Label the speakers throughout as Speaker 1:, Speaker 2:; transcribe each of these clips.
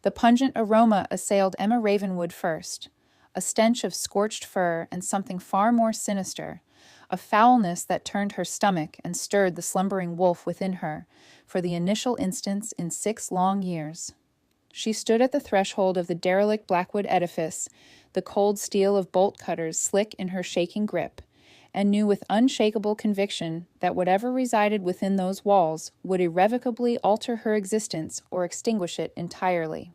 Speaker 1: The pungent aroma assailed Emma Ravenwood first, a stench of scorched fur and something far more sinister, a foulness that turned her stomach and stirred the slumbering wolf within her for the initial instance in 6 long years. She stood at the threshold of the derelict Blackwood edifice, the cold steel of bolt cutters slick in her shaking grip, and knew with unshakable conviction that whatever resided within those walls would irrevocably alter her existence or extinguish it entirely.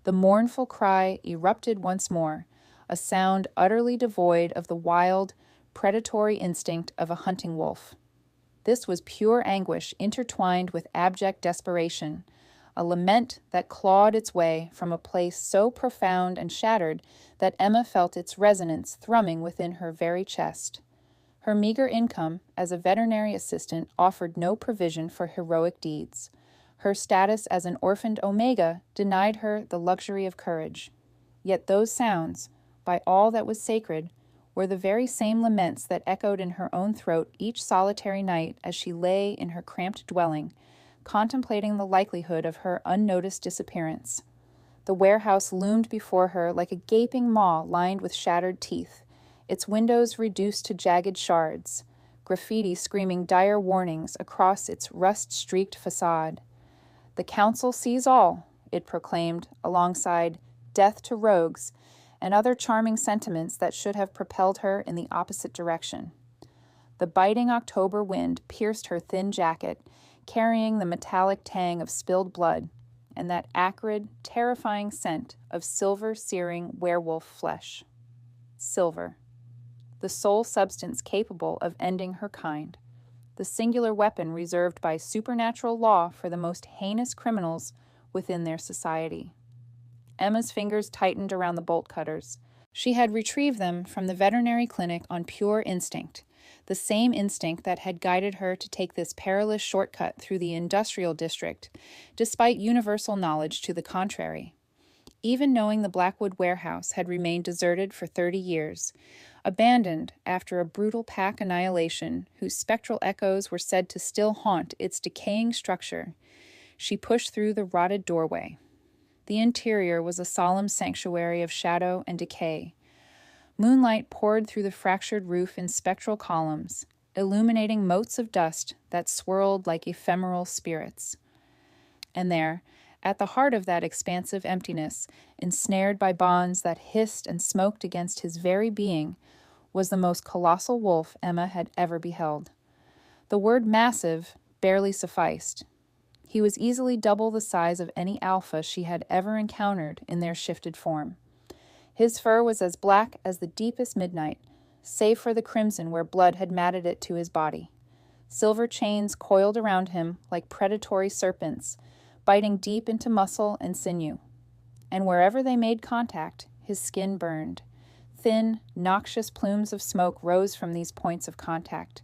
Speaker 1: The mournful cry erupted once more, a sound utterly devoid of the wild, predatory instinct of a hunting wolf. This was pure anguish intertwined with abject desperation, a lament that clawed its way from a place so profound and shattered that Emma felt its resonance thrumming within her very chest. Her meager income as a veterinary assistant offered no provision for heroic deeds. Her status as an orphaned omega denied her the luxury of courage. Yet those sounds, by all that was sacred, were the very same laments that echoed in her own throat each solitary night as she lay in her cramped dwelling, contemplating the likelihood of her unnoticed disappearance. The warehouse loomed before her like a gaping maw lined with shattered teeth, its windows reduced to jagged shards, graffiti screaming dire warnings across its rust-streaked facade. "The council sees all," it proclaimed, alongside "death to rogues," and other charming sentiments that should have propelled her in the opposite direction. The biting October wind pierced her thin jacket, carrying the metallic tang of spilled blood and that acrid, terrifying scent of silver-searing werewolf flesh. Silver, the sole substance capable of ending her kind, the singular weapon reserved by supernatural law for the most heinous criminals within their society. Emma's fingers tightened around the bolt cutters. She had retrieved them from the veterinary clinic on pure instinct, the same instinct that had guided her to take this perilous shortcut through the industrial district, despite universal knowledge to the contrary. Even knowing the Blackwood warehouse had remained deserted for 30 years, abandoned after a brutal pack annihilation whose spectral echoes were said to still haunt its decaying structure, she pushed through the rotted doorway. The interior was a solemn sanctuary of shadow and decay. Moonlight poured through the fractured roof in spectral columns, illuminating motes of dust that swirled like ephemeral spirits. And there, at the heart of that expansive emptiness, ensnared by bonds that hissed and smoked against his very being, was the most colossal wolf Emma had ever beheld. The word massive barely sufficed. He was easily double the size of any alpha she had ever encountered in their shifted form. His fur was as black as the deepest midnight, save for the crimson where blood had matted it to his body. Silver chains coiled around him like predatory serpents, biting deep into muscle and sinew. And wherever they made contact, his skin burned. Thin, noxious plumes of smoke rose from these points of contact.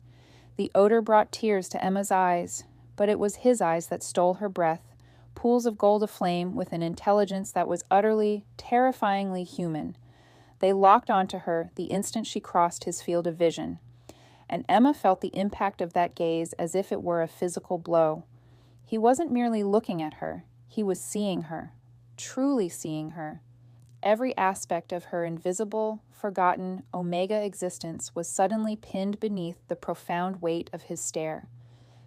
Speaker 1: The odor brought tears to Emma's eyes, but it was his eyes that stole her breath, pools of gold aflame with an intelligence that was utterly, terrifyingly human. They locked onto her the instant she crossed his field of vision, and Emma felt the impact of that gaze as if it were a physical blow. He wasn't merely looking at her, he was seeing her, truly seeing her. Every aspect of her invisible, forgotten, omega existence was suddenly pinned beneath the profound weight of his stare.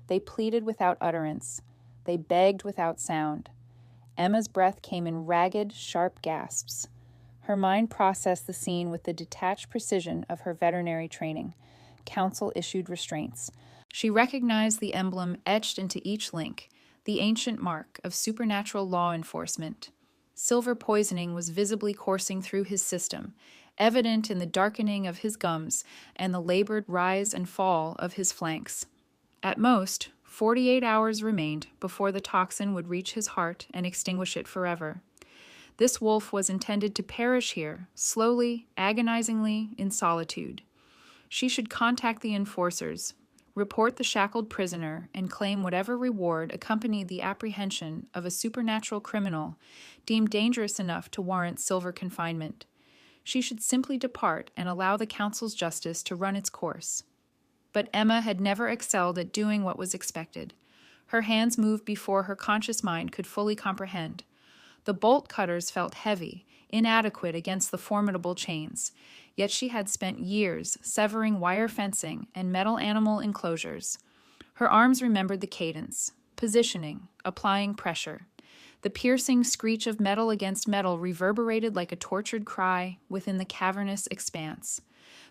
Speaker 1: They pleaded without utterance. They begged without sound. Emma's breath came in ragged, sharp gasps. Her mind processed the scene with the detached precision of her veterinary training. Counsel issued restraints. She recognized the emblem etched into each link, the ancient mark of supernatural law enforcement. Silver poisoning was visibly coursing through his system, evident in the darkening of his gums and the labored rise and fall of his flanks. At most, 48 hours remained before the toxin would reach his heart and extinguish it forever. This wolf was intended to perish here, slowly, agonizingly, in solitude. She should contact the enforcers, report the shackled prisoner, and claim whatever reward accompanied the apprehension of a supernatural criminal deemed dangerous enough to warrant silver confinement. She should simply depart and allow the council's justice to run its course. But Emma had never excelled at doing what was expected. Her hands moved before her conscious mind could fully comprehend. The bolt cutters felt heavy, inadequate against the formidable chains, yet she had spent years severing wire fencing and metal animal enclosures. Her arms remembered the cadence, positioning, applying pressure. The piercing screech of metal against metal reverberated like a tortured cry within the cavernous expanse.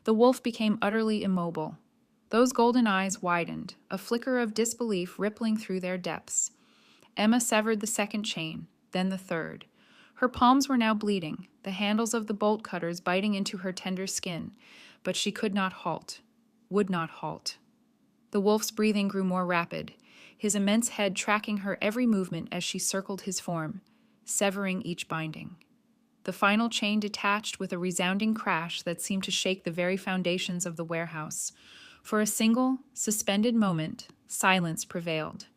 Speaker 1: The wolf became utterly immobile. Those golden eyes widened, a flicker of disbelief rippling through their depths. Emma severed the second chain, then the third. Her palms were now bleeding, the handles of the bolt cutters biting into her tender skin, but she could not halt, would not halt. The wolf's breathing grew more rapid, his immense head tracking her every movement as she circled his form, severing each binding. The final chain detached with a resounding crash that seemed to shake the very foundations of the warehouse. For a single, suspended moment, silence prevailed.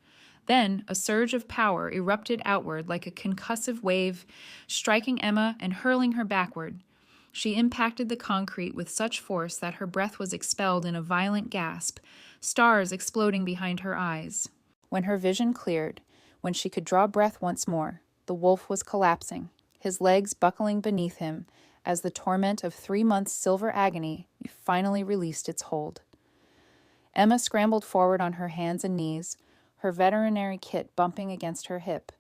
Speaker 1: Then a surge of power erupted outward like a concussive wave, striking Emma and hurling her backward. She impacted the concrete with such force that her breath was expelled in a violent gasp, stars exploding behind her eyes. When her vision cleared, when she could draw breath once more, the wolf was collapsing, his legs buckling beneath him as the torment of 3 months' silver agony finally released its hold. Emma scrambled forward on her hands and knees, her veterinary kit bumping against her hip.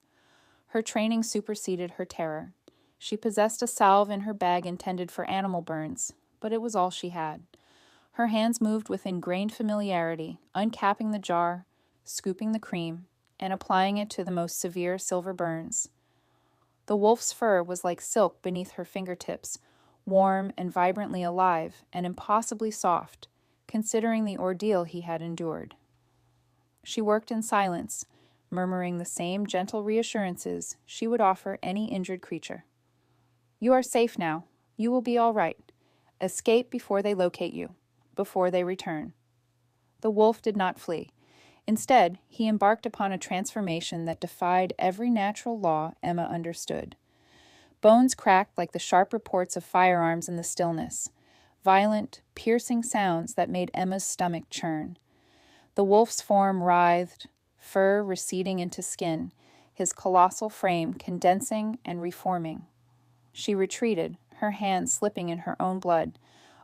Speaker 1: Her training superseded her terror. She possessed a salve in her bag intended for animal burns, but it was all she had. Her hands moved with ingrained familiarity, uncapping the jar, scooping the cream, and applying it to the most severe silver burns. The wolf's fur was like silk beneath her fingertips, warm and vibrantly alive and impossibly soft, considering the ordeal he had endured. She worked in silence, murmuring the same gentle reassurances she would offer any injured creature. "You are safe now. You will be all right. Escape before they locate you, before they return." The wolf did not flee. Instead, he embarked upon a transformation that defied every natural law Emma understood. Bones cracked like the sharp reports of firearms in the stillness, violent, piercing sounds that made Emma's stomach churn. The wolf's form writhed, fur receding into skin, his colossal frame condensing and reforming. She retreated, her hands slipping in her own blood,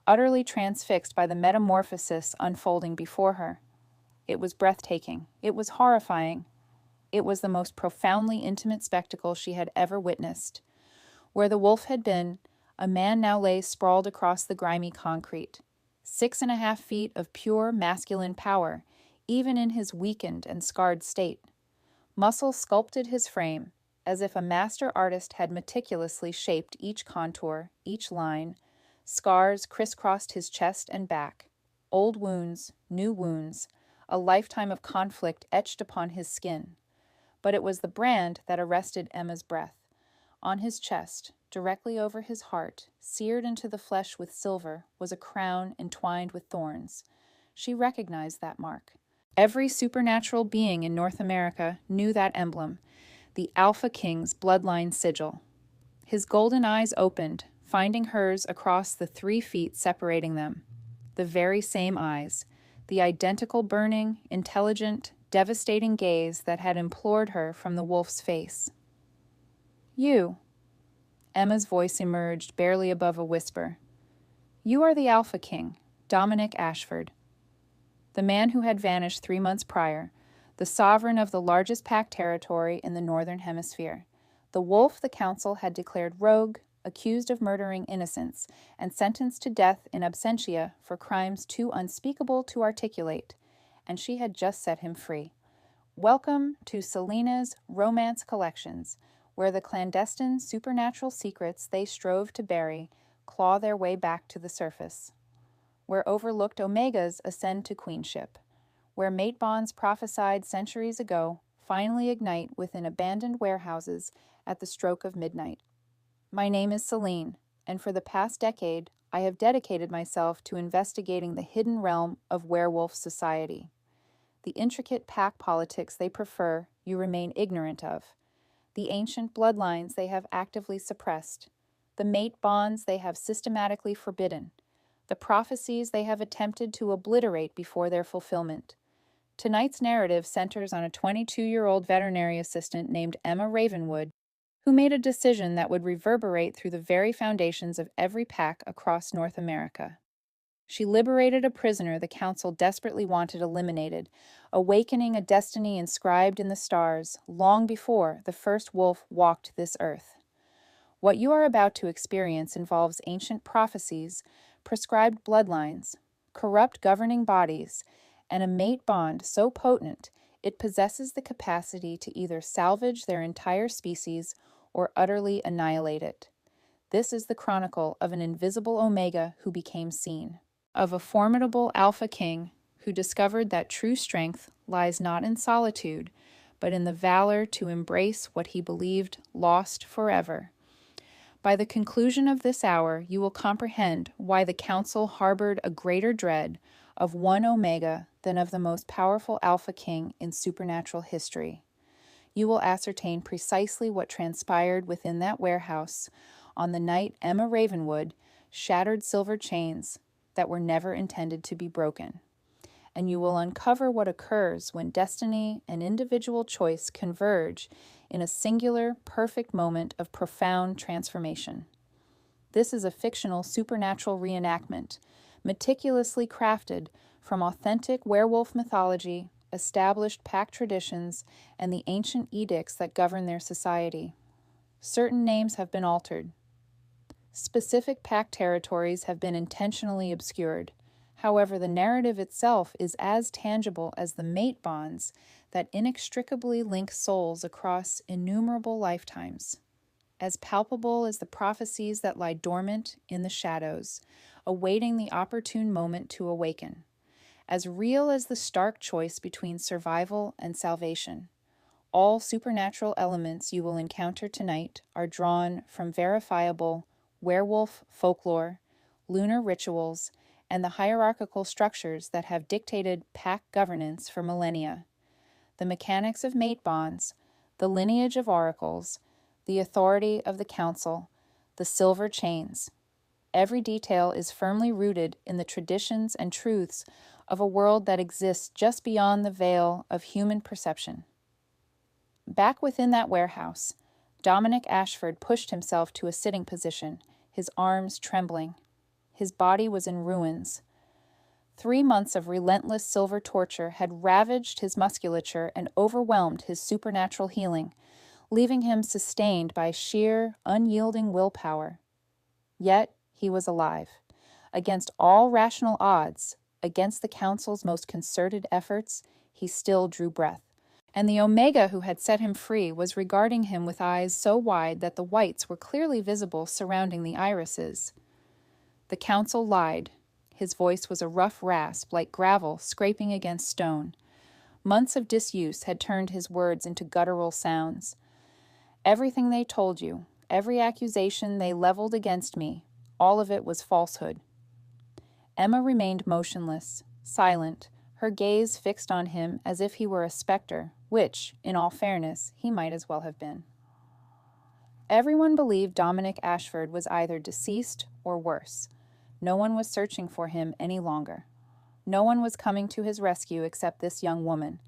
Speaker 1: utterly transfixed by the metamorphosis unfolding before her. It was breathtaking. It was horrifying. It was the most profoundly intimate spectacle she had ever witnessed. Where the wolf had been, a man now lay sprawled across the grimy concrete. 6.5 feet of pure masculine power, even in his weakened and scarred state. Muscle sculpted his frame, as if a master artist had meticulously shaped each contour, each line. Scars crisscrossed his chest and back. Old wounds, new wounds, a lifetime of conflict etched upon his skin. But it was the brand that arrested Emma's breath. On his chest, directly over his heart, seared into the flesh with silver, was a crown entwined with thorns. She recognized that mark. Every supernatural being in North America knew that emblem, the Alpha King's bloodline sigil. His golden eyes opened, finding hers across the 3 feet separating them. The very same eyes, the identical burning, intelligent, devastating gaze that had implored her from the wolf's face. "You," Emma's voice emerged barely above a whisper. "You are the Alpha King, Dominic Ashford." The man who had vanished 3 months prior, the sovereign of the largest pack territory in the Northern Hemisphere. The wolf the council had declared rogue, accused of murdering innocents, and sentenced to death in absentia for crimes too unspeakable to articulate, and she had just set him free. Welcome to Selena's Romance Collections, where the clandestine supernatural secrets they strove to bury claw their way back to the surface. Where overlooked omegas ascend to queenship, where mate bonds prophesied centuries ago finally ignite within abandoned warehouses at the stroke of midnight. My name is Selene, and for the past decade, I have dedicated myself to investigating the hidden realm of werewolf society. The intricate pack politics they prefer, you remain ignorant of. The ancient bloodlines they have actively suppressed. The mate bonds they have systematically forbidden. The prophecies they have attempted to obliterate before their fulfillment. Tonight's narrative centers on a 22-year-old veterinary assistant named Emma Ravenwood, who made a decision that would reverberate through the very foundations of every pack across North America. She liberated a prisoner the council desperately wanted eliminated, awakening a destiny inscribed in the stars long before the first wolf walked this earth. What you are about to experience involves ancient prophecies, prescribed bloodlines, corrupt governing bodies, and a mate bond so potent it possesses the capacity to either salvage their entire species or utterly annihilate it. This is the chronicle of an invisible Omega who became seen, of a formidable Alpha King who discovered that true strength lies not in solitude, but in the valor to embrace what he believed lost forever. By the conclusion of this hour, you will comprehend why the Council harbored a greater dread of one Omega than of the most powerful Alpha King in supernatural history. You will ascertain precisely what transpired within that warehouse on the night Emma Ravenwood shattered silver chains that were never intended to be broken. And you will uncover what occurs when destiny and individual choice converge in a singular, perfect moment of profound transformation. This is a fictional supernatural reenactment, meticulously crafted from authentic werewolf mythology, established pack traditions, and the ancient edicts that govern their society. Certain names have been altered. Specific pack territories have been intentionally obscured. However, the narrative itself is as tangible as the mate bonds that inextricably link souls across innumerable lifetimes, as palpable as the prophecies that lie dormant in the shadows, awaiting the opportune moment to awaken, as real as the stark choice between survival and salvation. All supernatural elements you will encounter tonight are drawn from verifiable werewolf folklore, lunar rituals, and the hierarchical structures that have dictated pack governance for millennia. The mechanics of mate bonds, the lineage of oracles, the authority of the council, the silver chains. Every detail is firmly rooted in the traditions and truths of a world that exists just beyond the veil of human perception. Back within that warehouse, Dominic Ashford pushed himself to a sitting position, his arms trembling. His body was in ruins. 3 months of relentless silver torture had ravaged his musculature and overwhelmed his supernatural healing, leaving him sustained by sheer, unyielding willpower. Yet he was alive. Against all rational odds, against the council's most concerted efforts, he still drew breath. And the Omega who had set him free was regarding him with eyes so wide that the whites were clearly visible surrounding the irises. The council lied. His voice was a rough rasp like gravel scraping against stone. Months of disuse had turned his words into guttural sounds. Everything they told you, every accusation they leveled against me, all of it was falsehood. Emma remained motionless, silent, her gaze fixed on him as if he were a specter, which, in all fairness, he might as well have been. Everyone believed Dominic Ashford was either deceased or worse. No one was searching for him any longer. No one was coming to his rescue except this young woman,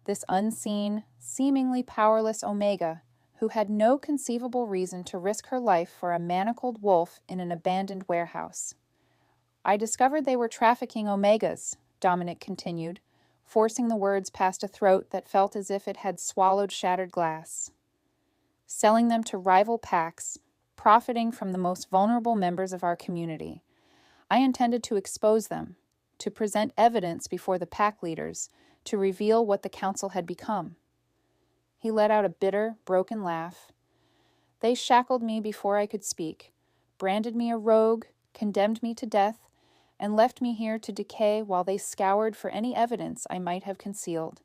Speaker 1: this unseen, seemingly powerless Omega, who had no conceivable reason to risk her life for a manacled wolf in an abandoned warehouse. I discovered they were trafficking Omegas, Dominic continued, forcing the words past a throat that felt as if it had swallowed shattered glass. Selling them to rival packs, profiting from the most vulnerable members of our community. I intended to expose them, to present evidence before the pack leaders, to reveal what the council had become. He let out a bitter, broken laugh. They shackled me before I could speak, branded me a rogue, condemned me to death, and left me here to decay while they scoured for any evidence I might have concealed,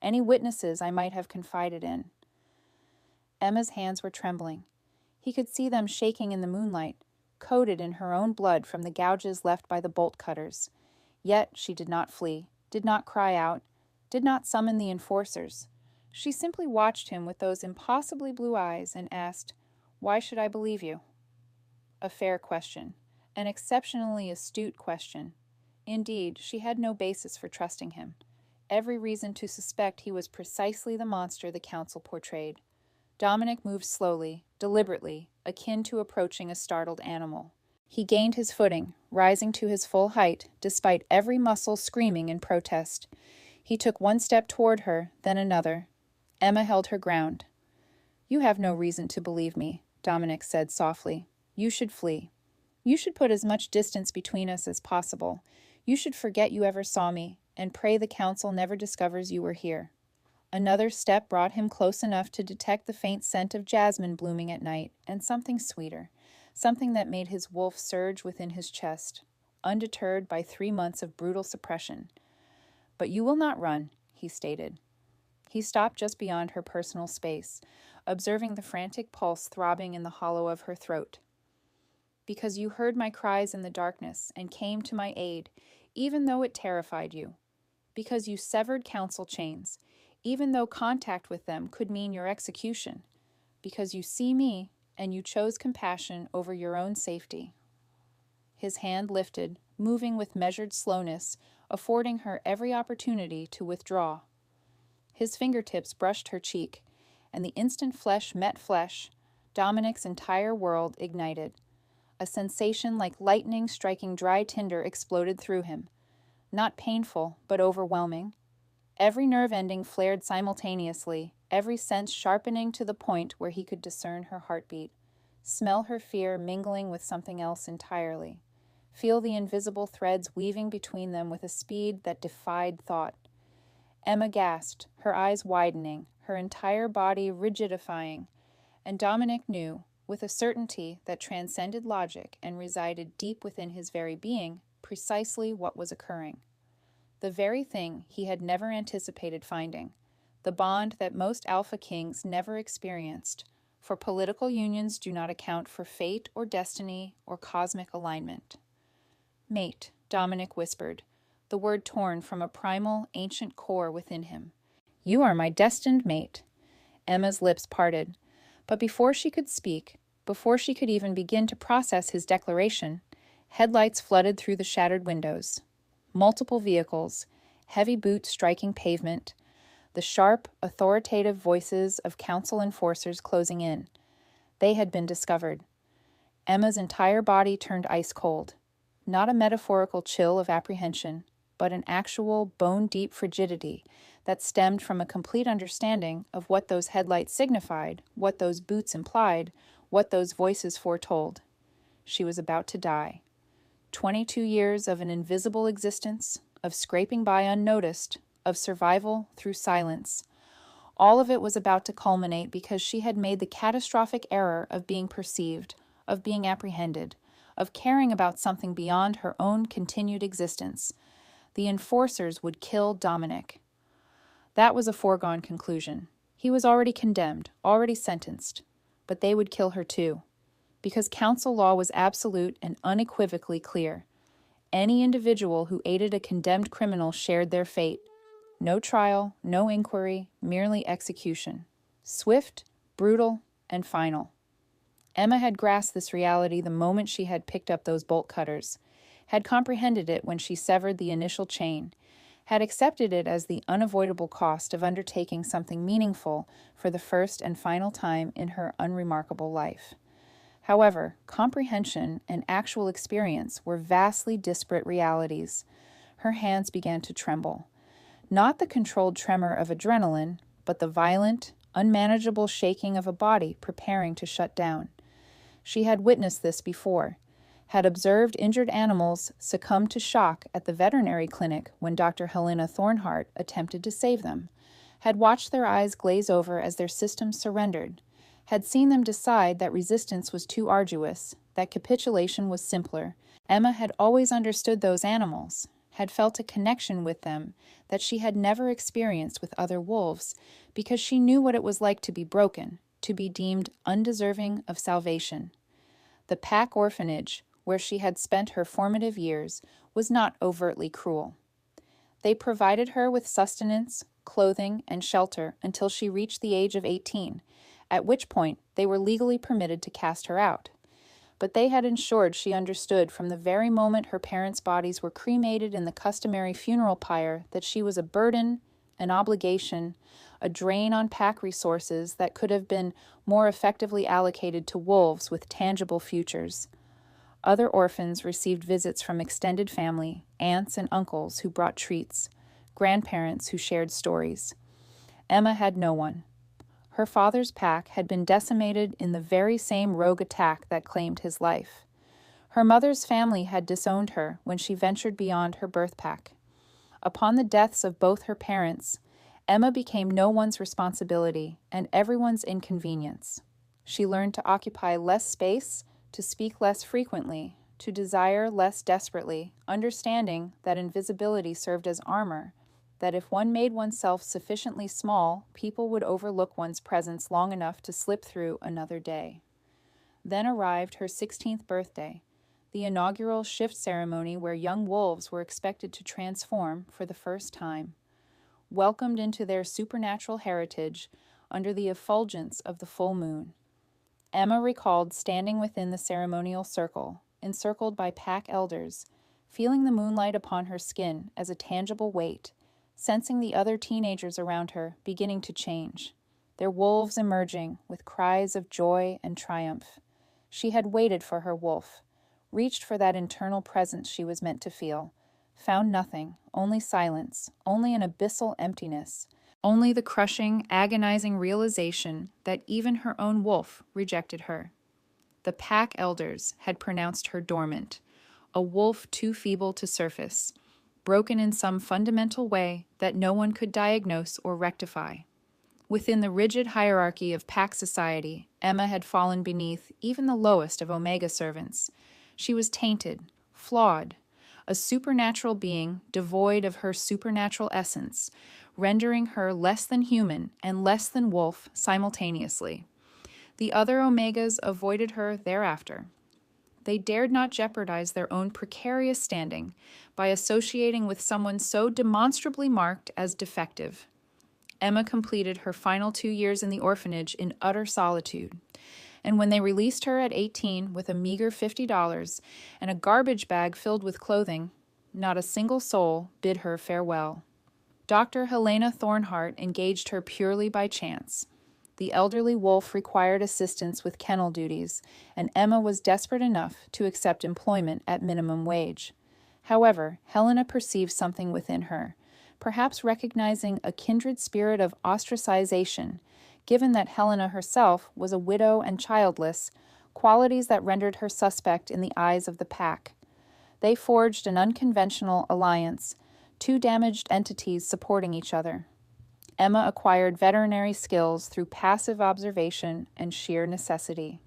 Speaker 1: any witnesses I might have confided in. Emma's hands were trembling. He could see them shaking in the moonlight, coated in her own blood from the gouges left by the bolt cutters. Yet she did not flee, did not cry out, did not summon the enforcers. She simply watched him with those impossibly blue eyes and asked, "Why should I believe you?" A fair question, an exceptionally astute question. Indeed, she had no basis for trusting him. Every reason to suspect he was precisely the monster the council portrayed. Dominic moved slowly, deliberately, akin to approaching a startled animal. He gained his footing, rising to his full height, despite every muscle screaming in protest. He took one step toward her, then another. Emma held her ground. "You have no reason to believe me," Dominic said softly. "You should flee. You should put as much distance between us as possible. You should forget you ever saw me, and pray the council never discovers you were here." Another step brought him close enough to detect the faint scent of jasmine blooming at night, and something sweeter, something that made his wolf surge within his chest, undeterred by 3 months of brutal suppression. "But you will not run," he stated. He stopped just beyond her personal space, observing the frantic pulse throbbing in the hollow of her throat. "Because you heard my cries in the darkness and came to my aid, even though it terrified you. Because you severed council chains, even though contact with them could mean your execution. Because you see me, and you chose compassion over your own safety." His hand lifted, moving with measured slowness, affording her every opportunity to withdraw. His fingertips brushed her cheek, and the instant flesh met flesh, Dominic's entire world ignited. A sensation like lightning striking dry tinder exploded through him. Not painful, but overwhelming. Every nerve ending flared simultaneously, every sense sharpening to the point where he could discern her heartbeat, smell her fear mingling with something else entirely, feel the invisible threads weaving between them with a speed that defied thought. Emma gasped, her eyes widening, her entire body rigidifying, and Dominic knew, with a certainty that transcended logic and resided deep within his very being, precisely what was occurring. The very thing he had never anticipated finding, the bond that most alpha kings never experienced, for political unions do not account for fate or destiny or cosmic alignment. "Mate," Dominic whispered, the word torn from a primal, ancient core within him. "You are my destined mate." Emma's lips parted, but before she could speak, before she could even begin to process his declaration, headlights flooded through the shattered windows. Multiple vehicles, heavy boots striking pavement, the sharp, authoritative voices of council enforcers closing in. They had been discovered. Emma's entire body turned ice cold. Not a metaphorical chill of apprehension, but an actual bone-deep frigidity that stemmed from a complete understanding of what those headlights signified, what those boots implied, what those voices foretold. She was about to die. 22 years of an invisible existence, of scraping by unnoticed, of survival through silence. All of it was about to culminate because she had made the catastrophic error of being perceived, of being apprehended, of caring about something beyond her own continued existence. The enforcers would kill Dominic. That was a foregone conclusion. He was already condemned, already sentenced. But they would kill her too. Because council law was absolute and unequivocally clear. Any individual who aided a condemned criminal shared their fate. No trial, no inquiry, merely execution. Swift, brutal, and final. Emma had grasped this reality the moment she had picked up those bolt cutters, had comprehended it when she severed the initial chain, had accepted it as the unavoidable cost of undertaking something meaningful for the first and final time in her unremarkable life. However, comprehension and actual experience were vastly disparate realities. Her hands began to tremble. Not the controlled tremor of adrenaline, but the violent, unmanageable shaking of a body preparing to shut down. She had witnessed this before, had observed injured animals succumb to shock at the veterinary clinic when Dr. Helena Thornhart attempted to save them, had watched their eyes glaze over as their systems surrendered, had seen them decide that resistance was too arduous, that capitulation was simpler. Emma had always understood those animals, had felt a connection with them that she had never experienced with other wolves, because she knew what it was like to be broken, to be deemed undeserving of salvation. The pack orphanage, where she had spent her formative years, was not overtly cruel. They provided her with sustenance, clothing, and shelter until she reached the age of 18, at which point they were legally permitted to cast her out. But they had ensured she understood from the very moment her parents' bodies were cremated in the customary funeral pyre that she was a burden, an obligation, a drain on pack resources that could have been more effectively allocated to wolves with tangible futures. Other orphans received visits from extended family, aunts and uncles who brought treats, grandparents who shared stories. Emma had no one. Her father's pack had been decimated in the very same rogue attack that claimed his life. Her mother's family had disowned her when she ventured beyond her birth pack. Upon the deaths of both her parents, Emma became no one's responsibility and everyone's inconvenience. She learned to occupy less space, to speak less frequently, to desire less desperately, understanding that invisibility served as armor, that if one made oneself sufficiently small, people would overlook one's presence long enough to slip through another day. Then arrived her 16th birthday, the inaugural shift ceremony where young wolves were expected to transform for the first time, welcomed into their supernatural heritage under the effulgence of the full moon. Emma recalled standing within the ceremonial circle, encircled by pack elders, feeling the moonlight upon her skin as a tangible weight, sensing the other teenagers around her beginning to change, their wolves emerging with cries of joy and triumph. She had waited for her wolf, reached for that internal presence she was meant to feel, found nothing, only silence, only an abyssal emptiness, only the crushing, agonizing realization that even her own wolf rejected her. The pack elders had pronounced her dormant, a wolf too feeble to surface, broken in some fundamental way that no one could diagnose or rectify. Within the rigid hierarchy of pack society, Emma had fallen beneath even the lowest of Omega servants. She was tainted, flawed, a supernatural being devoid of her supernatural essence, rendering her less than human and less than wolf simultaneously. The other Omegas avoided her thereafter. They dared not jeopardize their own precarious standing by associating with someone so demonstrably marked as defective. Emma completed her final 2 years in the orphanage in utter solitude, and when they released her at 18 with a meager $50 and a garbage bag filled with clothing, not a single soul bid her farewell. Dr. Helena Thornhart engaged her purely by chance. The elderly wolf required assistance with kennel duties, and Emma was desperate enough to accept employment at minimum wage. However, Helena perceived something within her, perhaps recognizing a kindred spirit of ostracization, given that Helena herself was a widow and childless, qualities that rendered her suspect in the eyes of the pack. They forged an unconventional alliance, two damaged entities supporting each other. Emma acquired veterinary skills through passive observation and sheer necessity.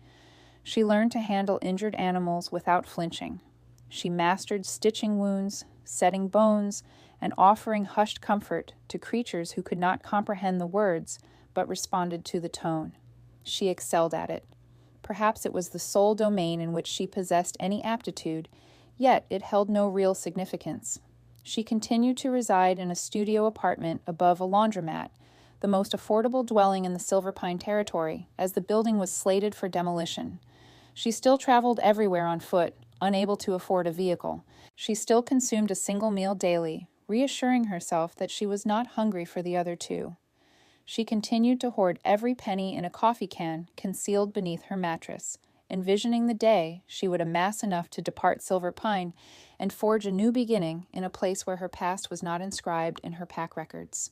Speaker 1: She learned to handle injured animals without flinching. She mastered stitching wounds, setting bones, and offering hushed comfort to creatures who could not comprehend the words but responded to the tone. She excelled at it. Perhaps it was the sole domain in which she possessed any aptitude, yet it held no real significance. She continued to reside in a studio apartment above a laundromat, the most affordable dwelling in the Silver Pine territory, as the building was slated for demolition. She still traveled everywhere on foot, unable to afford a vehicle. She still consumed a single meal daily, reassuring herself that she was not hungry for the other two. She continued to hoard every penny in a coffee can concealed beneath her mattress, envisioning the day she would amass enough to depart Silver Pine and forge a new beginning in a place where her past was not inscribed in her pack records.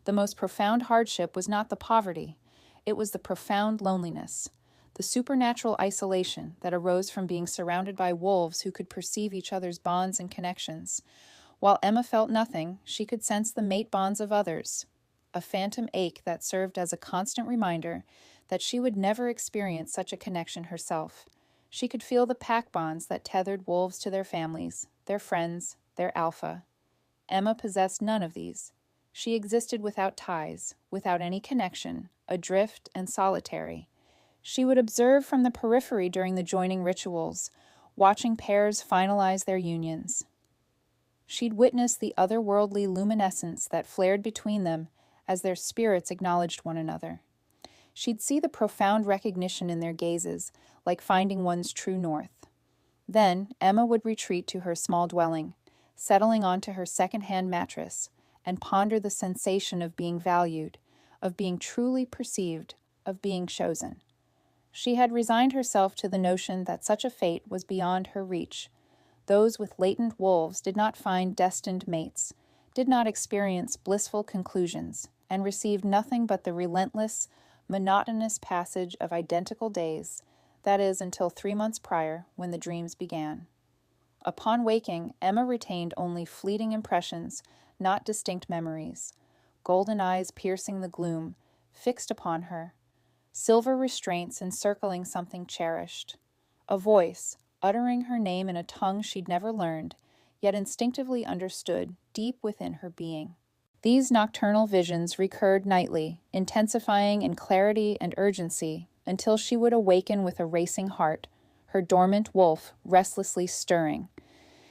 Speaker 1: The most profound hardship was not the poverty, it was the profound loneliness, the supernatural isolation that arose from being surrounded by wolves who could perceive each other's bonds and connections. While Emma felt nothing, she could sense the mate bonds of others, a phantom ache that served as a constant reminder that she would never experience such a connection herself. She could feel the pack bonds that tethered wolves to their families, their friends, their alpha. Emma possessed none of these. She existed without ties, without any connection, adrift and solitary. She would observe from the periphery during the joining rituals, watching pairs finalize their unions. She'd witness the otherworldly luminescence that flared between them as their spirits acknowledged one another. She'd see the profound recognition in their gazes, like finding one's true north. Then Emma would retreat to her small dwelling, settling onto her second-hand mattress, and ponder the sensation of being valued, of being truly perceived, of being chosen. She had resigned herself to the notion that such a fate was beyond her reach. Those with latent wolves did not find destined mates, did not experience blissful conclusions, and received nothing but the relentless, monotonous passage of identical days, that is, until 3 months prior, when the dreams began. Upon waking, Emma retained only fleeting impressions, not distinct memories. Golden eyes piercing the gloom, fixed upon her. Silver restraints encircling something cherished. A voice, uttering her name in a tongue she'd never learned, yet instinctively understood deep within her being. These nocturnal visions recurred nightly, intensifying in clarity and urgency, until she would awaken with a racing heart, her dormant wolf restlessly stirring.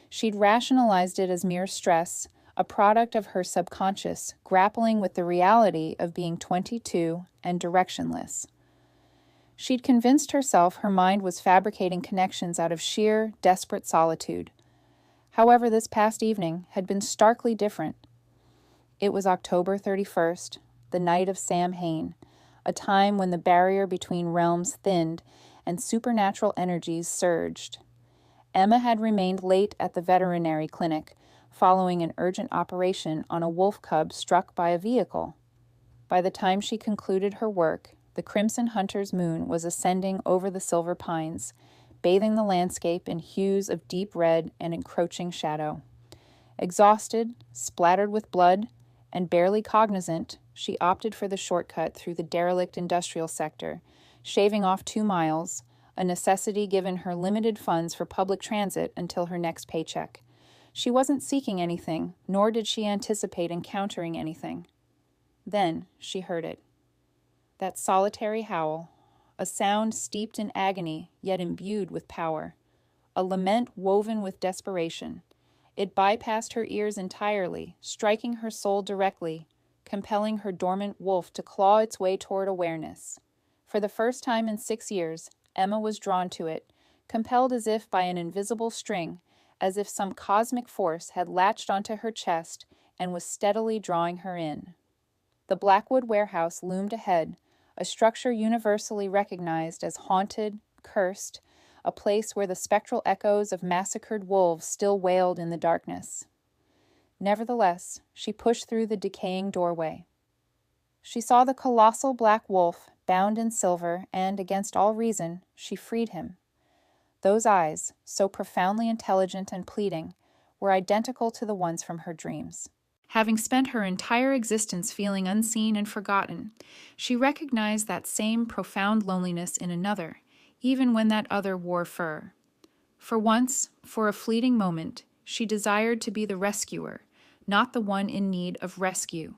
Speaker 1: She'd rationalized it as mere stress, a product of her subconscious grappling with the reality of being 22 and directionless. She'd convinced herself her mind was fabricating connections out of sheer, desperate solitude. However, this past evening had been starkly different. It was October 31st, the night of Samhain, a time when the barrier between realms thinned and supernatural energies surged. Emma had remained late at the veterinary clinic, following an urgent operation on a wolf cub struck by a vehicle. By the time she concluded her work, the crimson hunter's moon was ascending over the silver pines, bathing the landscape in hues of deep red and encroaching shadow. Exhausted, splattered with blood, and barely cognizant, she opted for the shortcut through the derelict industrial sector, shaving off 2 miles, a necessity given her limited funds for public transit until her next paycheck. She wasn't seeking anything, nor did she anticipate encountering anything. Then she heard it. That solitary howl, a sound steeped in agony yet imbued with power, a lament woven with desperation. It bypassed her ears entirely, striking her soul directly, compelling her dormant wolf to claw its way toward awareness. For the first time in 6 years, Emma was drawn to it, compelled as if by an invisible string, as if some cosmic force had latched onto her chest and was steadily drawing her in. The Blackwood warehouse loomed ahead, a structure universally recognized as haunted, cursed, a place where the spectral echoes of massacred wolves still wailed in the darkness. Nevertheless, she pushed through the decaying doorway. She saw the colossal black wolf, bound in silver, and, against all reason, she freed him. Those eyes, so profoundly intelligent and pleading, were identical to the ones from her dreams. Having spent her entire existence feeling unseen and forgotten, she recognized that same profound loneliness in another, even when that other wore fur. For once, for a fleeting moment, she desired to be the rescuer, not the one in need of rescue.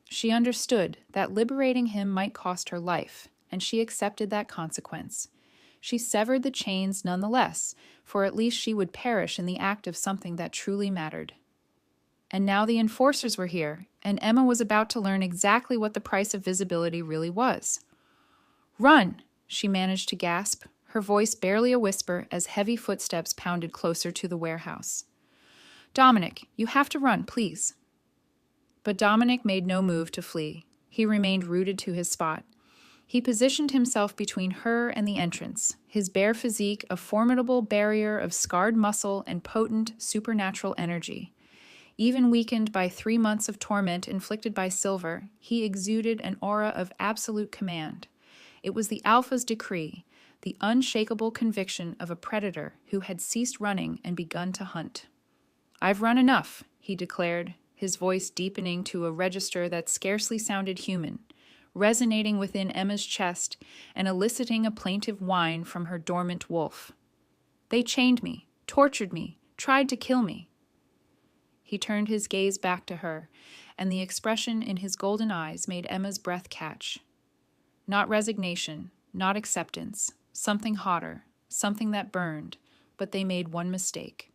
Speaker 1: She understood that liberating him might cost her life, and she accepted that consequence. She severed the chains nonetheless, for at least she would perish in the act of something that truly mattered. And now the enforcers were here, and Emma was about to learn exactly what the price of visibility really was. "Run!" she managed to gasp, her voice barely a whisper as heavy footsteps pounded closer to the warehouse. "Dominic, you have to run, please." But Dominic made no move to flee. He remained rooted to his spot. He positioned himself between her and the entrance, his bare physique a formidable barrier of scarred muscle and potent, supernatural energy. Even weakened by 3 months of torment inflicted by Silver, he exuded an aura of absolute command. It was the Alpha's decree, the unshakable conviction of a predator who had ceased running and begun to hunt. "I've run enough," he declared, his voice deepening to a register that scarcely sounded human, resonating within Emma's chest and eliciting a plaintive whine from her dormant wolf. "They chained me, tortured me, tried to kill me." He turned his gaze back to her, and the expression in his golden eyes made Emma's breath catch. Not resignation, not acceptance, something hotter, something that burned, but they made one mistake.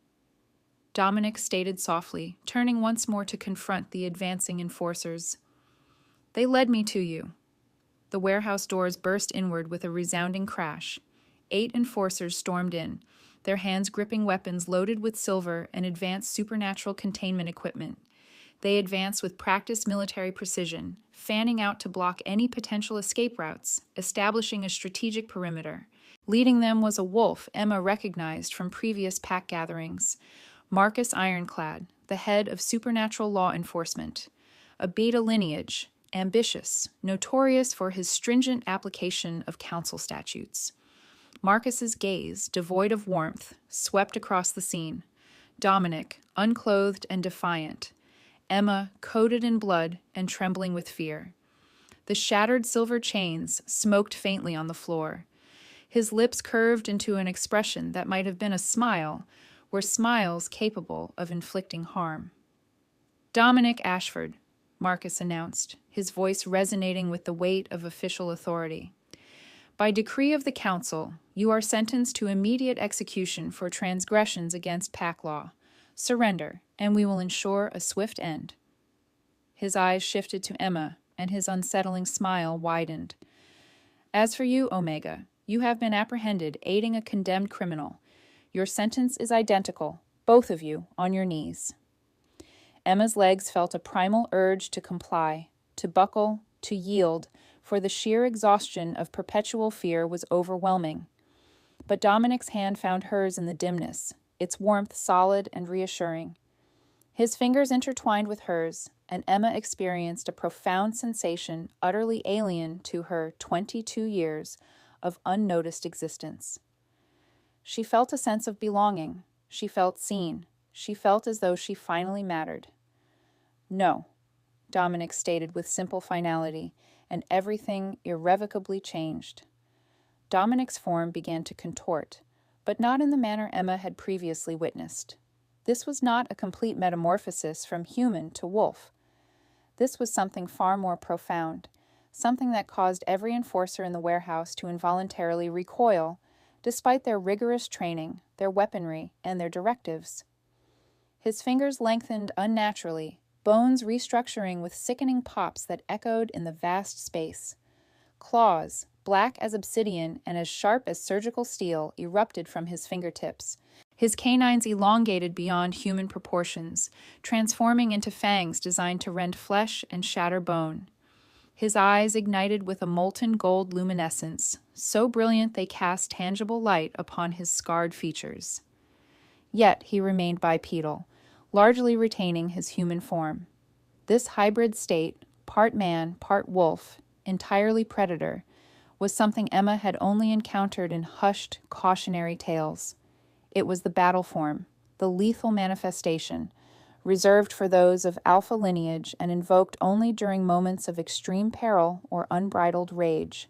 Speaker 1: Dominic stated softly, turning once more to confront the advancing enforcers. "They led me to you." The warehouse doors burst inward with a resounding crash. 8 enforcers stormed in, their hands gripping weapons loaded with silver and advanced supernatural containment equipment. They advanced with practiced military precision, fanning out to block any potential escape routes, establishing a strategic perimeter. Leading them was a wolf Emma recognized from previous pack gatherings, Marcus Ironclad, the head of supernatural law enforcement, a beta lineage, ambitious, notorious for his stringent application of council statutes. Marcus's gaze, devoid of warmth, swept across the scene. Dominic, unclothed and defiant. Emma, coated in blood and trembling with fear. The shattered silver chains smoked faintly on the floor. His lips curved into an expression that might have been a smile, were smiles capable of inflicting harm. "Dominic Ashford," Marcus announced, his voice resonating with the weight of official authority. "By decree of the council, you are sentenced to immediate execution for transgressions against pack law. Surrender, and we will ensure a swift end." His eyes shifted to Emma, and his unsettling smile widened. "As for you, Omega, you have been apprehended aiding a condemned criminal. Your sentence is identical, both of you on your knees." Emma's legs felt a primal urge to comply, to buckle, to yield, for the sheer exhaustion of perpetual fear was overwhelming. But Dominic's hand found hers in the dimness, its warmth solid and reassuring. His fingers intertwined with hers, and Emma experienced a profound sensation utterly alien to her 22 years of unnoticed existence. She felt a sense of belonging. She felt seen. She felt as though she finally mattered. "No," Dominic stated with simple finality, and everything irrevocably changed. Dominic's form began to contort, but not in the manner Emma had previously witnessed. This was not a complete metamorphosis from human to wolf. This was something far more profound, something that caused every enforcer in the warehouse to involuntarily recoil, despite their rigorous training, their weaponry, and their directives. His fingers lengthened unnaturally, bones restructuring with sickening pops that echoed in the vast space. Claws, black as obsidian and as sharp as surgical steel, erupted from his fingertips. His canines elongated beyond human proportions, transforming into fangs designed to rend flesh and shatter bone. His eyes ignited with a molten gold luminescence, so brilliant they cast tangible light upon his scarred features. Yet he remained bipedal, largely retaining his human form. This hybrid state, part man, part wolf, entirely predator, was something Emma had only encountered in hushed, cautionary tales. It was the battle form, the lethal manifestation, reserved for those of alpha lineage and invoked only during moments of extreme peril or unbridled rage.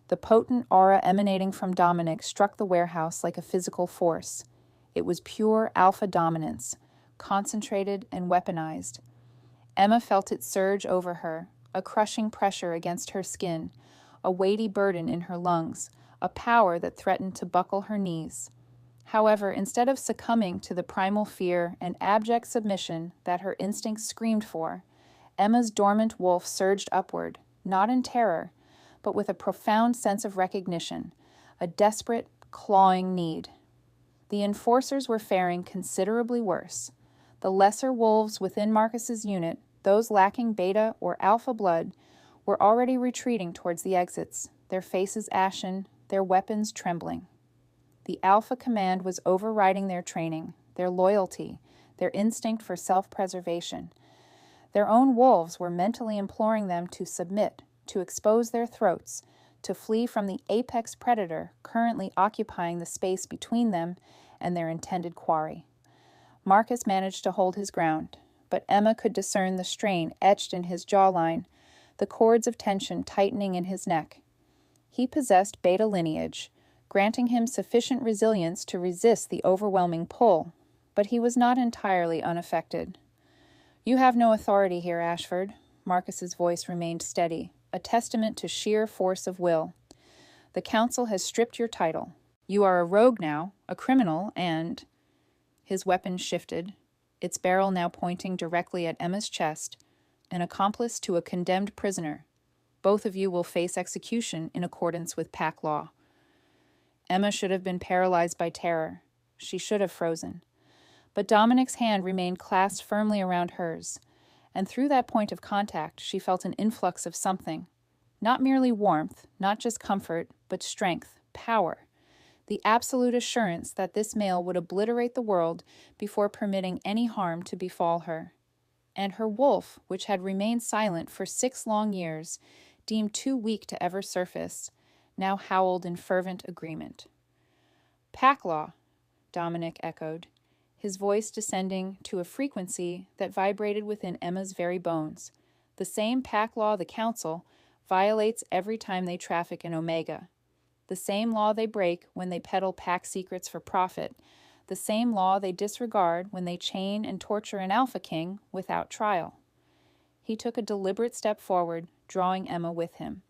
Speaker 1: The potent aura emanating from Dominic struck the warehouse like a physical force. It was pure alpha dominance, concentrated and weaponized. Emma felt it surge over her, a crushing pressure against her skin, a weighty burden in her lungs, a power that threatened to buckle her knees. However, instead of succumbing to the primal fear and abject submission that her instincts screamed for, Emma's dormant wolf surged upward, not in terror, but with a profound sense of recognition, a desperate, clawing need. The enforcers were faring considerably worse. The lesser wolves within Marcus's unit, those lacking beta or alpha blood, were already retreating towards the exits, their faces ashen, their weapons trembling. The Alpha Command was overriding their training, their loyalty, their instinct for self-preservation. Their own wolves were mentally imploring them to submit, to expose their throats, to flee from the apex predator currently occupying the space between them and their intended quarry. Marcus managed to hold his ground, but Emma could discern the strain etched in his jawline, the cords of tension tightening in his neck. He possessed beta lineage, granting him sufficient resilience to resist the overwhelming pull, but he was not entirely unaffected. "You have no authority here, Ashford." Marcus's voice remained steady, a testament to sheer force of will. "The council has stripped your title. You are a rogue now, a criminal, and—" His weapon shifted, its barrel now pointing directly at Emma's chest, an accomplice to a condemned prisoner. Both of you will face execution in accordance with pack law. Emma should have been paralyzed by terror. She should have frozen. But Dominic's hand remained clasped firmly around hers, and through that point of contact she felt an influx of something. Not merely warmth, not just comfort, but strength, power. The absolute assurance that this male would obliterate the world before permitting any harm to befall her. And her wolf, which had remained silent for 6 long years, deemed too weak to ever surface, now howled in fervent agreement. "Pack law," Dominic echoed, his voice descending to a frequency that vibrated within Emma's very bones. "The same pack law the Council violates every time they traffic in Omega. The same law they break when they peddle pack secrets for profit. The same law they disregard when they chain and torture an Alpha King without trial." He took a deliberate step forward, drawing Emma with him.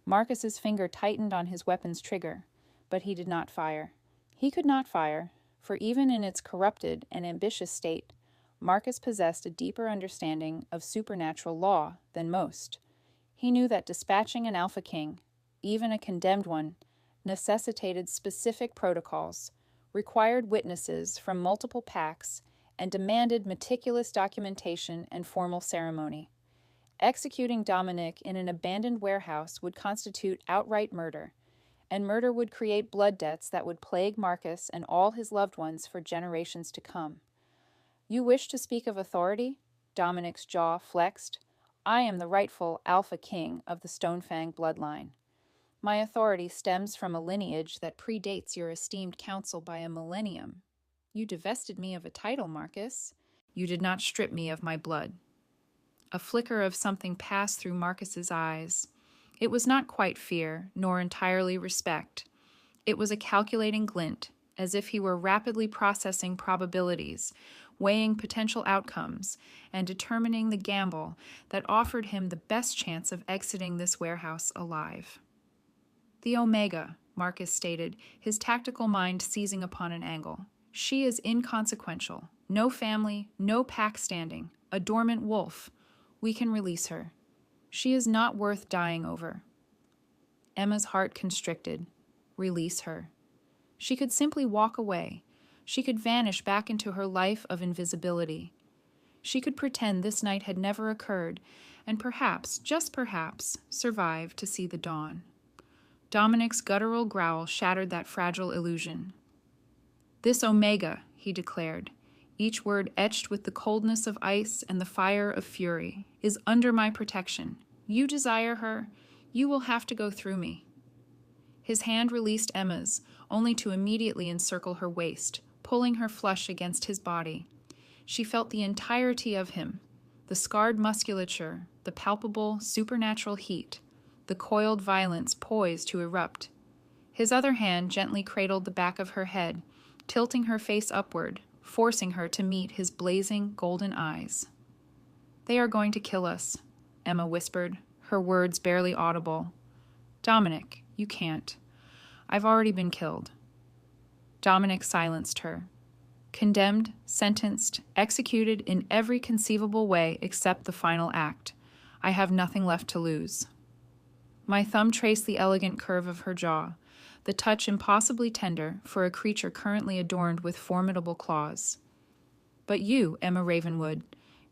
Speaker 1: Marcus's finger tightened on his weapon's trigger, but he did not fire. He could not fire, for even in its corrupted and ambitious state, Marcus possessed a deeper understanding of supernatural law than most. He knew that dispatching an Alpha King, even a condemned one, necessitated specific protocols, required witnesses from multiple packs, and demanded meticulous documentation and formal ceremony. Executing Dominic in an abandoned warehouse would constitute outright murder, and murder would create blood debts that would plague Marcus and all his loved ones for generations to come. "You wish to speak of authority?" Dominic's jaw flexed. "I am the rightful Alpha King of the Stonefang bloodline. My authority stems from a lineage that predates your esteemed council by a millennium. You divested me of a title, Marcus. You did not strip me of my blood." A flicker of something passed through Marcus's eyes. It was not quite fear, nor entirely respect. It was a calculating glint, as if he were rapidly processing probabilities, weighing potential outcomes, and determining the gamble that offered him the best chance of exiting this warehouse alive. "The Omega," Marcus stated, his tactical mind seizing upon an angle. "She is inconsequential. No family, no pack standing. A dormant wolf. We can release her. She is not worth dying over." Emma's heart constricted. Release her. She could simply walk away. She could vanish back into her life of invisibility. She could pretend this night had never occurred, and perhaps, just perhaps, survive to see the dawn. Dominic's guttural growl shattered that fragile illusion. "This Omega," he declared, each word etched with the coldness of ice and the fire of fury, "is under my protection. You desire her, you will have to go through me." His hand released Emma's, only to immediately encircle her waist, pulling her flush against his body. She felt the entirety of him, the scarred musculature, the palpable, supernatural heat, the coiled violence poised to erupt. His other hand gently cradled the back of her head, tilting her face upward, forcing her to meet his blazing, golden eyes. "They are going to kill us," Emma whispered, her words barely audible. "Dominic, you can't. I've already been killed." Dominic silenced her. Condemned, sentenced, executed in every conceivable way except the final act. I have nothing left to lose. My thumb traced the elegant curve of her jaw, the touch impossibly tender for a creature currently adorned with formidable claws. "But you, Emma Ravenwood,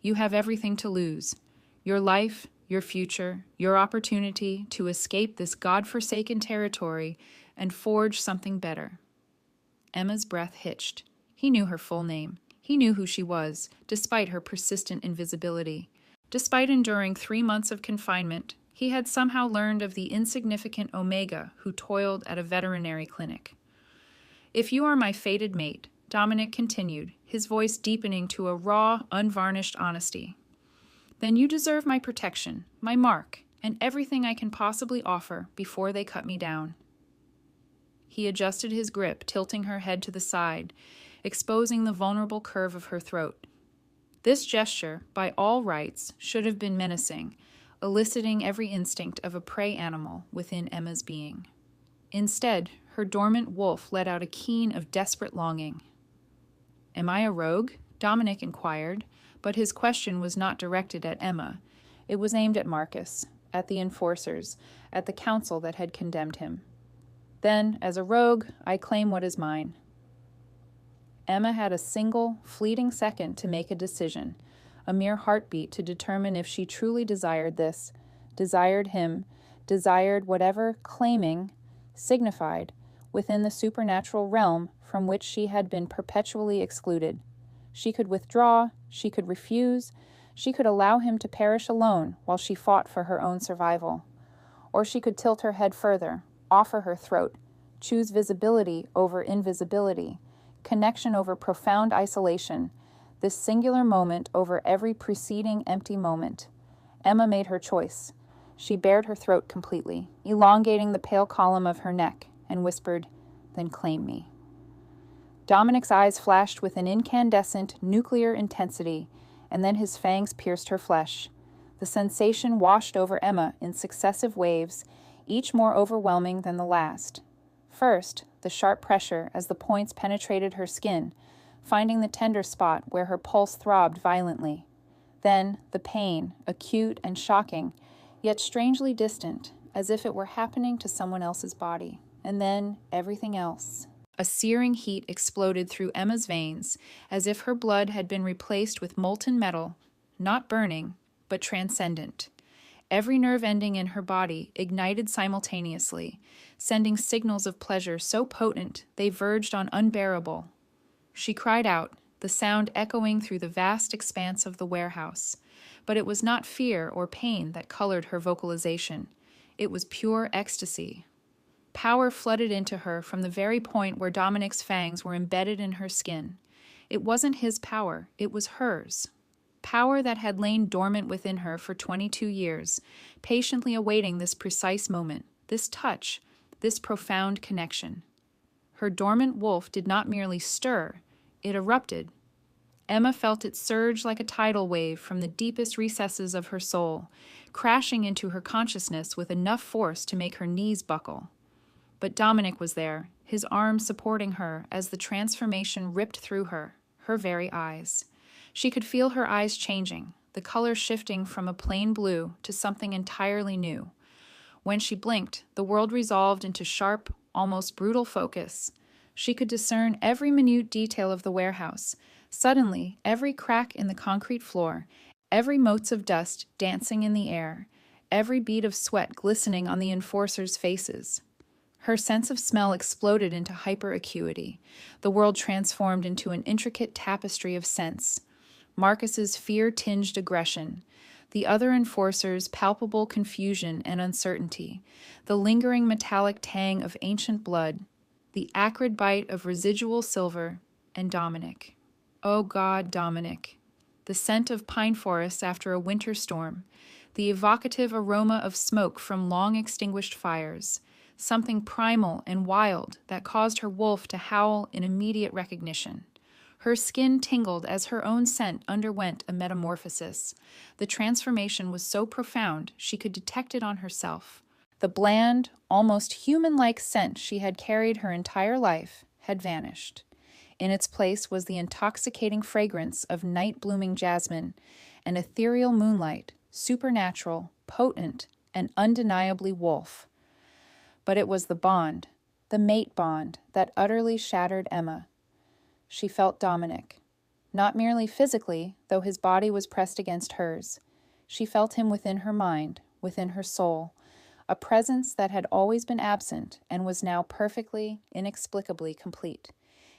Speaker 1: you have everything to lose. Your life, your future, your opportunity to escape this God-forsaken territory and forge something better." Emma's breath hitched. He knew her full name. He knew who she was, despite her persistent invisibility. Despite enduring 3 months of confinement, he had somehow learned of the insignificant Omega who toiled at a veterinary clinic. "If you are my fated mate," Dominic continued, his voice deepening to a raw, unvarnished honesty, "then you deserve my protection, my mark, and everything I can possibly offer before they cut me down." He adjusted his grip, tilting her head to the side, exposing the vulnerable curve of her throat. This gesture, by all rights, should have been menacing, eliciting every instinct of a prey animal within Emma's being. Instead, her dormant wolf let out a keen of desperate longing. "Am I a rogue?" Dominic inquired, but his question was not directed at Emma. It was aimed at Marcus, at the enforcers, at the council that had condemned him. "Then, as a rogue, I claim what is mine." Emma had a single, fleeting second to make a decision, a mere heartbeat to determine if she truly desired this, desired him, desired whatever claiming signified within the supernatural realm from which she had been perpetually excluded. She could withdraw, she could refuse, she could allow him to perish alone while she fought for her own survival. Or she could tilt her head further, offer her throat, choose visibility over invisibility, connection over profound isolation, this singular moment over every preceding empty moment. Emma made her choice. She bared her throat completely, elongating the pale column of her neck, and whispered, "Then claim me." Dominic's eyes flashed with an incandescent, nuclear intensity, and then his fangs pierced her flesh. The sensation washed over Emma in successive waves, each more overwhelming than the last. First, the sharp pressure as the points penetrated her skin, finding the tender spot where her pulse throbbed violently. Then, the pain, acute and shocking, yet strangely distant, as if it were happening to someone else's body. And then, everything else. A searing heat exploded through Emma's veins, as if her blood had been replaced with molten metal, not burning, but transcendent. Every nerve ending in her body ignited simultaneously, sending signals of pleasure so potent they verged on unbearable. She cried out, the sound echoing through the vast expanse of the warehouse. But it was not fear or pain that colored her vocalization. It was pure ecstasy. Power flooded into her from the very point where Dominic's fangs were embedded in her skin. It wasn't his power, it was hers. Power that had lain dormant within her for 22 years, patiently awaiting this precise moment, this touch, this profound connection. Her dormant wolf did not merely stir, it erupted. Emma felt it surge like a tidal wave from the deepest recesses of her soul, crashing into her consciousness with enough force to make her knees buckle. But Dominic was there, his arms supporting her as the transformation ripped through her, her very eyes. She could feel her eyes changing, the color shifting from a plain blue to something entirely new. When she blinked, the world resolved into sharp, almost brutal focus. She could discern every minute detail of the warehouse. Suddenly, every crack in the concrete floor, every motes of dust dancing in the air, every bead of sweat glistening on the enforcers' faces. Her sense of smell exploded into hyperacuity. The world transformed into an intricate tapestry of scents. Marcus's fear-tinged aggression, the other enforcers' palpable confusion and uncertainty, the lingering metallic tang of ancient blood, the acrid bite of residual silver, and Dominic. Oh God, Dominic. The scent of pine forests after a winter storm, the evocative aroma of smoke from long extinguished fires, something primal and wild that caused her wolf to howl in immediate recognition. Her skin tingled as her own scent underwent a metamorphosis. The transformation was so profound she could detect it on herself. The bland, almost human-like scent she had carried her entire life had vanished. In its place was the intoxicating fragrance of night-blooming jasmine, an ethereal moonlight, supernatural, potent, and undeniably wolf. But it was the bond, the mate bond, that utterly shattered Emma. She felt Dominic. Not merely physically, though his body was pressed against hers. She felt him within her mind, within her soul, a presence that had always been absent and was now perfectly, inexplicably complete.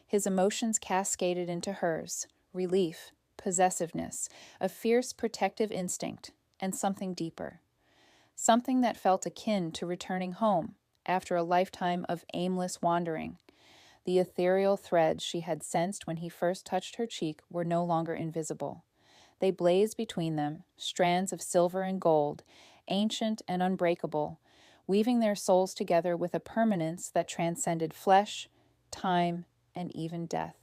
Speaker 1: His emotions cascaded into hers, relief, possessiveness, a fierce protective instinct, and something deeper. Something that felt akin to returning home after a lifetime of aimless wandering. The ethereal threads she had sensed when he first touched her cheek were no longer invisible. They blazed between them, strands of silver and gold, ancient and unbreakable, weaving their souls together with a permanence that transcended flesh, time, and even death.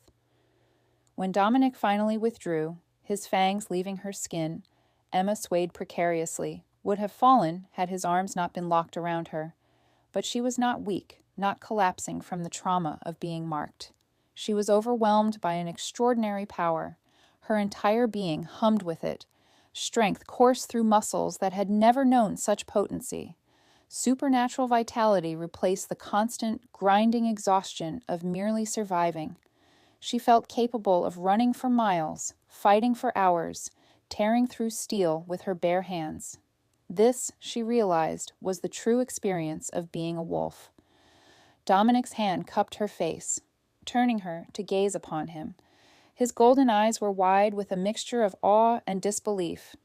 Speaker 1: When Dominic finally withdrew, his fangs leaving her skin, Emma swayed precariously, would have fallen had his arms not been locked around her. But she was not weak, not collapsing from the trauma of being marked. She was overwhelmed by an extraordinary power. Her entire being hummed with it. Strength coursed through muscles that had never known such potency. Supernatural vitality replaced the constant, grinding exhaustion of merely surviving. She felt capable of running for miles, fighting for hours, tearing through steel with her bare hands. This, she realized, was the true experience of being a wolf. Dominic's hand cupped her face, turning her to gaze upon him. His golden eyes were wide with a mixture of awe and disbelief.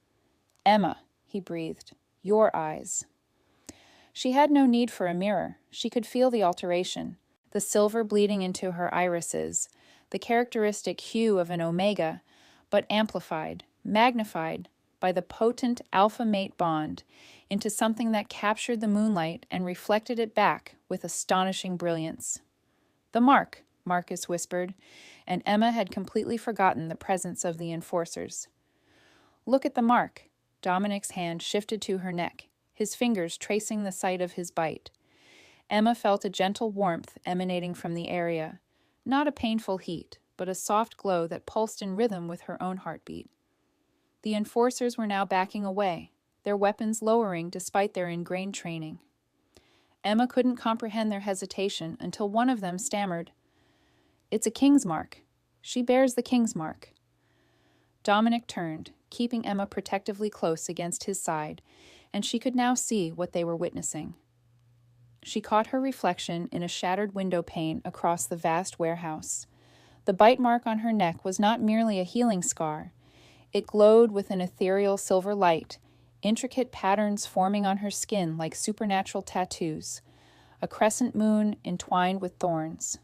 Speaker 1: "Emma," he breathed, "your eyes." She had no need for a mirror. She could feel the alteration, the silver bleeding into her irises, the characteristic hue of an omega, but amplified, magnified by the potent alpha-mate bond into something that captured the moonlight and reflected it back with astonishing brilliance. "The mark," Marcus whispered, and Emma had completely forgotten the presence of the enforcers. "Look at the mark." Dominic's hand shifted to her neck, his fingers tracing the site of his bite. Emma felt a gentle warmth emanating from the area, not a painful heat, but a soft glow that pulsed in rhythm with her own heartbeat. The enforcers were now backing away, their weapons lowering despite their ingrained training. Emma couldn't comprehend their hesitation until one of them stammered, "It's a king's mark. She bears the king's mark." Dominic turned, keeping Emma protectively close against his side, and she could now see what they were witnessing. She caught her reflection in a shattered window pane across the vast warehouse. The bite mark on her neck was not merely a healing scar. It glowed with an ethereal silver light, intricate patterns forming on her skin like supernatural tattoos, a crescent moon entwined with thorns.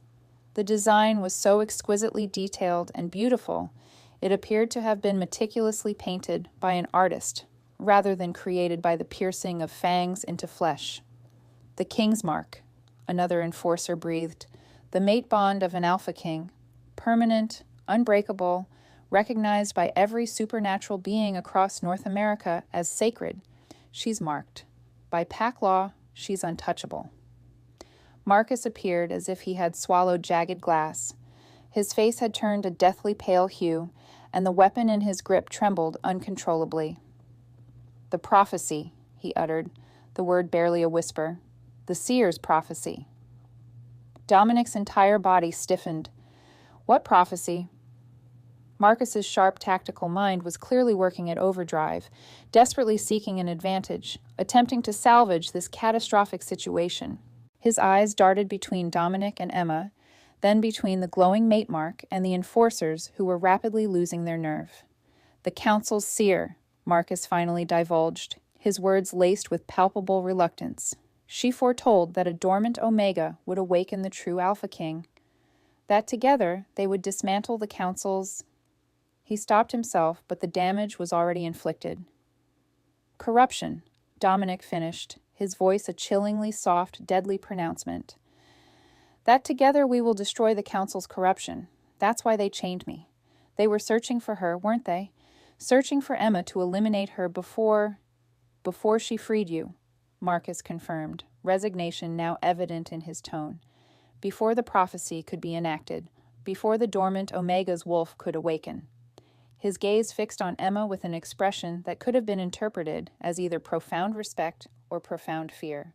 Speaker 1: The design was so exquisitely detailed and beautiful, it appeared to have been meticulously painted by an artist, rather than created by the piercing of fangs into flesh. "The king's mark," another enforcer breathed, "the mate bond of an alpha king, permanent, unbreakable, recognized by every supernatural being across North America as sacred. She's marked. By pack law, she's untouchable." Marcus appeared as if he had swallowed jagged glass. His face had turned a deathly pale hue, and the weapon in his grip trembled uncontrollably. "The prophecy," he uttered, the word barely a whisper. "The seer's prophecy." Dominic's entire body stiffened. What prophecy? Marcus's sharp tactical mind was clearly working at overdrive, desperately seeking an advantage, attempting to salvage this catastrophic situation. His eyes darted between Dominic and Emma, then between the glowing mate mark and the enforcers who were rapidly losing their nerve. "The council's seer," Marcus finally divulged, his words laced with palpable reluctance. "She foretold that a dormant omega would awaken the true Alpha King, that together they would dismantle the council's—" He stopped himself, but the damage was already inflicted. "Corruption," Dominic finished, his voice a chillingly soft, deadly pronouncement. "That together we will destroy the council's corruption. That's why they chained me. They were searching for her, weren't they? Searching for Emma to eliminate her before she freed you," Marcus confirmed, resignation now evident in his tone. "Before the prophecy could be enacted, before the dormant Omega's wolf could awaken." His gaze fixed on Emma with an expression that could have been interpreted as either profound respect or profound fear.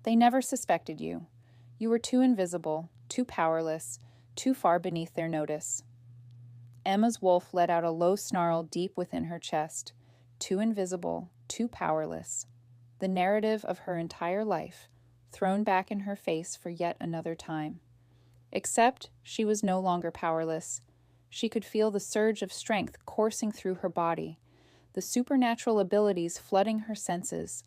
Speaker 1: "They never suspected you. You were too invisible, too powerless, too far beneath their notice." Emma's wolf let out a low snarl deep within her chest. Too invisible, too powerless. The narrative of her entire life, thrown back in her face for yet another time. Except she was no longer powerless. She could feel the surge of strength coursing through her body, the supernatural abilities flooding her senses.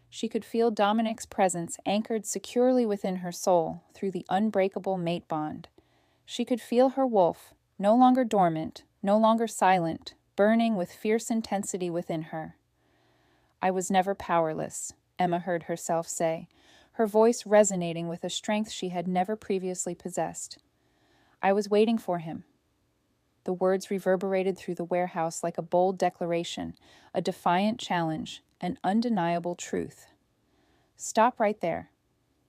Speaker 1: She could feel Dominic's presence anchored securely within her soul through the unbreakable mate bond. She could feel her wolf, no longer dormant, no longer silent, burning with fierce intensity within her. "I was never powerless," Emma heard herself say, her voice resonating with a strength she had never previously possessed. "I was waiting for him." The words reverberated through the warehouse like a bold declaration, a defiant challenge, an undeniable truth. Stop right there.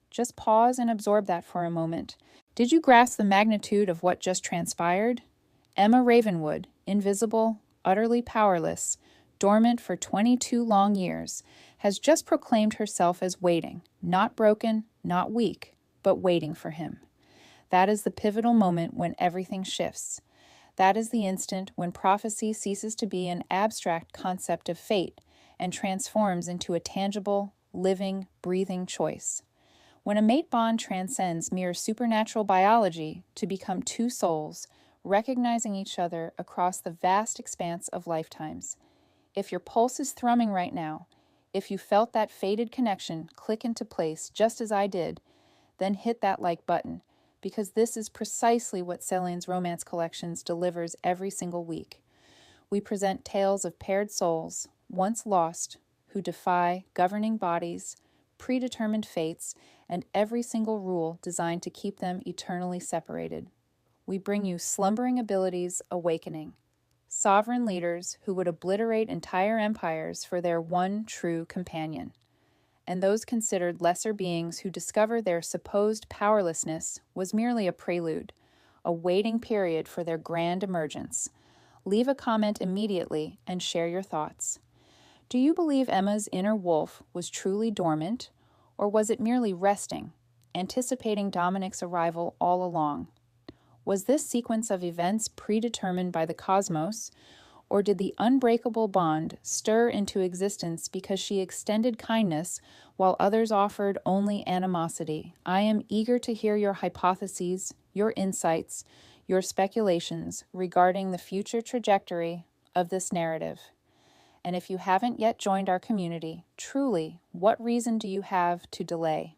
Speaker 1: Just pause and absorb that for a moment. Did you grasp the magnitude of what just transpired? Emma Ravenwood, invisible, utterly powerless, dormant for 22 long years, has just proclaimed herself as waiting, not broken, not weak, but waiting for him. That is the pivotal moment when everything shifts. That is the instant when prophecy ceases to be an abstract concept of fate and transforms into a tangible, living, breathing choice. When a mate bond transcends mere supernatural biology to become two souls, recognizing each other across the vast expanse of lifetimes. If your pulse is thrumming right now, if you felt that fated connection click into place just as I did, then hit that like button, because this is precisely what Celine's Romance Collections delivers every single week. We present tales of paired souls, once lost, who defy governing bodies, predetermined fates, and every single rule designed to keep them eternally separated. We bring you slumbering abilities awakening, sovereign leaders who would obliterate entire empires for their one true companion, and those considered lesser beings who discover their supposed powerlessness was merely a prelude, a waiting period for their grand emergence. Leave a comment immediately and share your thoughts. Do you believe Emma's inner wolf was truly dormant, or was it merely resting, anticipating Dominic's arrival all along? Was this sequence of events predetermined by the cosmos, or did the unbreakable bond stir into existence because she extended kindness while others offered only animosity? I am eager to hear your hypotheses, your insights, your speculations regarding the future trajectory of this narrative. And if you haven't yet joined our community, truly, what reason do you have to delay?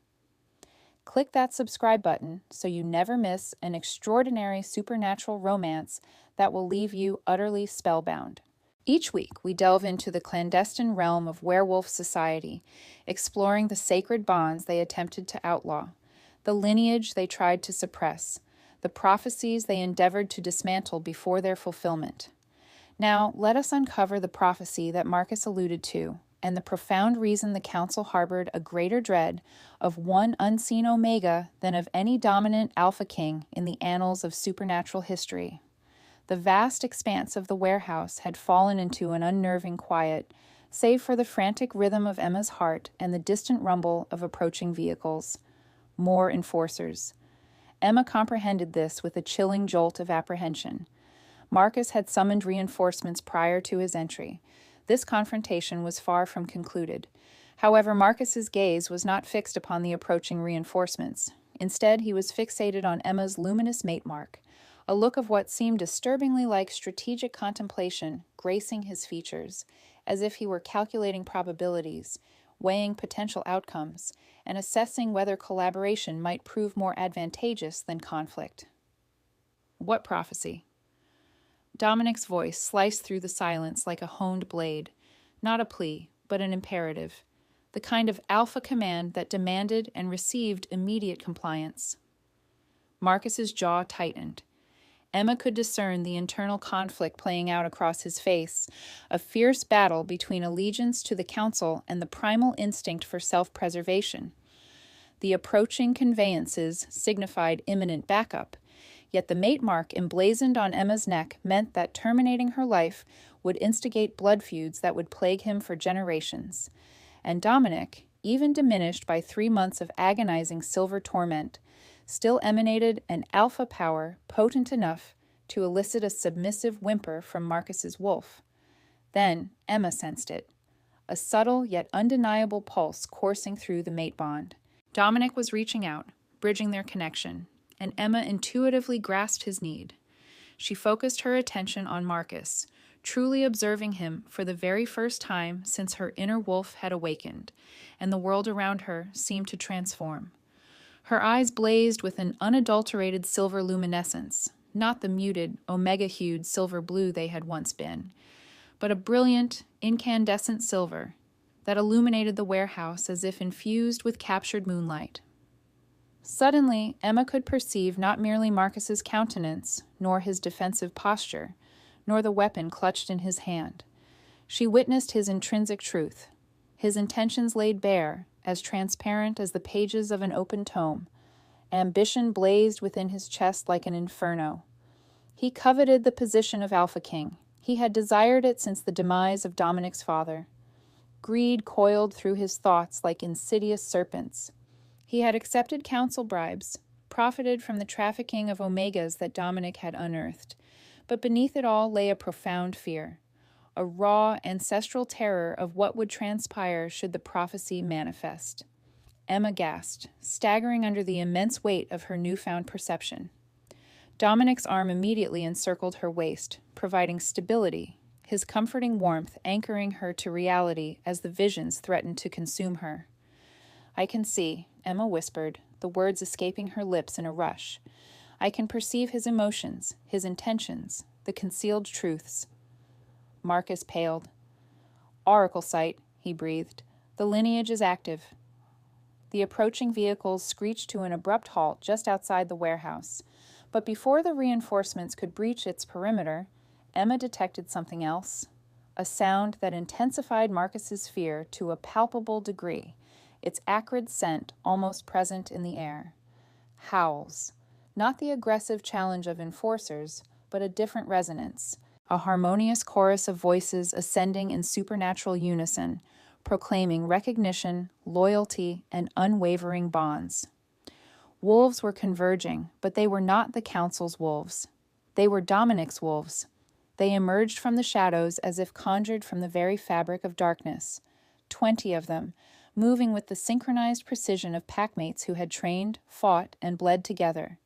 Speaker 1: Click that subscribe button so you never miss an extraordinary supernatural romance that will leave you utterly spellbound. Each week, we delve into the clandestine realm of werewolf society, exploring the sacred bonds they attempted to outlaw, the lineage they tried to suppress, the prophecies they endeavored to dismantle before their fulfillment. Now, let us uncover the prophecy that Marcus alluded to, and the profound reason the council harbored a greater dread of one unseen Omega than of any dominant Alpha King in the annals of supernatural history. The vast expanse of the warehouse had fallen into an unnerving quiet, save for the frantic rhythm of Emma's heart and the distant rumble of approaching vehicles. More enforcers. Emma comprehended this with a chilling jolt of apprehension. Marcus had summoned reinforcements prior to his entry. This confrontation was far from concluded. However, Marcus's gaze was not fixed upon the approaching reinforcements. Instead, he was fixated on Emma's luminous mate mark, a look of what seemed disturbingly like strategic contemplation gracing his features, as if he were calculating probabilities, weighing potential outcomes, and assessing whether collaboration might prove more advantageous than conflict. What prophecy? Dominic's voice sliced through the silence like a honed blade, not a plea, but an imperative, the kind of alpha command that demanded and received immediate compliance. Marcus's jaw tightened. Emma could discern the internal conflict playing out across his face, a fierce battle between allegiance to the council and the primal instinct for self-preservation. The approaching conveyances signified imminent backup, yet the mate mark emblazoned on Emma's neck meant that terminating her life would instigate blood feuds that would plague him for generations. And Dominic, even diminished by 3 months of agonizing silver torment, still emanated an alpha power potent enough to elicit a submissive whimper from Marcus's wolf. Then Emma sensed it, a subtle yet undeniable pulse coursing through the mate bond. Dominic was reaching out, bridging their connection, and Emma intuitively grasped his need. She focused her attention on Marcus, truly observing him for the very first time since her inner wolf had awakened, and the world around her seemed to transform. Her eyes blazed with an unadulterated silver luminescence, not the muted, omega-hued silver blue they had once been, but a brilliant, incandescent silver that illuminated the warehouse as if infused with captured moonlight. Suddenly, Emma could perceive not merely Marcus's countenance, nor his defensive posture, nor the weapon clutched in his hand. She witnessed his intrinsic truth, his intentions laid bare, as transparent as the pages of an open tome. Ambition blazed within his chest like an inferno. He coveted the position of Alpha King. He had desired it since the demise of Dominic's father. Greed coiled through his thoughts like insidious serpents. He had accepted council bribes, profited from the trafficking of omegas that Dominic had unearthed, But beneath it all lay a profound fear, a raw, ancestral terror of what would transpire should the prophecy manifest. Emma gasped, staggering under the immense weight of her newfound perception. Dominic's arm immediately encircled her waist, providing stability, his comforting warmth anchoring her to reality as the visions threatened to consume her. "I can see," Emma whispered, the words escaping her lips in a rush. "I can perceive his emotions, his intentions, the concealed truths." Marcus paled. "Oracle sight," he breathed. "The lineage is active." The approaching vehicles screeched to an abrupt halt just outside the warehouse. But before the reinforcements could breach its perimeter, Emma detected something else, a sound that intensified Marcus's fear to a palpable degree, its acrid scent almost present in the air. Howls. Not the aggressive challenge of enforcers, but a different resonance, a harmonious chorus of voices ascending in supernatural unison, proclaiming recognition, loyalty, and unwavering bonds. Wolves were converging, but they were not the council's wolves. They were Dominic's wolves. They emerged from the shadows as if conjured from the very fabric of darkness. 20 of them, moving with the synchronized precision of packmates who had trained, fought, and bled together.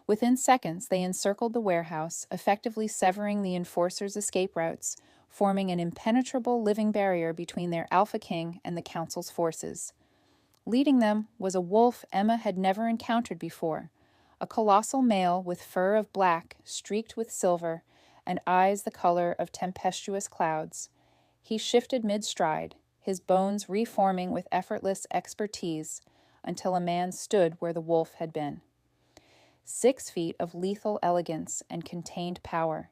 Speaker 1: Within seconds, they encircled the warehouse, effectively severing the enforcers' escape routes, forming an impenetrable living barrier between their Alpha King and the Council's forces. Leading them was a wolf Emma had never encountered before, a colossal male with fur of black streaked with silver and eyes the color of tempestuous clouds. He shifted mid-stride, his bones reforming with effortless expertise until a man stood where the wolf had been. 6 feet of lethal elegance and contained power.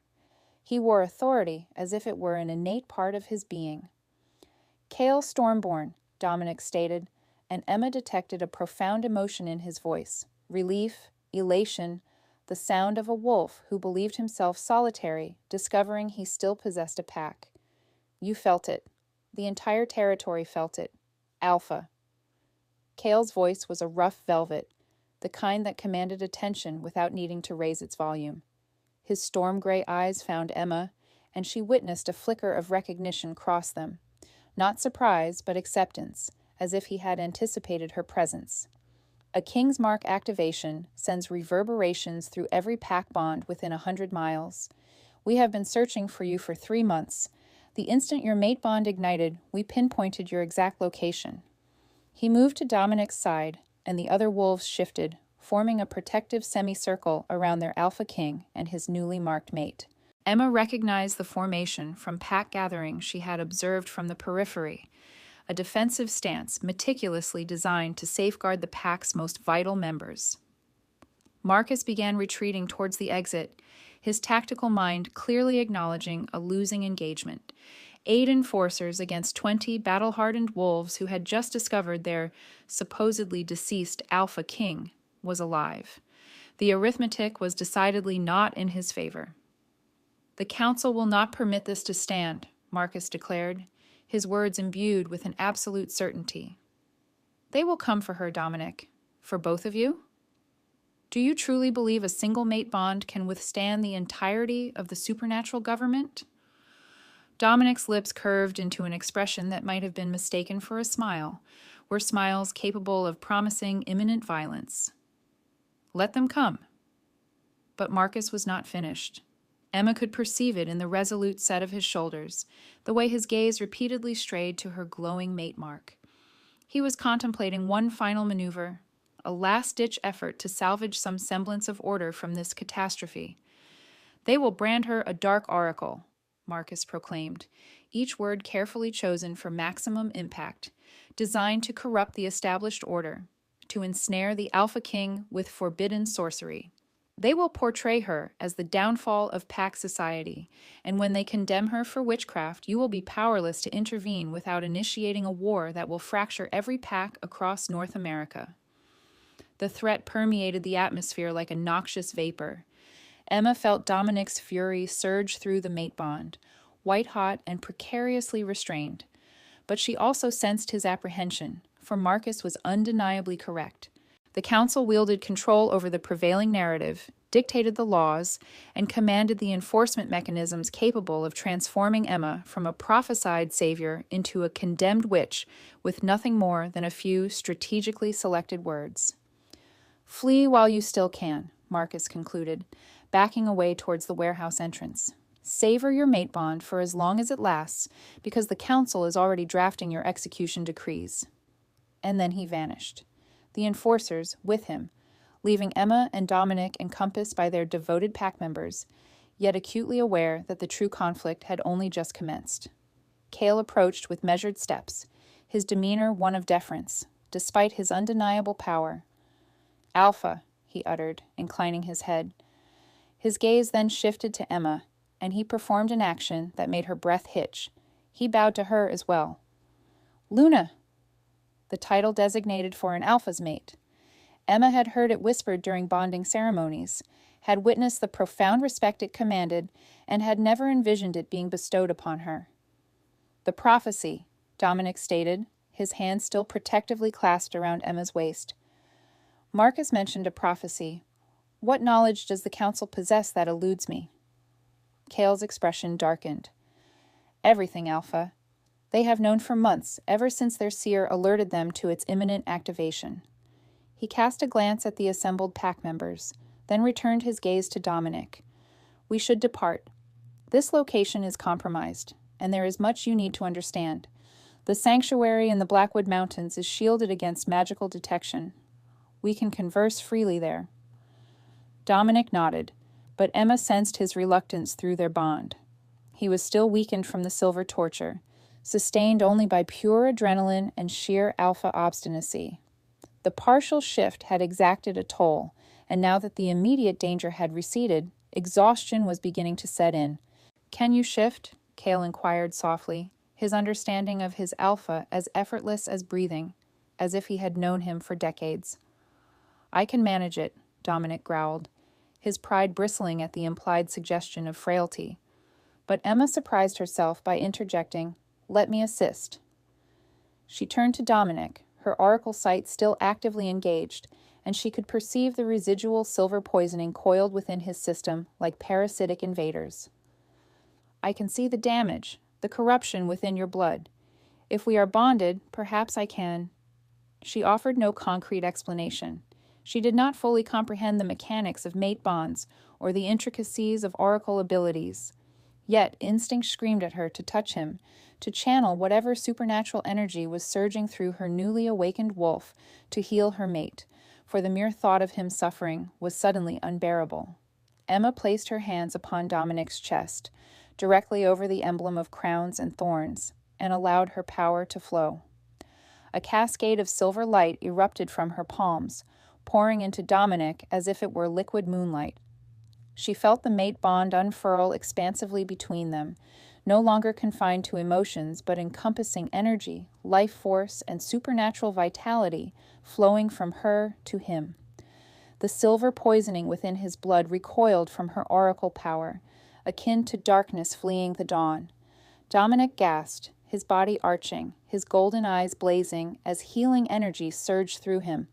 Speaker 1: He wore authority as if it were an innate part of his being. "Cale Stormborn," Dominic stated, and Emma detected a profound emotion in his voice, relief, elation, the sound of a wolf who believed himself solitary, discovering he still possessed a pack. "You felt it. The entire territory felt it. Alpha." Cale's voice was a rough velvet, the kind that commanded attention without needing to raise its volume. His storm-gray eyes found Emma, and she witnessed a flicker of recognition cross them. Not surprise, but acceptance, as if he had anticipated her presence. A King's Mark activation sends reverberations through every pack bond within 100 miles. "We have been searching for you for 3 months. The instant your mate bond ignited, we pinpointed your exact location." He moved to Dominic's side, and the other wolves shifted, forming a protective semicircle around their Alpha King and his newly marked mate. Emma recognized the formation from pack gathering she had observed from the periphery, a defensive stance meticulously designed to safeguard the pack's most vital members. Marcus began retreating towards the exit, his tactical mind clearly acknowledging a losing engagement. 8 enforcers against 20 battle-hardened wolves who had just discovered their supposedly deceased Alpha King was alive. The arithmetic was decidedly not in his favor. "The Council will not permit this to stand," Marcus declared, his words imbued with an absolute certainty. "They will come for her, Dominic. For both of you? Do you truly believe a single mate bond can withstand the entirety of the supernatural government?" Dominic's lips curved into an expression that might have been mistaken for a smile, were smiles capable of promising imminent violence. "Let them come." But Marcus was not finished. Emma could perceive it in the resolute set of his shoulders, the way his gaze repeatedly strayed to her glowing mate mark. He was contemplating one final maneuver, a last-ditch effort to salvage some semblance of order from this catastrophe. "They will brand her a dark oracle," Marcus proclaimed, each word carefully chosen for maximum impact, designed to corrupt the established order, to ensnare the Alpha King with forbidden sorcery. "They will portray her as the downfall of pack society, and when they condemn her for witchcraft, you will be powerless to intervene without initiating a war that will fracture every pack across North America." The threat permeated the atmosphere like a noxious vapor. Emma felt Dominic's fury surge through the mate bond, white-hot and precariously restrained. But she also sensed his apprehension, for Marcus was undeniably correct. The Council wielded control over the prevailing narrative, dictated the laws, and commanded the enforcement mechanisms capable of transforming Emma from a prophesied savior into a condemned witch with nothing more than a few strategically selected words. "Flee while you still can," Marcus concluded, backing away towards the warehouse entrance. "Savor your mate bond for as long as it lasts, because the council is already drafting your execution decrees." And then he vanished. The enforcers, with him, leaving Emma and Dominic encompassed by their devoted pack members, yet acutely aware that the true conflict had only just commenced. Cale approached with measured steps, his demeanor one of deference, despite his undeniable power. "Alpha," he uttered, inclining his head. His gaze then shifted to Emma, and he performed an action that made her breath hitch. He bowed to her as well. "Luna," the title designated for an alpha's mate. Emma had heard it whispered during bonding ceremonies, had witnessed the profound respect it commanded, and had never envisioned it being bestowed upon her. "The prophecy," Dominic stated, his hand still protectively clasped around Emma's waist. Marcus mentioned a prophecy. "What knowledge does the council possess that eludes me?" Cale's expression darkened. "Everything, Alpha. They have known for months, ever since their seer alerted them to its imminent activation." He cast a glance at the assembled pack members, then returned his gaze to Dominic. "We should depart. This location is compromised, and there is much you need to understand. The sanctuary in the Blackwood Mountains is shielded against magical detection. We can converse freely there." Dominic nodded, but Emma sensed his reluctance through their bond. He was still weakened from the silver torture, sustained only by pure adrenaline and sheer alpha obstinacy. The partial shift had exacted a toll, and now that the immediate danger had receded, exhaustion was beginning to set in. "Can you shift?" Cale inquired softly, his understanding of his alpha as effortless as breathing, as if he had known him for decades. "I can manage it," Dominic growled, his pride bristling at the implied suggestion of frailty. But Emma surprised herself by interjecting, "Let me assist." She turned to Dominic, her oracle sight still actively engaged, and she could perceive the residual silver poisoning coiled within his system like parasitic invaders. "I can see the damage, the corruption within your blood. If we are bonded, perhaps I can—" She offered no concrete explanation. She did not fully comprehend the mechanics of mate bonds or the intricacies of oracle abilities. Yet instinct screamed at her to touch him, to channel whatever supernatural energy was surging through her newly awakened wolf to heal her mate, for the mere thought of him suffering was suddenly unbearable. Emma placed her hands upon Dominic's chest, directly over the emblem of crowns and thorns, and allowed her power to flow. A cascade of silver light erupted from her palms, pouring into Dominic as if it were liquid moonlight. She felt the mate bond unfurl expansively between them, no longer confined to emotions but encompassing energy, life force, and supernatural vitality flowing from her to him. The silver poisoning within his blood recoiled from her oracle power, akin to darkness fleeing the dawn. Dominic gasped, his body arching, his golden eyes blazing as healing energy surged through him.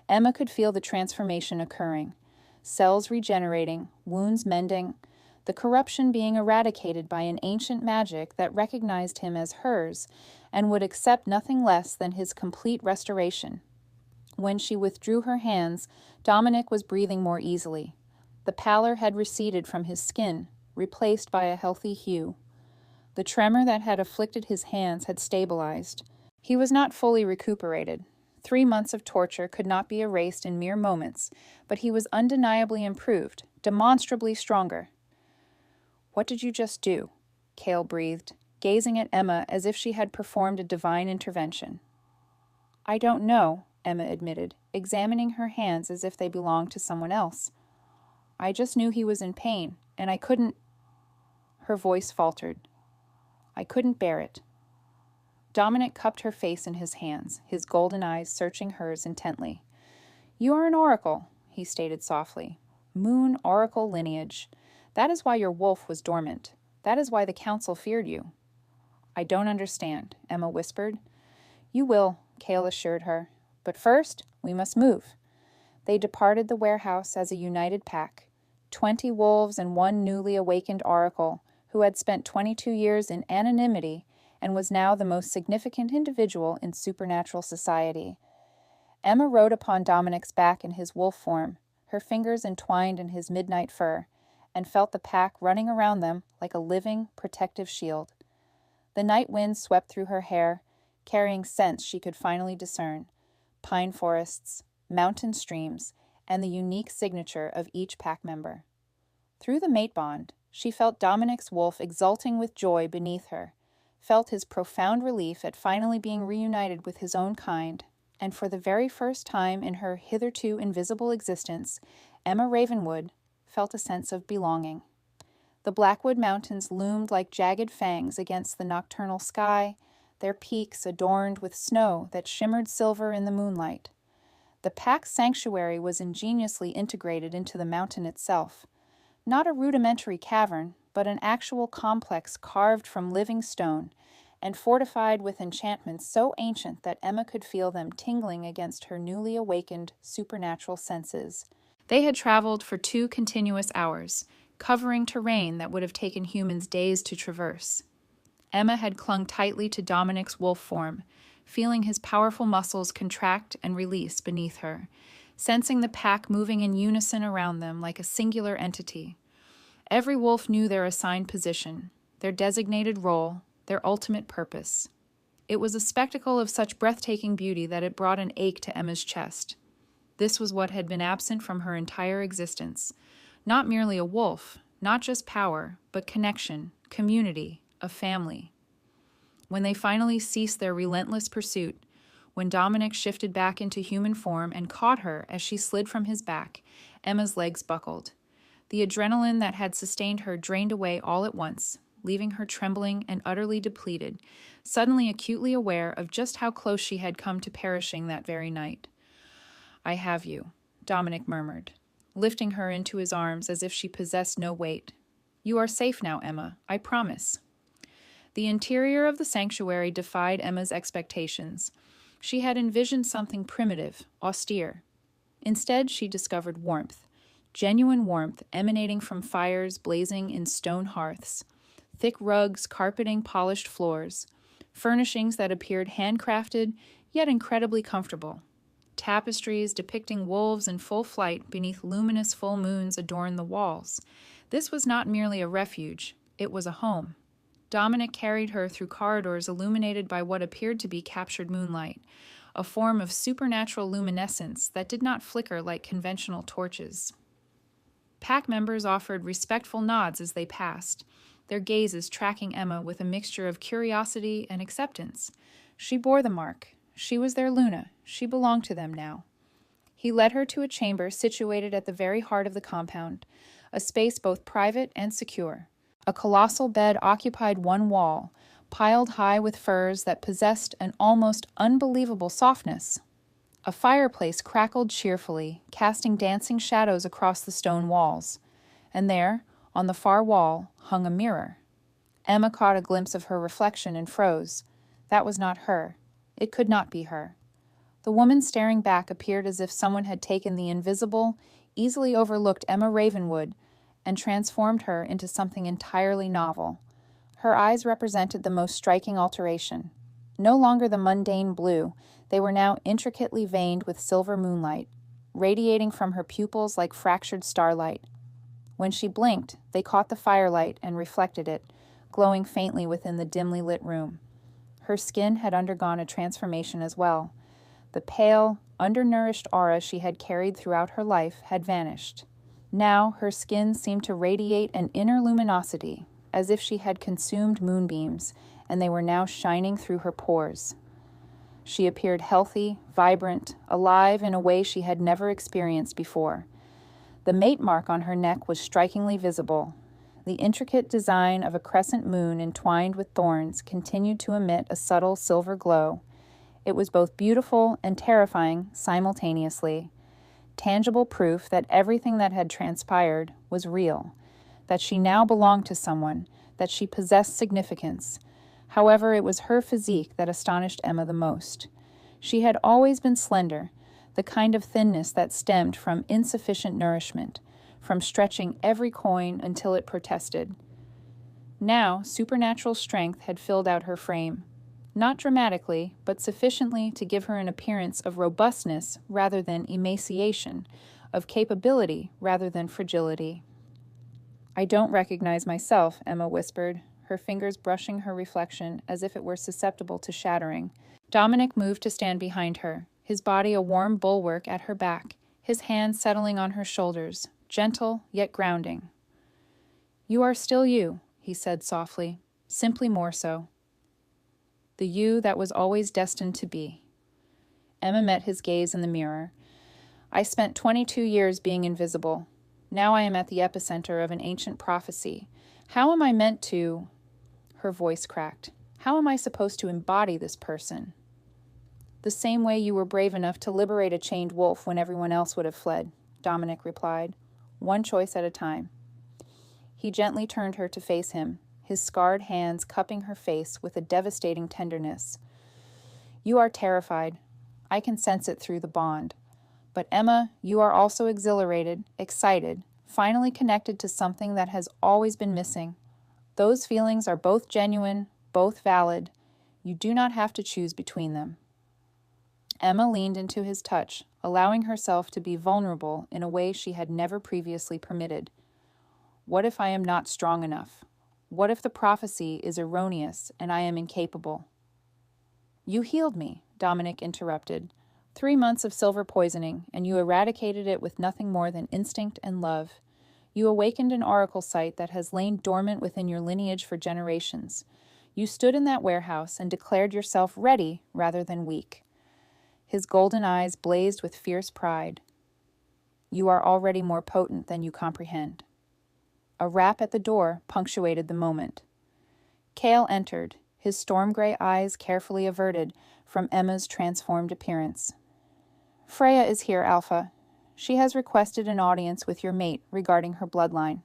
Speaker 1: Emma could feel the transformation occurring, cells regenerating, wounds mending, the corruption being eradicated by an ancient magic that recognized him as hers and would accept nothing less than his complete restoration. When she withdrew her hands, Dominic was breathing more easily. The pallor had receded from his skin, replaced by a healthy hue. The tremor that had afflicted his hands had stabilized. He was not fully recuperated. 3 months of torture could not be erased in mere moments, but he was undeniably improved, demonstrably stronger. "What did you just do?" Cale breathed, gazing at Emma as if she had performed a divine intervention. "I don't know," Emma admitted, examining her hands as if they belonged to someone else. "I just knew he was in pain, and I couldn't—" Her voice faltered. "I couldn't bear it." Dominic cupped her face in his hands, his golden eyes searching hers intently. "You are an oracle," he stated softly. "Moon oracle lineage. That is why your wolf was dormant. That is why the council feared you." "I don't understand," Emma whispered. "You will," Cale assured her. "But first, we must move." They departed the warehouse as a united pack. 20 wolves and one newly awakened oracle, who had spent 22 years in anonymity and was now the most significant individual in supernatural society. Emma rode upon Dominic's back in his wolf form, her fingers entwined in his midnight fur, and felt the pack running around them like a living, protective shield. The night wind swept through her hair, carrying scents she could finally discern: pine forests, mountain streams, and the unique signature of each pack member. Through the mate bond, she felt Dominic's wolf exulting with joy beneath her, felt his profound relief at finally being reunited with his own kind, and for the very first time in her hitherto invisible existence, Emma Ravenwood felt a sense of belonging. The Blackwood Mountains loomed like jagged fangs against the nocturnal sky, their peaks adorned with snow that shimmered silver in the moonlight. The pack's sanctuary was ingeniously integrated into the mountain itself. Not a rudimentary cavern, but an actual complex carved from living stone and fortified with enchantments so ancient that Emma could feel them tingling against her newly awakened supernatural senses. They had traveled for 2 continuous hours, covering terrain that would have taken humans days to traverse. Emma had clung tightly to Dominic's wolf form, feeling his powerful muscles contract and release beneath her, sensing the pack moving in unison around them like a singular entity. Every wolf knew their assigned position, their designated role, their ultimate purpose. It was a spectacle of such breathtaking beauty that it brought an ache to Emma's chest. This was what had been absent from her entire existence. Not merely a wolf, not just power, but connection, community, a family. When they finally ceased their relentless pursuit, when Dominic shifted back into human form and caught her as she slid from his back, Emma's legs buckled. The adrenaline that had sustained her drained away all at once, leaving her trembling and utterly depleted, suddenly acutely aware of just how close she had come to perishing that very night. "I have you," Dominic murmured, lifting her into his arms as if she possessed no weight. "You are safe now, Emma, I promise." The interior of the sanctuary defied Emma's expectations. She had envisioned something primitive, austere. Instead, she discovered warmth, genuine warmth emanating from fires blazing in stone hearths, thick rugs carpeting polished floors, furnishings that appeared handcrafted yet incredibly comfortable. Tapestries depicting wolves in full flight beneath luminous full moons adorned the walls. This was not merely a refuge, it was a home. Dominic carried her through corridors illuminated by what appeared to be captured moonlight, a form of supernatural luminescence that did not flicker like conventional torches. Pack members offered respectful nods as they passed, their gazes tracking Emma with a mixture of curiosity and acceptance. She bore the mark. She was their Luna. She belonged to them now. He led her to a chamber situated at the very heart of the compound, a space both private and secure. A colossal bed occupied one wall, piled high with furs that possessed an almost unbelievable softness. A fireplace crackled cheerfully, casting dancing shadows across the stone walls. And there, on the far wall, hung a mirror. Emma caught a glimpse of her reflection and froze. That was not her. It could not be her. The woman staring back appeared as if someone had taken the invisible, easily overlooked Emma Ravenwood and transformed her into something entirely novel. Her eyes represented the most striking alteration. No longer the mundane blue, they were now intricately veined with silver moonlight, radiating from her pupils like fractured starlight. When she blinked, they caught the firelight and reflected it, glowing faintly within the dimly lit room. Her skin had undergone a transformation as well. The pale, undernourished aura she had carried throughout her life had vanished. Now her skin seemed to radiate an inner luminosity, as if she had consumed moonbeams, and they were now shining through her pores. She appeared healthy, vibrant, alive in a way she had never experienced before. The mate mark on her neck was strikingly visible. The intricate design of a crescent moon entwined with thorns continued to emit a subtle silver glow. It was both beautiful and terrifying simultaneously. Tangible proof that everything that had transpired was real, that she now belonged to someone, that she possessed significance. However, it was her physique that astonished Emma the most. She had always been slender, the kind of thinness that stemmed from insufficient nourishment, from stretching every coin until it protested. Now, supernatural strength had filled out her frame. Not dramatically, but sufficiently to give her an appearance of robustness rather than emaciation, of capability rather than fragility. "I don't recognize myself," Emma whispered, her fingers brushing her reflection as if it were susceptible to shattering. Dominic moved to stand behind her, his body a warm bulwark at her back, his hands settling on her shoulders, gentle yet grounding. "You are still you," he said softly, "simply more so. The you that was always destined to be." Emma met his gaze in the mirror. "I spent 22 years being invisible. Now I am at the epicenter of an ancient prophecy. How am I meant to—" Her voice cracked. "How am I supposed to embody this person?" "The same way you were brave enough to liberate a chained wolf when everyone else would have fled," Dominic replied. "One choice at a time." He gently turned her to face him, his scarred hands cupping her face with a devastating tenderness. "You are terrified. I can sense it through the bond. But Emma, you are also exhilarated, excited, finally connected to something that has always been missing. Those feelings are both genuine, both valid. You do not have to choose between them." Emma leaned into his touch, allowing herself to be vulnerable in a way she had never previously permitted. "What if I am not strong enough? What if the prophecy is erroneous and I am incapable?" "You healed me," Dominic interrupted. 3 months of silver poisoning, and you eradicated it with nothing more than instinct and love. You awakened an oracle sight that has lain dormant within your lineage for generations. You stood in that warehouse and declared yourself ready rather than weak. His golden eyes blazed with fierce pride. "You are already more potent than you comprehend." A rap at the door punctuated the moment. Cale entered, his storm-gray eyes carefully averted from Emma's transformed appearance. "Freya is here, Alpha. She has requested an audience with your mate regarding her bloodline."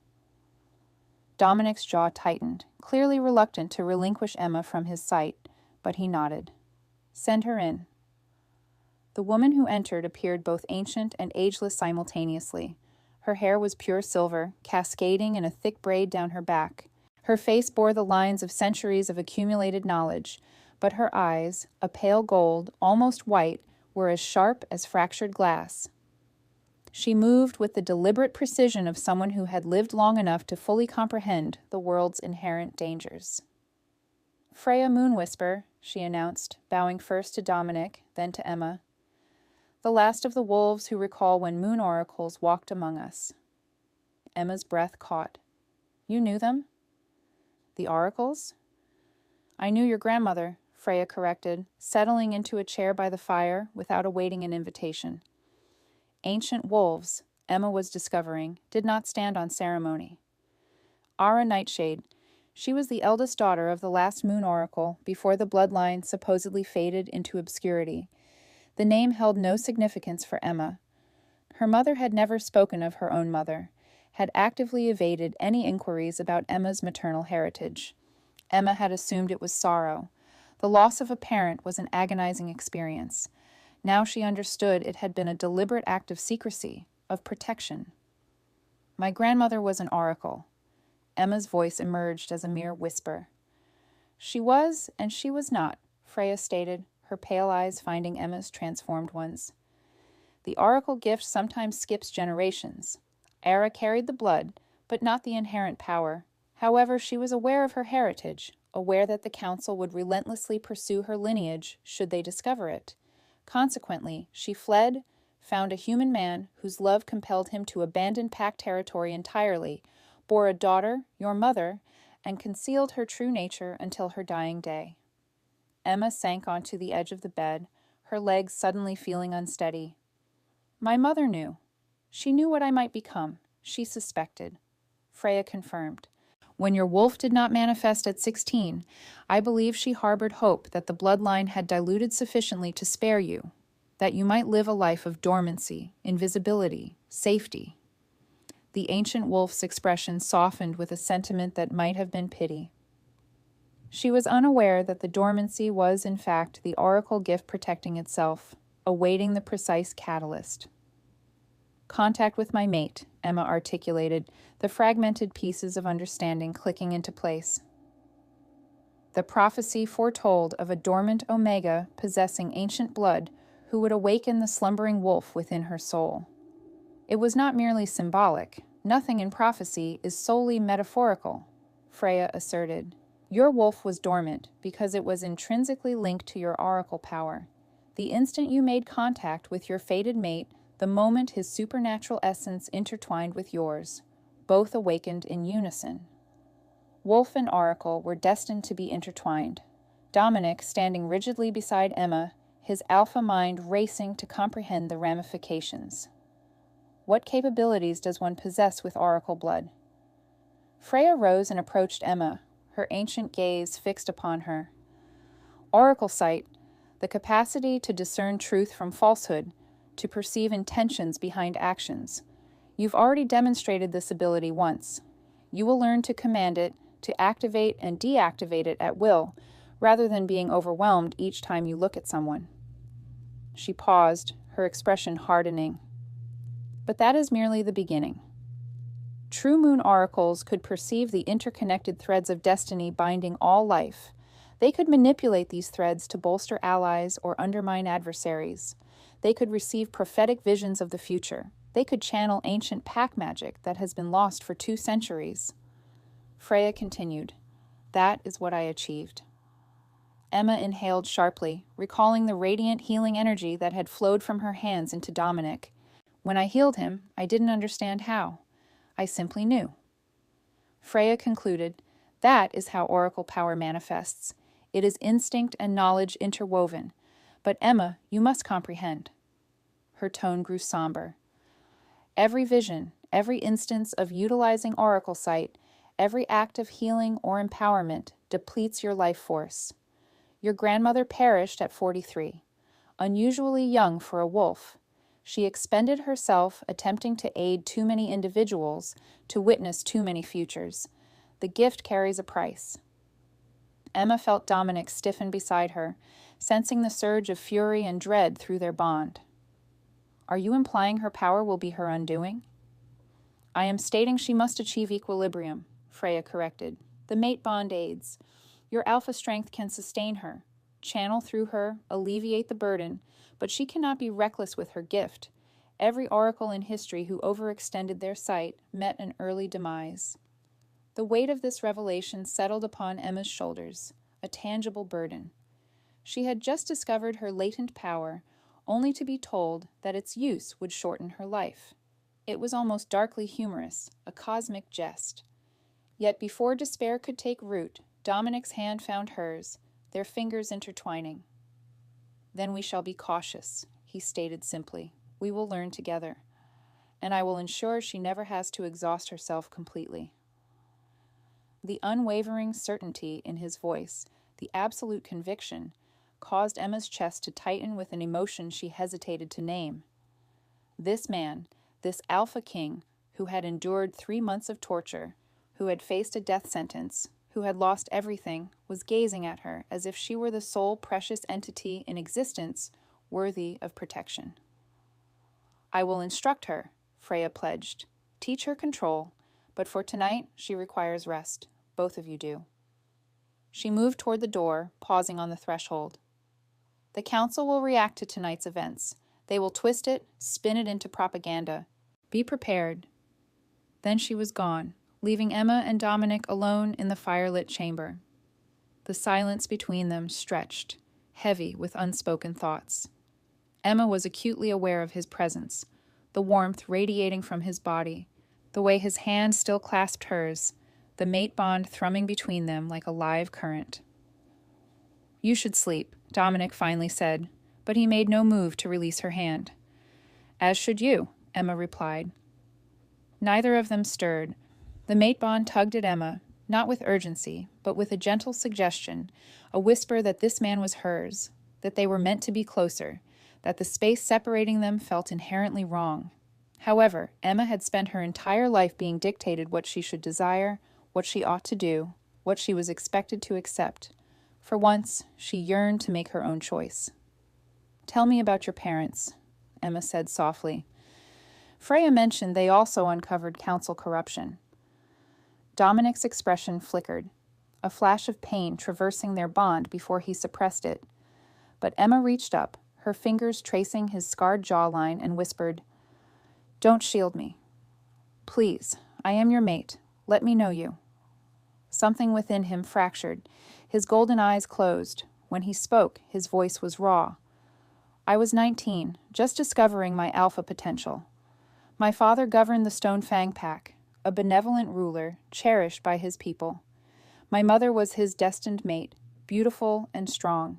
Speaker 1: Dominic's jaw tightened, clearly reluctant to relinquish Emma from his sight, but he nodded. "Send her in." The woman who entered appeared both ancient and ageless simultaneously. Her hair was pure silver, cascading in a thick braid down her back. Her face bore the lines of centuries of accumulated knowledge, but her eyes, a pale gold, almost white, were as sharp as fractured glass. She moved with the deliberate precision of someone who had lived long enough to fully comprehend the world's inherent dangers. "Freya Moonwhisper," she announced, bowing first to Dominic, then to Emma. "The last of the wolves who recall when moon oracles walked among us." Emma's breath caught. "You knew them?" "The oracles?" "I knew your grandmother," Freya corrected, settling into a chair by the fire without awaiting an invitation. Ancient wolves, Emma was discovering, did not stand on ceremony. Ara Nightshade. She was the eldest daughter of the last moon oracle before the bloodline supposedly faded into obscurity. The name held no significance for Emma. Her mother had never spoken of her own mother, had actively evaded any inquiries about Emma's maternal heritage. Emma had assumed it was sorrow. The loss of a parent was an agonizing experience. Now she understood it had been a deliberate act of secrecy, of protection. "My grandmother was an oracle." Emma's voice emerged as a mere whisper. "She was, and she was not," Freya stated, her pale eyes finding Emma's transformed ones. "The oracle gift sometimes skips generations. Ara carried the blood, but not the inherent power. However, she was aware of her heritage, aware that the council would relentlessly pursue her lineage should they discover it. Consequently, she fled, found a human man whose love compelled him to abandon pack territory entirely, bore a daughter, your mother, and concealed her true nature until her dying day." Emma sank onto the edge of the bed, her legs suddenly feeling unsteady. "My mother knew. She knew what I might become. She suspected." Freya confirmed. "When your wolf did not manifest at 16, I believe she harbored hope that the bloodline had diluted sufficiently to spare you, that you might live a life of dormancy, invisibility, safety." The ancient wolf's expression softened with a sentiment that might have been pity. She was unaware that the dormancy was, in fact, the oracle gift protecting itself, awaiting the precise catalyst. Contact with my mate, Emma articulated, the fragmented pieces of understanding clicking into place. The prophecy foretold of a dormant omega possessing ancient blood who would awaken the slumbering wolf within her soul. It was not merely symbolic. Nothing in prophecy is solely metaphorical, Freya asserted. Your wolf was dormant because it was intrinsically linked to your oracle power. The instant you made contact with your fated mate, the moment his supernatural essence intertwined with yours, both awakened in unison. Wolf and oracle were destined to be intertwined. Dominic standing rigidly beside Emma, his alpha mind racing to comprehend the ramifications. What capabilities does one possess with oracle blood? Freya rose and approached Emma, her ancient gaze fixed upon her. Oracle sight, the capacity to discern truth from falsehood, to perceive intentions behind actions. You've already demonstrated this ability once. You will learn to command it, to activate and deactivate it at will, rather than being overwhelmed each time you look at someone. She paused, her expression hardening. But that is merely the beginning. True moon oracles could perceive the interconnected threads of destiny binding all life. They could manipulate these threads to bolster allies or undermine adversaries. They could receive prophetic visions of the future. They could channel ancient pack magic that has been lost for 2 centuries. Freya continued, "That is what I achieved." Emma inhaled sharply, recalling the radiant healing energy that had flowed from her hands into Dominic. When I healed him, I didn't understand how. I simply knew. Freya concluded, "That is how oracle power manifests. It is instinct and knowledge interwoven. But Emma, you must comprehend." Her tone grew somber. Every vision, every instance of utilizing oracle sight, every act of healing or empowerment depletes your life force. Your grandmother perished at 43, unusually young for a wolf. She expended herself attempting to aid too many individuals to witness too many futures. The gift carries a price. Emma felt Dominic stiffen beside her, sensing the surge of fury and dread through their bond. Are you implying her power will be her undoing? I am stating she must achieve equilibrium, Freya corrected. The mate bond aids. Your alpha strength can sustain her, channel through her, alleviate the burden, but she cannot be reckless with her gift. Every oracle in history who overextended their sight met an early demise. The weight of this revelation settled upon Emma's shoulders, a tangible burden. She had just discovered her latent power, only to be told that its use would shorten her life. It was almost darkly humorous, a cosmic jest. Yet before despair could take root, Dominic's hand found hers, their fingers intertwining. Then we shall be cautious, he stated simply. We will learn together, and I will ensure she never has to exhaust herself completely. The unwavering certainty in his voice, the absolute conviction, caused Emma's chest to tighten with an emotion she hesitated to name. This man, this alpha king, who had endured 3 months of torture, who had faced a death sentence, who had lost everything, was gazing at her as if she were the sole precious entity in existence worthy of protection. I will instruct her, Freya pledged. Teach her control, but for tonight she requires rest. Both of you do. She moved toward the door, pausing on the threshold. The council will react to tonight's events. They will twist it, spin it into propaganda. Be prepared. Then she was gone, leaving Emma and Dominic alone in the firelit chamber. The silence between them stretched, heavy with unspoken thoughts. Emma was acutely aware of his presence, the warmth radiating from his body, the way his hand still clasped hers, the mate bond thrumming between them like a live current. You should sleep, Dominic finally said, but he made no move to release her hand. As should you, Emma replied. Neither of them stirred. The mate bond tugged at Emma, not with urgency, but with a gentle suggestion, a whisper that this man was hers, that they were meant to be closer, that the space separating them felt inherently wrong. However, Emma had spent her entire life being dictated what she should desire, what she ought to do, what she was expected to accept. For once, she yearned to make her own choice. Tell me about your parents, Emma said softly. Freya mentioned they also uncovered council corruption. Dominic's expression flickered, a flash of pain traversing their bond before he suppressed it. But Emma reached up, her fingers tracing his scarred jawline, and whispered, "Don't shield me. Please, I am your mate. Let me know you." Something within him fractured. His golden eyes closed. When he spoke, his voice was raw. "I was 19, just discovering my alpha potential. My father governed the Stone Fang Pack, a benevolent ruler, cherished by his people. My mother was his destined mate, beautiful and strong."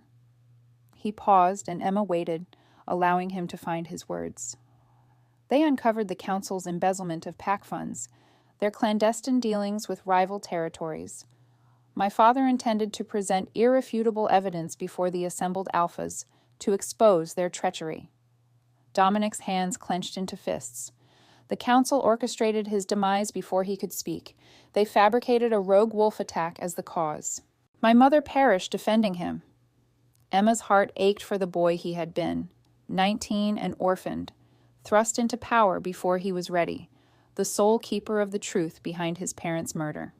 Speaker 1: He paused, and Emma waited, allowing him to find his words. They uncovered the council's embezzlement of pack funds, their clandestine dealings with rival territories. My father intended to present irrefutable evidence before the assembled alphas to expose their treachery. Dominic's hands clenched into fists. The council orchestrated his demise before he could speak. They fabricated a rogue wolf attack as the cause. My mother perished defending him. Emma's heart ached for the boy he had been, 19 and orphaned, thrust into power before he was ready, the sole keeper of the truth behind his parents' murder.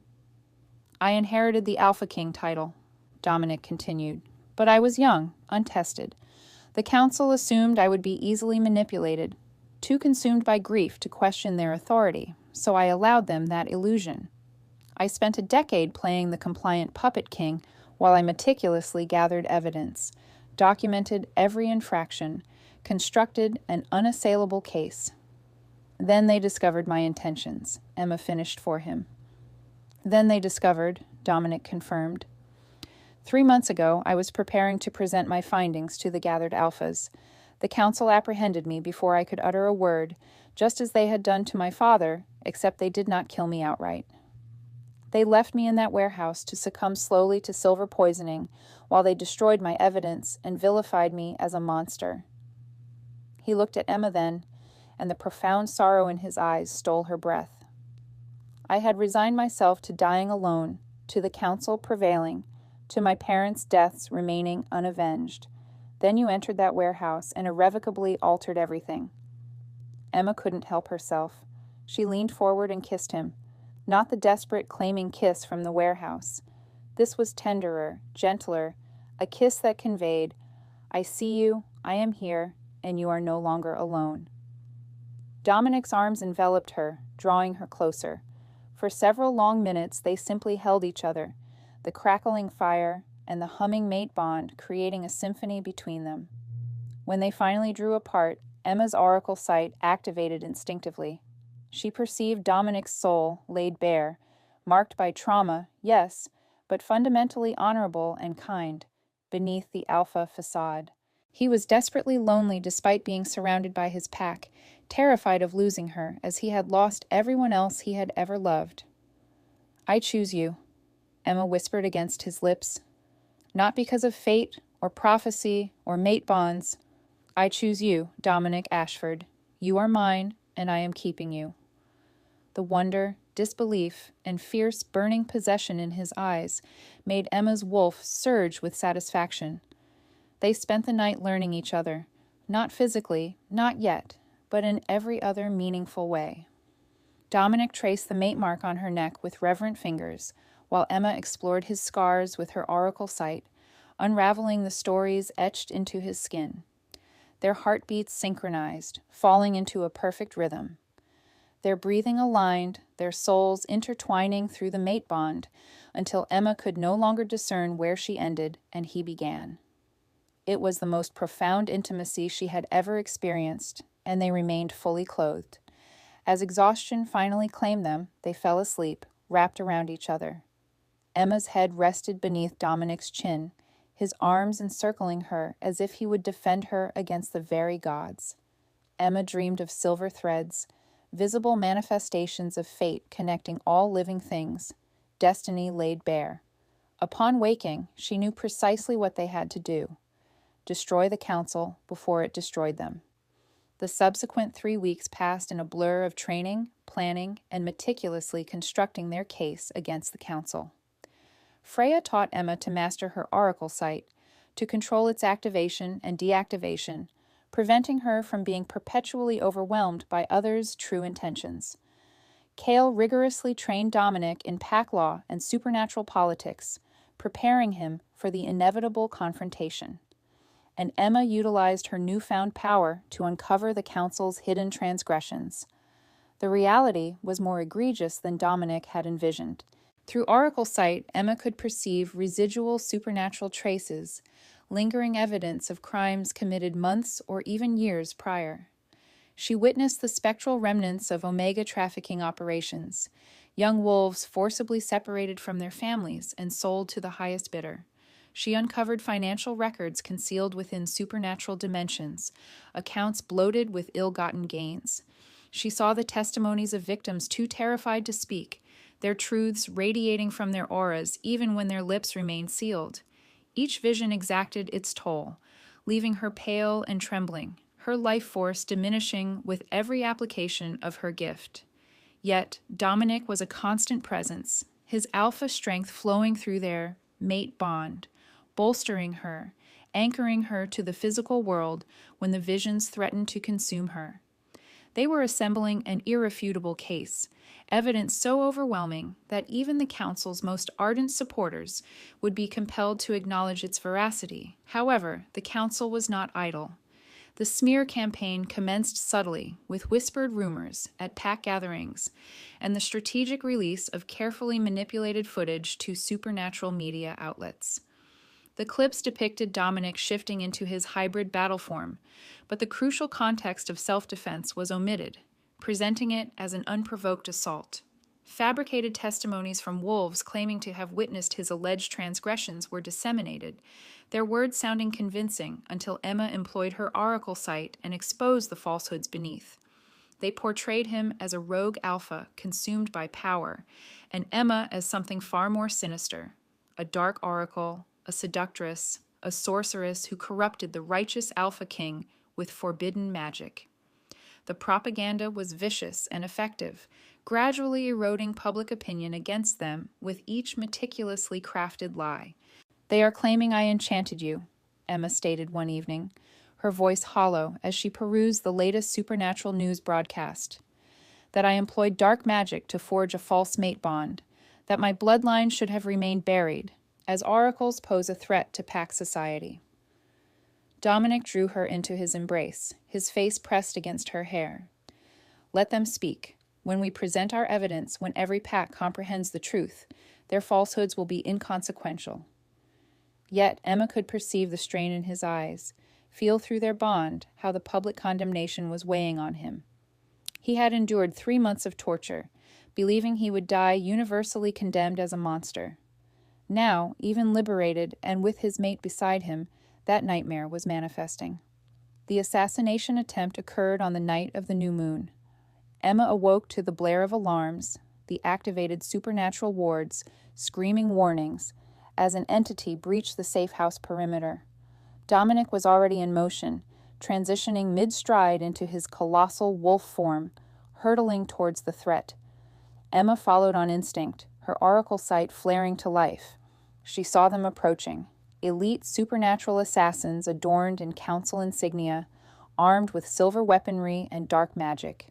Speaker 1: "I inherited the Alpha King title," Dominic continued, "but I was young, untested. The council assumed I would be easily manipulated, too consumed by grief to question their authority, so I allowed them that illusion. I spent a decade playing the compliant puppet king while I meticulously gathered evidence, documented every infraction, constructed an unassailable case. Then they discovered my intentions," Emma finished for him. "Then they discovered," Dominic confirmed. 3 months ago, I was preparing to present my findings to the gathered alphas. The council apprehended me before I could utter a word, just as they had done to my father, except they did not kill me outright. They left me in that warehouse to succumb slowly to silver poisoning, while they destroyed my evidence and vilified me as a monster." He looked at Emma then, and the profound sorrow in his eyes stole her breath. "I had resigned myself to dying alone, to the council prevailing, to my parents' deaths remaining unavenged. Then you entered that warehouse and irrevocably altered everything." Emma couldn't help herself. She leaned forward and kissed him, not the desperate, claiming kiss from the warehouse. This was tenderer, gentler, a kiss that conveyed, "I see you, I am here, and you are no longer alone." Dominic's arms enveloped her, drawing her closer. For several long minutes they simply held each other, the crackling fire and the humming mate bond creating a symphony between them. When they finally drew apart, Emma's oracle sight activated instinctively. She perceived Dominic's soul laid bare, marked by trauma, yes, but fundamentally honorable and kind, beneath the alpha facade. He was desperately lonely despite being surrounded by his pack, terrified of losing her as he had lost everyone else he had ever loved. "I choose you," Emma whispered against his lips. "Not because of fate or prophecy or mate bonds. I choose you, Dominic Ashford. You are mine, and I am keeping you." The wonder, disbelief, and fierce, burning possession in his eyes made Emma's wolf surge with satisfaction. They spent the night learning each other, not physically, not yet, but in every other meaningful way. Dominic traced the mate mark on her neck with reverent fingers, while Emma explored his scars with her oracle sight, unraveling the stories etched into his skin. Their heartbeats synchronized, falling into a perfect rhythm. Their breathing aligned, their souls intertwining through the mate bond, until Emma could no longer discern where she ended and he began. It was the most profound intimacy she had ever experienced, and they remained fully clothed. As exhaustion finally claimed them, they fell asleep, wrapped around each other. Emma's head rested beneath Dominic's chin, his arms encircling her as if he would defend her against the very gods. Emma dreamed of silver threads, visible manifestations of fate connecting all living things, destiny laid bare. Upon waking, she knew precisely what they had to do: destroy the council before it destroyed them. The subsequent 3 weeks passed in a blur of training, planning, and meticulously constructing their case against the council. Freya taught Emma to master her oracle sight, to control its activation and deactivation, preventing her from being perpetually overwhelmed by others' true intentions. Cale rigorously trained Dominic in pack law and supernatural politics, preparing him for the inevitable confrontation. And Emma utilized her newfound power to uncover the council's hidden transgressions. The reality was more egregious than Dominic had envisioned. Through oracle sight, Emma could perceive residual supernatural traces, lingering evidence of crimes committed months or even years prior. She witnessed the spectral remnants of omega trafficking operations, young wolves forcibly separated from their families and sold to the highest bidder. She uncovered financial records concealed within supernatural dimensions, accounts bloated with ill-gotten gains. She saw the testimonies of victims too terrified to speak, their truths radiating from their auras even when their lips remained sealed. Each vision exacted its toll, leaving her pale and trembling, her life force diminishing with every application of her gift. Yet Dominic was a constant presence, his alpha strength flowing through their mate bond, bolstering her, anchoring her to the physical world when the visions threatened to consume her. They were assembling an irrefutable case, evidence so overwhelming that even the council's most ardent supporters would be compelled to acknowledge its veracity. However, the council was not idle. The smear campaign commenced subtly, with whispered rumors at pack gatherings, and the strategic release of carefully manipulated footage to supernatural media outlets. The clips depicted Dominic shifting into his hybrid battle form, but the crucial context of self-defense was omitted, presenting it as an unprovoked assault. Fabricated testimonies from wolves claiming to have witnessed his alleged transgressions were disseminated, their words sounding convincing until Emma employed her oracle sight and exposed the falsehoods beneath. They portrayed him as a rogue alpha consumed by power, and Emma as something far more sinister, a dark oracle, a seductress, a sorceress who corrupted the righteous Alpha King with forbidden magic. The propaganda was vicious and effective, gradually eroding public opinion against them with each meticulously crafted lie. "They are claiming I enchanted you," Emma stated one evening, her voice hollow as she perused the latest supernatural news broadcast. "That I employed dark magic to forge a false mate bond, that my bloodline should have remained buried, as oracles pose a threat to pack society." Dominic drew her into his embrace, his face pressed against her hair. "Let them speak. When we present our evidence, when every pack comprehends the truth, their falsehoods will be inconsequential." Yet Emma could perceive the strain in his eyes, feel through their bond how the public condemnation was weighing on him. He had endured 3 months of torture, believing he would die universally condemned as a monster. Now, even liberated and with his mate beside him, that nightmare was manifesting. The assassination attempt occurred on the night of the new moon. Emma awoke to the blare of alarms, the activated supernatural wards, screaming warnings, as an entity breached the safe house perimeter. Dominic was already in motion, transitioning mid-stride into his colossal wolf form, hurtling towards the threat. Emma followed on instinct, her oracle sight flaring to life. She saw them approaching, elite supernatural assassins adorned in council insignia, armed with silver weaponry and dark magic.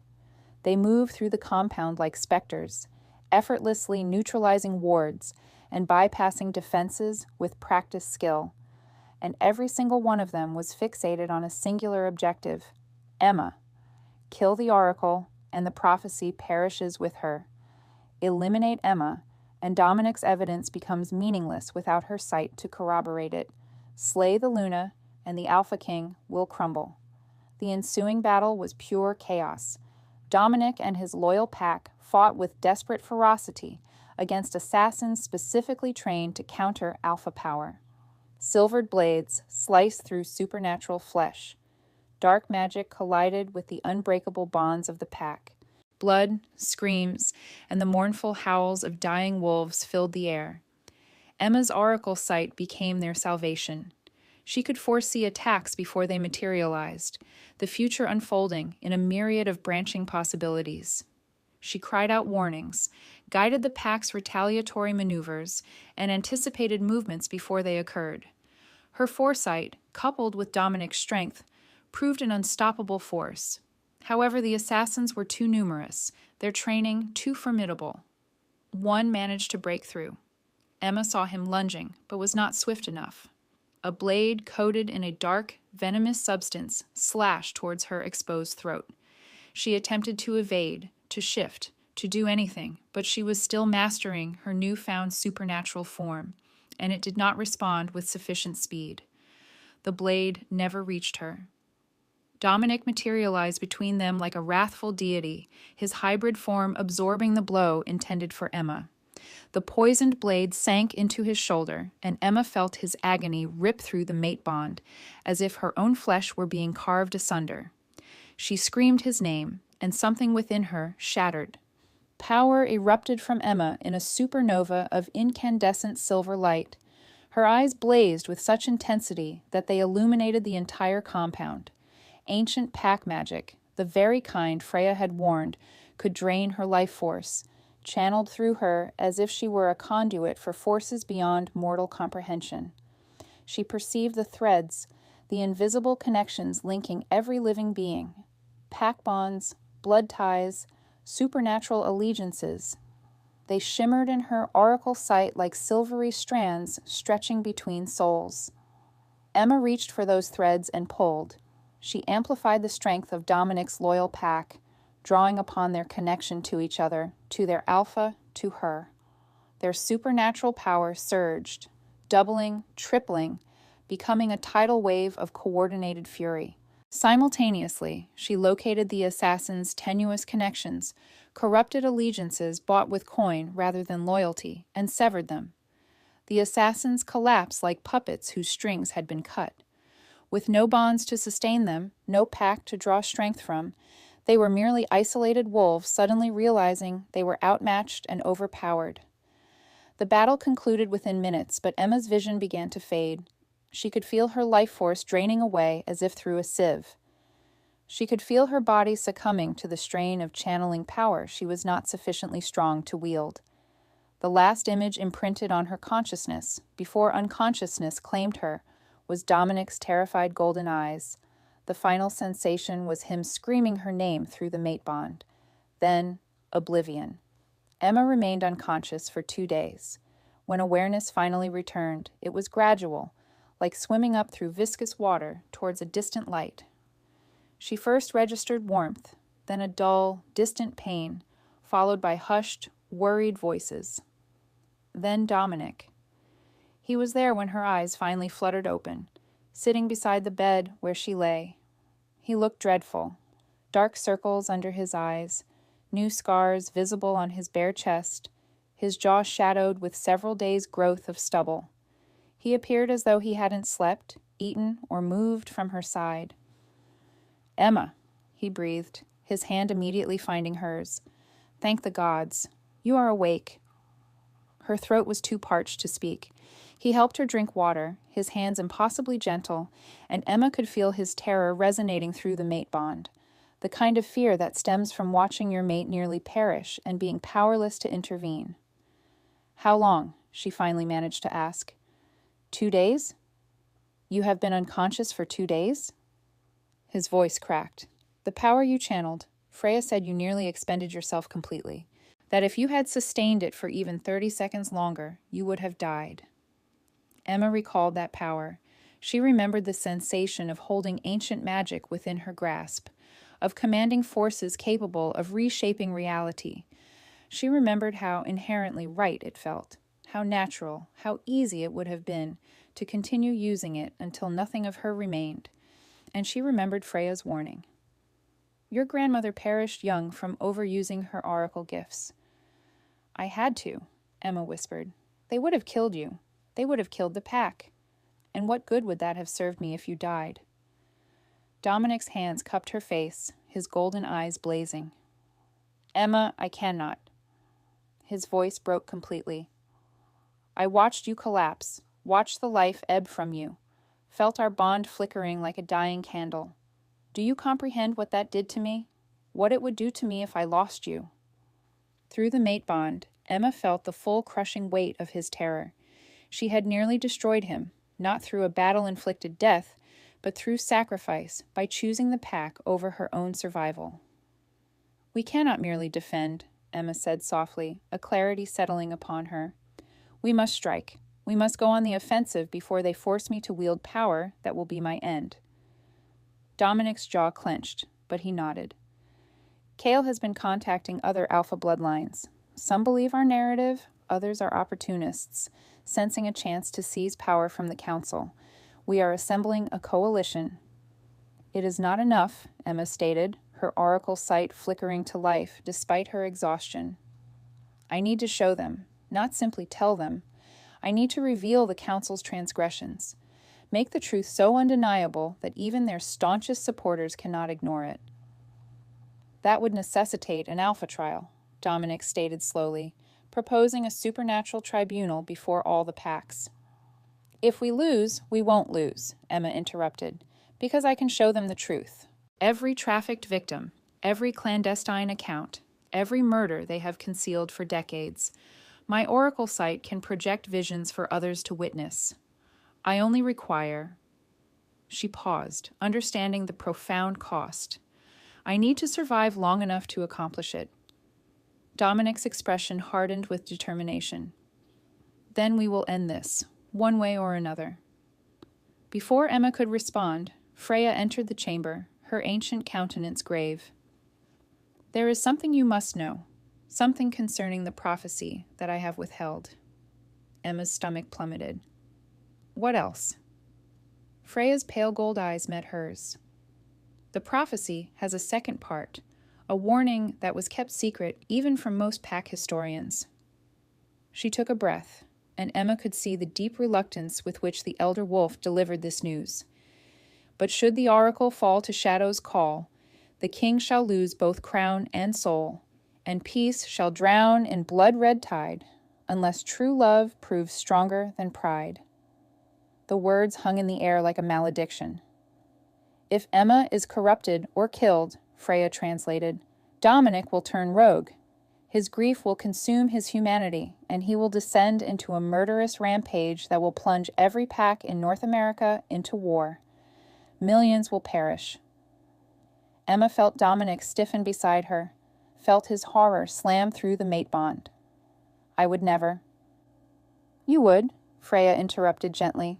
Speaker 1: They moved through the compound like specters, effortlessly neutralizing wards and bypassing defenses with practiced skill. And every single one of them was fixated on a singular objective: Emma. Kill the oracle, and the prophecy perishes with her. Eliminate Emma, and Dominic's evidence becomes meaningless without her sight to corroborate it. Slay the Luna, and the Alpha King will crumble. The ensuing battle was pure chaos. Dominic and his loyal pack fought with desperate ferocity against assassins specifically trained to counter alpha power. Silvered blades sliced through supernatural flesh. Dark magic collided with the unbreakable bonds of the pack. Blood, screams, and the mournful howls of dying wolves filled the air. Emma's oracle sight became their salvation. She could foresee attacks before they materialized, the future unfolding in a myriad of branching possibilities. She cried out warnings, guided the pack's retaliatory maneuvers, and anticipated movements before they occurred. Her foresight, coupled with Dominic's strength, proved an unstoppable force. However, the assassins were too numerous, their training too formidable. One managed to break through. Emma saw him lunging, but was not swift enough. A blade coated in a dark, venomous substance slashed towards her exposed throat. She attempted to evade, to shift, to do anything, but she was still mastering her newfound supernatural form, and it did not respond with sufficient speed. The blade never reached her. Dominic materialized between them like a wrathful deity, his hybrid form absorbing the blow intended for Emma. The poisoned blade sank into his shoulder, and Emma felt his agony rip through the mate bond, as if her own flesh were being carved asunder. She screamed his name, and something within her shattered. Power erupted from Emma in a supernova of incandescent silver light. Her eyes blazed with such intensity that they illuminated the entire compound. Ancient pack magic, the very kind Freya had warned, could drain her life force, channeled through her as if she were a conduit for forces beyond mortal comprehension. She perceived the threads, the invisible connections linking every living being. Pack bonds, blood ties, supernatural allegiances. They shimmered in her oracle sight like silvery strands stretching between souls. Emma reached for those threads and pulled. She amplified the strength of Dominic's loyal pack, drawing upon their connection to each other, to their alpha, to her. Their supernatural power surged, doubling, tripling, becoming a tidal wave of coordinated fury. Simultaneously, she located the assassin's tenuous connections, corrupted allegiances bought with coin rather than loyalty, and severed them. The assassins collapsed like puppets whose strings had been cut. With no bonds to sustain them, no pack to draw strength from, they were merely isolated wolves suddenly realizing they were outmatched and overpowered. The battle concluded within minutes, but Emma's vision began to fade. She could feel her life force draining away as if through a sieve. She could feel her body succumbing to the strain of channeling power she was not sufficiently strong to wield. The last image imprinted on her consciousness, before unconsciousness claimed her, was Dominic's terrified golden eyes. The final sensation was him screaming her name through the mate bond. Then, oblivion. Emma remained unconscious for 2 days. When awareness finally returned, it was gradual, like swimming up through viscous water towards a distant light. She first registered warmth, then a dull, distant pain, followed by hushed, worried voices. Then Dominic. He was there when her eyes finally fluttered open, sitting beside the bed where she lay. He looked dreadful. Dark circles under his eyes, new scars visible on his bare chest, his jaw shadowed with several days' growth of stubble. He appeared as though he hadn't slept, eaten, or moved from her side. "Emma," he breathed, his hand immediately finding hers. "Thank the gods. You are awake." Her throat was too parched to speak. He helped her drink water, his hands impossibly gentle, and Emma could feel his terror resonating through the mate bond, the kind of fear that stems from watching your mate nearly perish and being powerless to intervene. "How long?" she finally managed to ask. 2 days? You have been unconscious for 2 days? His voice cracked. "The power you channeled, Freya said you nearly expended yourself completely. That if you had sustained it for even 30 seconds longer, you would have died." Emma recalled that power. She remembered the sensation of holding ancient magic within her grasp, of commanding forces capable of reshaping reality. She remembered how inherently right it felt, how natural, how easy it would have been to continue using it until nothing of her remained. And she remembered Freya's warning. "Your grandmother perished young from overusing her oracle gifts." "I had to," Emma whispered. "They would have killed you. They would have killed the pack. And what good would that have served me if you died?" Dominic's hands cupped her face, his golden eyes blazing. "Emma, I cannot." His voice broke completely. "I watched you collapse, watched the life ebb from you, felt our bond flickering like a dying candle. Do you comprehend what that did to me? What it would do to me if I lost you?" Through the mate bond, Emma felt the full crushing weight of his terror. She had nearly destroyed him, not through a battle-inflicted death, but through sacrifice, by choosing the pack over her own survival. "We cannot merely defend," Emma said softly, a clarity settling upon her. "We must strike. We must go on the offensive before they force me to wield power that will be my end." Dominic's jaw clenched, but he nodded. "Cale has been contacting other alpha bloodlines. Some believe our narrative, others are opportunists, sensing a chance to seize power from the council. We are assembling a coalition." "It is not enough," Emma stated, her oracle sight flickering to life despite her exhaustion. "I need to show them, not simply tell them. I need to reveal the council's transgressions, make the truth so undeniable that even their staunchest supporters cannot ignore it." "That would necessitate an alpha trial," Dominic stated slowly, proposing a supernatural tribunal before all the packs. "If we lose, we won't lose," Emma interrupted, "because I can show them the truth. Every trafficked victim, every clandestine account, every murder they have concealed for decades. My oracle sight can project visions for others to witness. I only require—" She paused, understanding the profound cost. "I need to survive long enough to accomplish it." Dominic's expression hardened with determination. "Then we will end this, one way or another." Before Emma could respond, Freya entered the chamber, her ancient countenance grave. "There is something you must know, something concerning the prophecy that I have withheld." Emma's stomach plummeted. "What else?" Freya's pale gold eyes met hers. "The prophecy has a second part, a warning that was kept secret even from most pack historians." She took a breath, and Emma could see the deep reluctance with which the elder wolf delivered this news. "But should the oracle fall to Shadow's call, the king shall lose both crown and soul, and peace shall drown in blood-red tide, unless true love proves stronger than pride." The words hung in the air like a malediction. "If Emma is corrupted or killed," Freya translated, "Dominic will turn rogue. His grief will consume his humanity, and he will descend into a murderous rampage that will plunge every pack in North America into war. Millions will perish." Emma felt Dominic stiffen beside her, felt his horror slam through the mate bond. "I would never." "You would," Freya interrupted gently.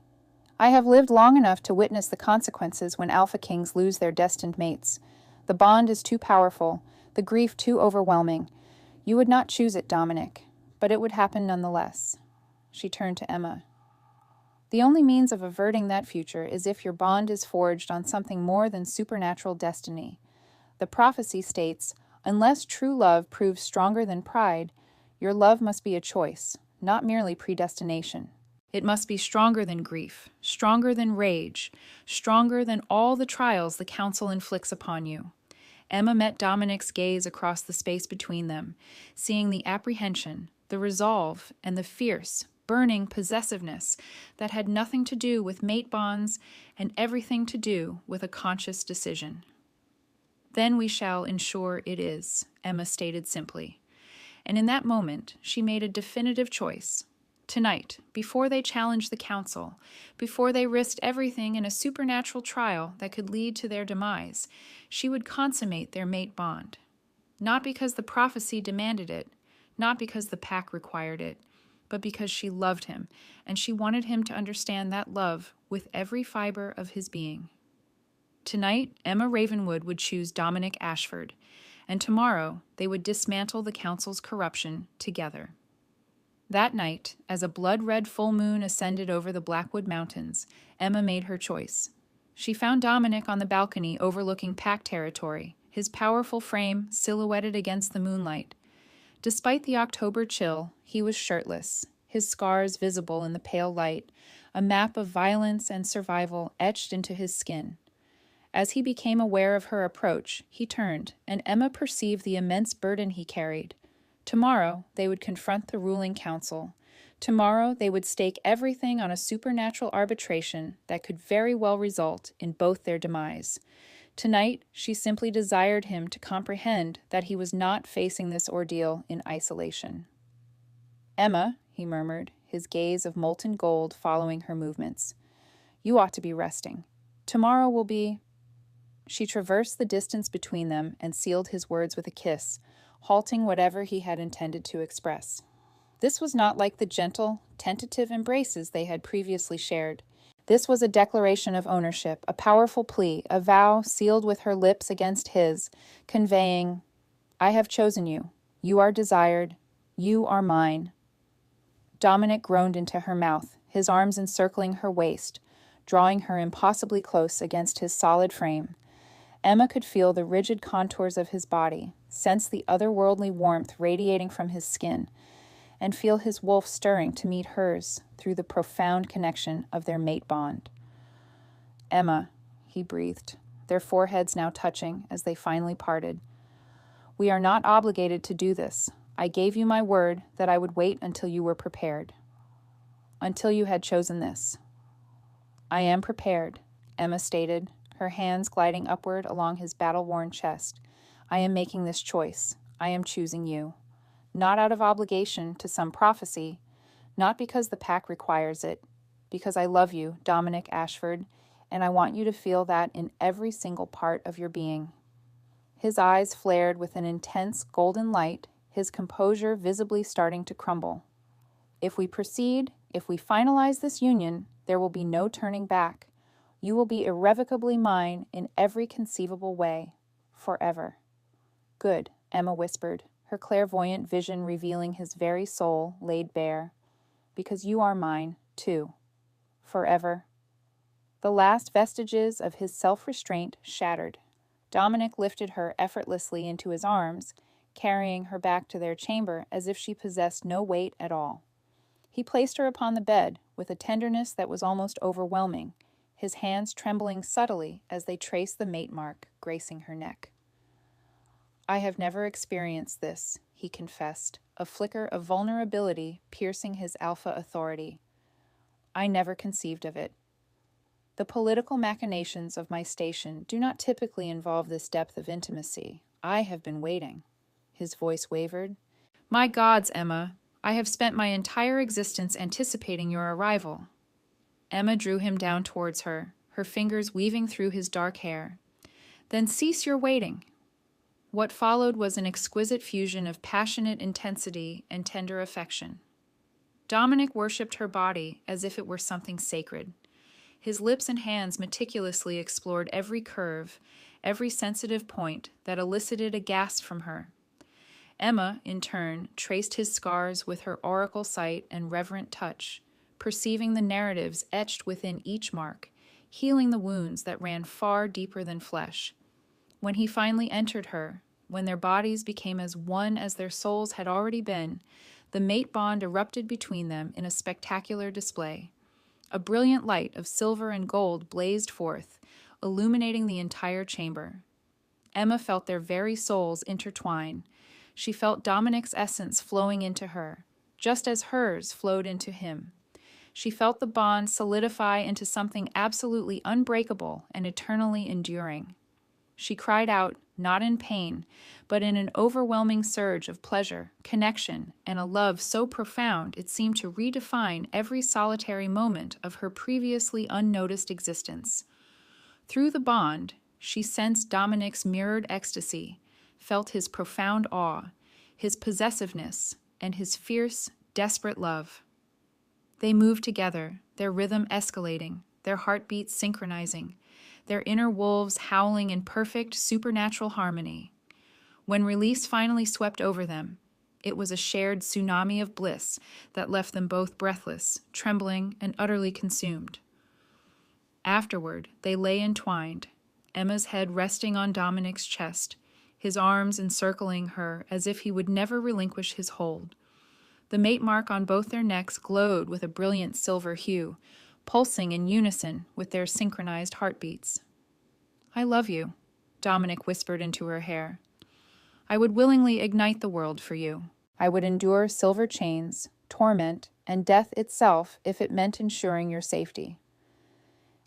Speaker 1: "I have lived long enough to witness the consequences when alpha kings lose their destined mates. The bond is too powerful, the grief too overwhelming. You would not choose it, Dominic, but it would happen nonetheless." She turned to Emma. "The only means of averting that future is if your bond is forged on something more than supernatural destiny. The prophecy states, unless true love proves stronger than pride, your love must be a choice, not merely predestination. It must be stronger than grief, stronger than rage, stronger than all the trials the council inflicts upon you." Emma met Dominic's gaze across the space between them, seeing the apprehension, the resolve, and the fierce, burning possessiveness that had nothing to do with mate bonds and everything to do with a conscious decision. "Then we shall ensure it is," Emma stated simply. And in that moment, she made a definitive choice. Tonight, before they challenged the council, before they risked everything in a supernatural trial that could lead to their demise, she would consummate their mate bond. Not because the prophecy demanded it, not because the pack required it, but because she loved him, and she wanted him to understand that love with every fiber of his being. Tonight, Emma Ravenwood would choose Dominic Ashford, and tomorrow they would dismantle the council's corruption together. That night, as a blood-red full moon ascended over the Blackwood Mountains, Emma made her choice. She found Dominic on the balcony overlooking pack territory, his powerful frame silhouetted against the moonlight. Despite the October chill, he was shirtless, his scars visible in the pale light, a map of violence and survival etched into his skin. As he became aware of her approach, he turned, and Emma perceived the immense burden he carried. Tomorrow, they would confront the ruling council. Tomorrow, they would stake everything on a supernatural arbitration that could very well result in both their demise. Tonight, she simply desired him to comprehend that he was not facing this ordeal in isolation. "Emma," he murmured, his gaze of molten gold following her movements, "you ought to be resting. Tomorrow will be... She traversed the distance between them and sealed his words with a kiss, halting whatever he had intended to express. This was not like the gentle, tentative embraces they had previously shared. This was a declaration of ownership, a powerful plea, a vow sealed with her lips against his, conveying, "I have chosen you. You are desired. You are mine." Dominic groaned into her mouth, his arms encircling her waist, drawing her impossibly close against his solid frame. Emma could feel the rigid contours of his body, sense the otherworldly warmth radiating from his skin, and feel his wolf stirring to meet hers through the profound connection of their mate bond. "Emma," he breathed, their foreheads now touching as they finally parted. "We are not obligated to do this. I gave you my word that I would wait until you were prepared. Until you had chosen this." "I am prepared," Emma stated, her hands gliding upward along his battle-worn chest. "I am making this choice. I am choosing you. Not out of obligation to some prophecy, not because the pack requires it, because I love you, Dominic Ashford, and I want you to feel that in every single part of your being." His eyes flared with an intense golden light, his composure visibly starting to crumble. "If we proceed, if we finalize this union, there will be no turning back. You will be irrevocably mine in every conceivable way, forever." "Good," Emma whispered, her clairvoyant vision revealing his very soul laid bare. "Because you are mine, too. Forever." The last vestiges of his self-restraint shattered. Dominic lifted her effortlessly into his arms, carrying her back to their chamber as if she possessed no weight at all. He placed her upon the bed with a tenderness that was almost overwhelming, his hands trembling subtly as they traced the mate mark gracing her neck. "I have never experienced this," he confessed, a flicker of vulnerability piercing his alpha authority. "I never conceived of it. The political machinations of my station do not typically involve this depth of intimacy. I have been waiting." His voice wavered. "My gods, Emma, I have spent my entire existence anticipating your arrival." Emma drew him down towards her, her fingers weaving through his dark hair. "Then cease your waiting." What followed was an exquisite fusion of passionate intensity and tender affection. Dominic worshipped her body as if it were something sacred. His lips and hands meticulously explored every curve, every sensitive point that elicited a gasp from her. Emma, in turn, traced his scars with her oracle sight and reverent touch, perceiving the narratives etched within each mark, healing the wounds that ran far deeper than flesh. When he finally entered her, when their bodies became as one as their souls had already been, the mate bond erupted between them in a spectacular display. A brilliant light of silver and gold blazed forth, illuminating the entire chamber. Emma felt their very souls intertwine. She felt Dominic's essence flowing into her, just as hers flowed into him. She felt the bond solidify into something absolutely unbreakable and eternally enduring. She cried out, not in pain, but in an overwhelming surge of pleasure, connection, and a love so profound it seemed to redefine every solitary moment of her previously unnoticed existence. Through the bond, she sensed Dominic's mirrored ecstasy, felt his profound awe, his possessiveness, and his fierce, desperate love. They moved together, their rhythm escalating, their heartbeats synchronizing, their inner wolves howling in perfect, supernatural harmony. When release finally swept over them, it was a shared tsunami of bliss that left them both breathless, trembling, and utterly consumed. Afterward, they lay entwined, Emma's head resting on Dominic's chest, his arms encircling her as if he would never relinquish his hold. The mate mark on both their necks glowed with a brilliant silver hue, pulsing in unison with their synchronized heartbeats. "I love you," Dominic whispered into her hair. "I would willingly ignite the world for you. I would endure silver chains, torment, and death itself if it meant ensuring your safety."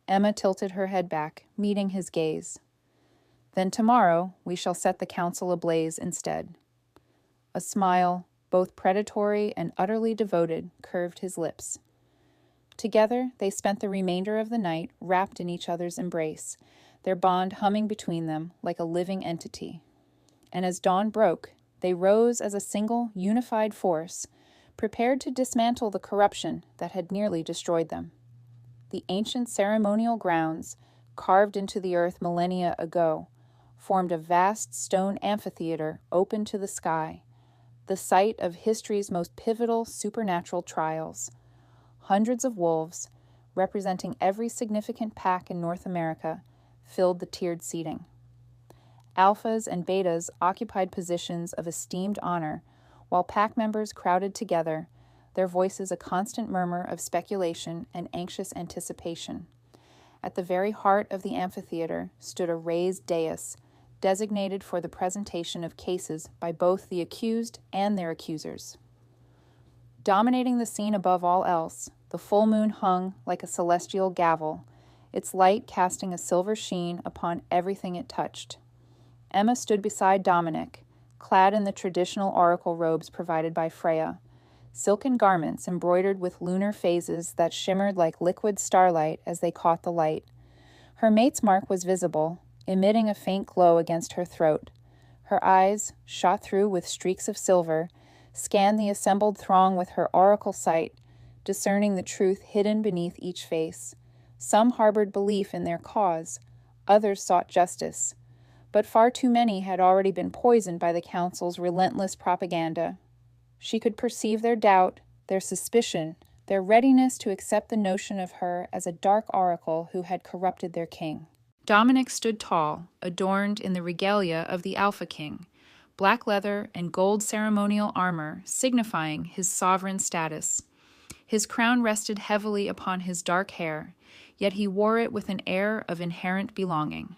Speaker 1: Emma tilted her head back, meeting his gaze. "Then tomorrow we shall set the council ablaze instead." A smile, both predatory and utterly devoted, curved his lips. Together, they spent the remainder of the night wrapped in each other's embrace, their bond humming between them like a living entity. And as dawn broke, they rose as a single, unified force, prepared to dismantle the corruption that had nearly destroyed them. The ancient ceremonial grounds, carved into the earth millennia ago, formed a vast stone amphitheater open to the sky, the site of history's most pivotal supernatural trials. Hundreds of wolves, representing every significant pack in North America, filled the tiered seating. Alphas and betas occupied positions of esteemed honor, while pack members crowded together, their voices a constant murmur of speculation and anxious anticipation. At the very heart of the amphitheater stood a raised dais, designated for the presentation of cases by both the accused and their accusers. Dominating the scene above all else, the full moon hung like a celestial gavel, its light casting a silver sheen upon everything it touched. Emma stood beside Dominic, clad in the traditional oracle robes provided by Freya, silken garments embroidered with lunar phases that shimmered like liquid starlight as they caught the light. Her mate's mark was visible, emitting a faint glow against her throat. Her eyes, shot through with streaks of silver, scanned the assembled throng with her oracle sight, discerning the truth hidden beneath each face. Some harbored belief in their cause, others sought justice, but far too many had already been poisoned by the council's relentless propaganda. She could perceive their doubt, their suspicion, their readiness to accept the notion of her as a dark oracle who had corrupted their king. Dominic stood tall, adorned in the regalia of the Alpha King, black leather and gold ceremonial armor signifying his sovereign status. His crown rested heavily upon his dark hair, yet he wore it with an air of inherent belonging.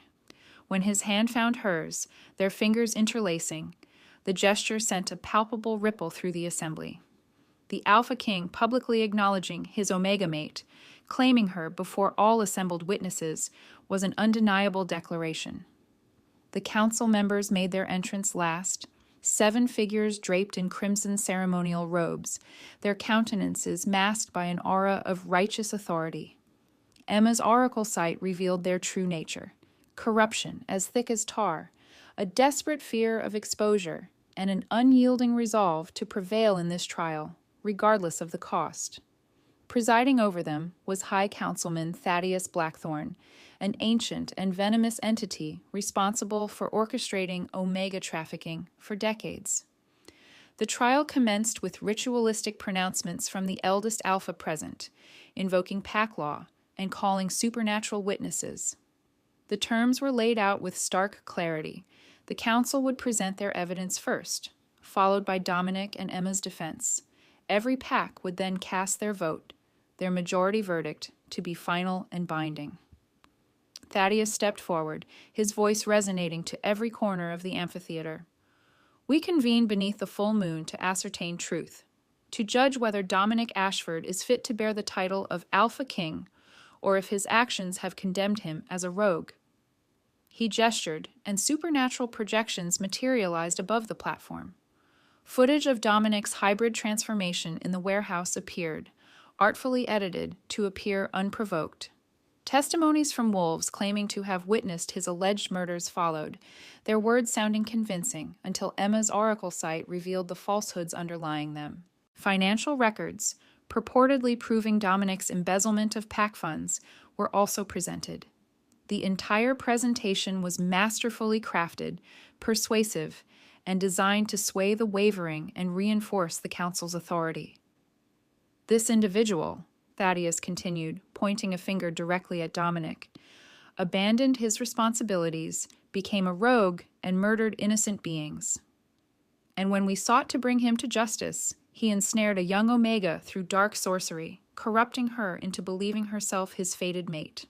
Speaker 1: When his hand found hers, their fingers interlacing, the gesture sent a palpable ripple through the assembly. The Alpha King publicly acknowledging his Omega mate, claiming her before all assembled witnesses, was an undeniable declaration. The council members made their entrance last, 7 figures draped in crimson ceremonial robes, their countenances masked by an aura of righteous authority. Emma's oracle sight revealed their true nature: corruption as thick as tar, a desperate fear of exposure, and an unyielding resolve to prevail in this trial, regardless of the cost. Presiding over them was High Councilman Thaddeus Blackthorne, an ancient and venomous entity responsible for orchestrating Omega trafficking for decades. The trial commenced with ritualistic pronouncements from the eldest Alpha present, invoking pack law and calling supernatural witnesses. The terms were laid out with stark clarity. The council would present their evidence first, followed by Dominic and Emma's defense. Every pack would then cast their vote, their majority verdict, to be final and binding. Thaddeus stepped forward, his voice resonating to every corner of the amphitheater. We convene beneath the full moon to ascertain truth, to judge whether Dominic Ashford is fit to bear the title of Alpha King, or if his actions have condemned him as a rogue. He gestured, and supernatural projections materialized above the platform. Footage of Dominic's hybrid transformation in the warehouse appeared, artfully edited to appear unprovoked. Testimonies from wolves claiming to have witnessed his alleged murders followed, their words sounding convincing until Emma's oracle sight revealed the falsehoods underlying them. Financial records, purportedly proving Dominic's embezzlement of pack funds, were also presented. The entire presentation was masterfully crafted, persuasive, and designed to sway the wavering and reinforce the council's authority. This individual, Thaddeus continued, pointing a finger directly at Dominic, abandoned his responsibilities, became a rogue, and murdered innocent beings. And when we sought to bring him to justice, he ensnared a young Omega through dark sorcery, corrupting her into believing herself his fated mate.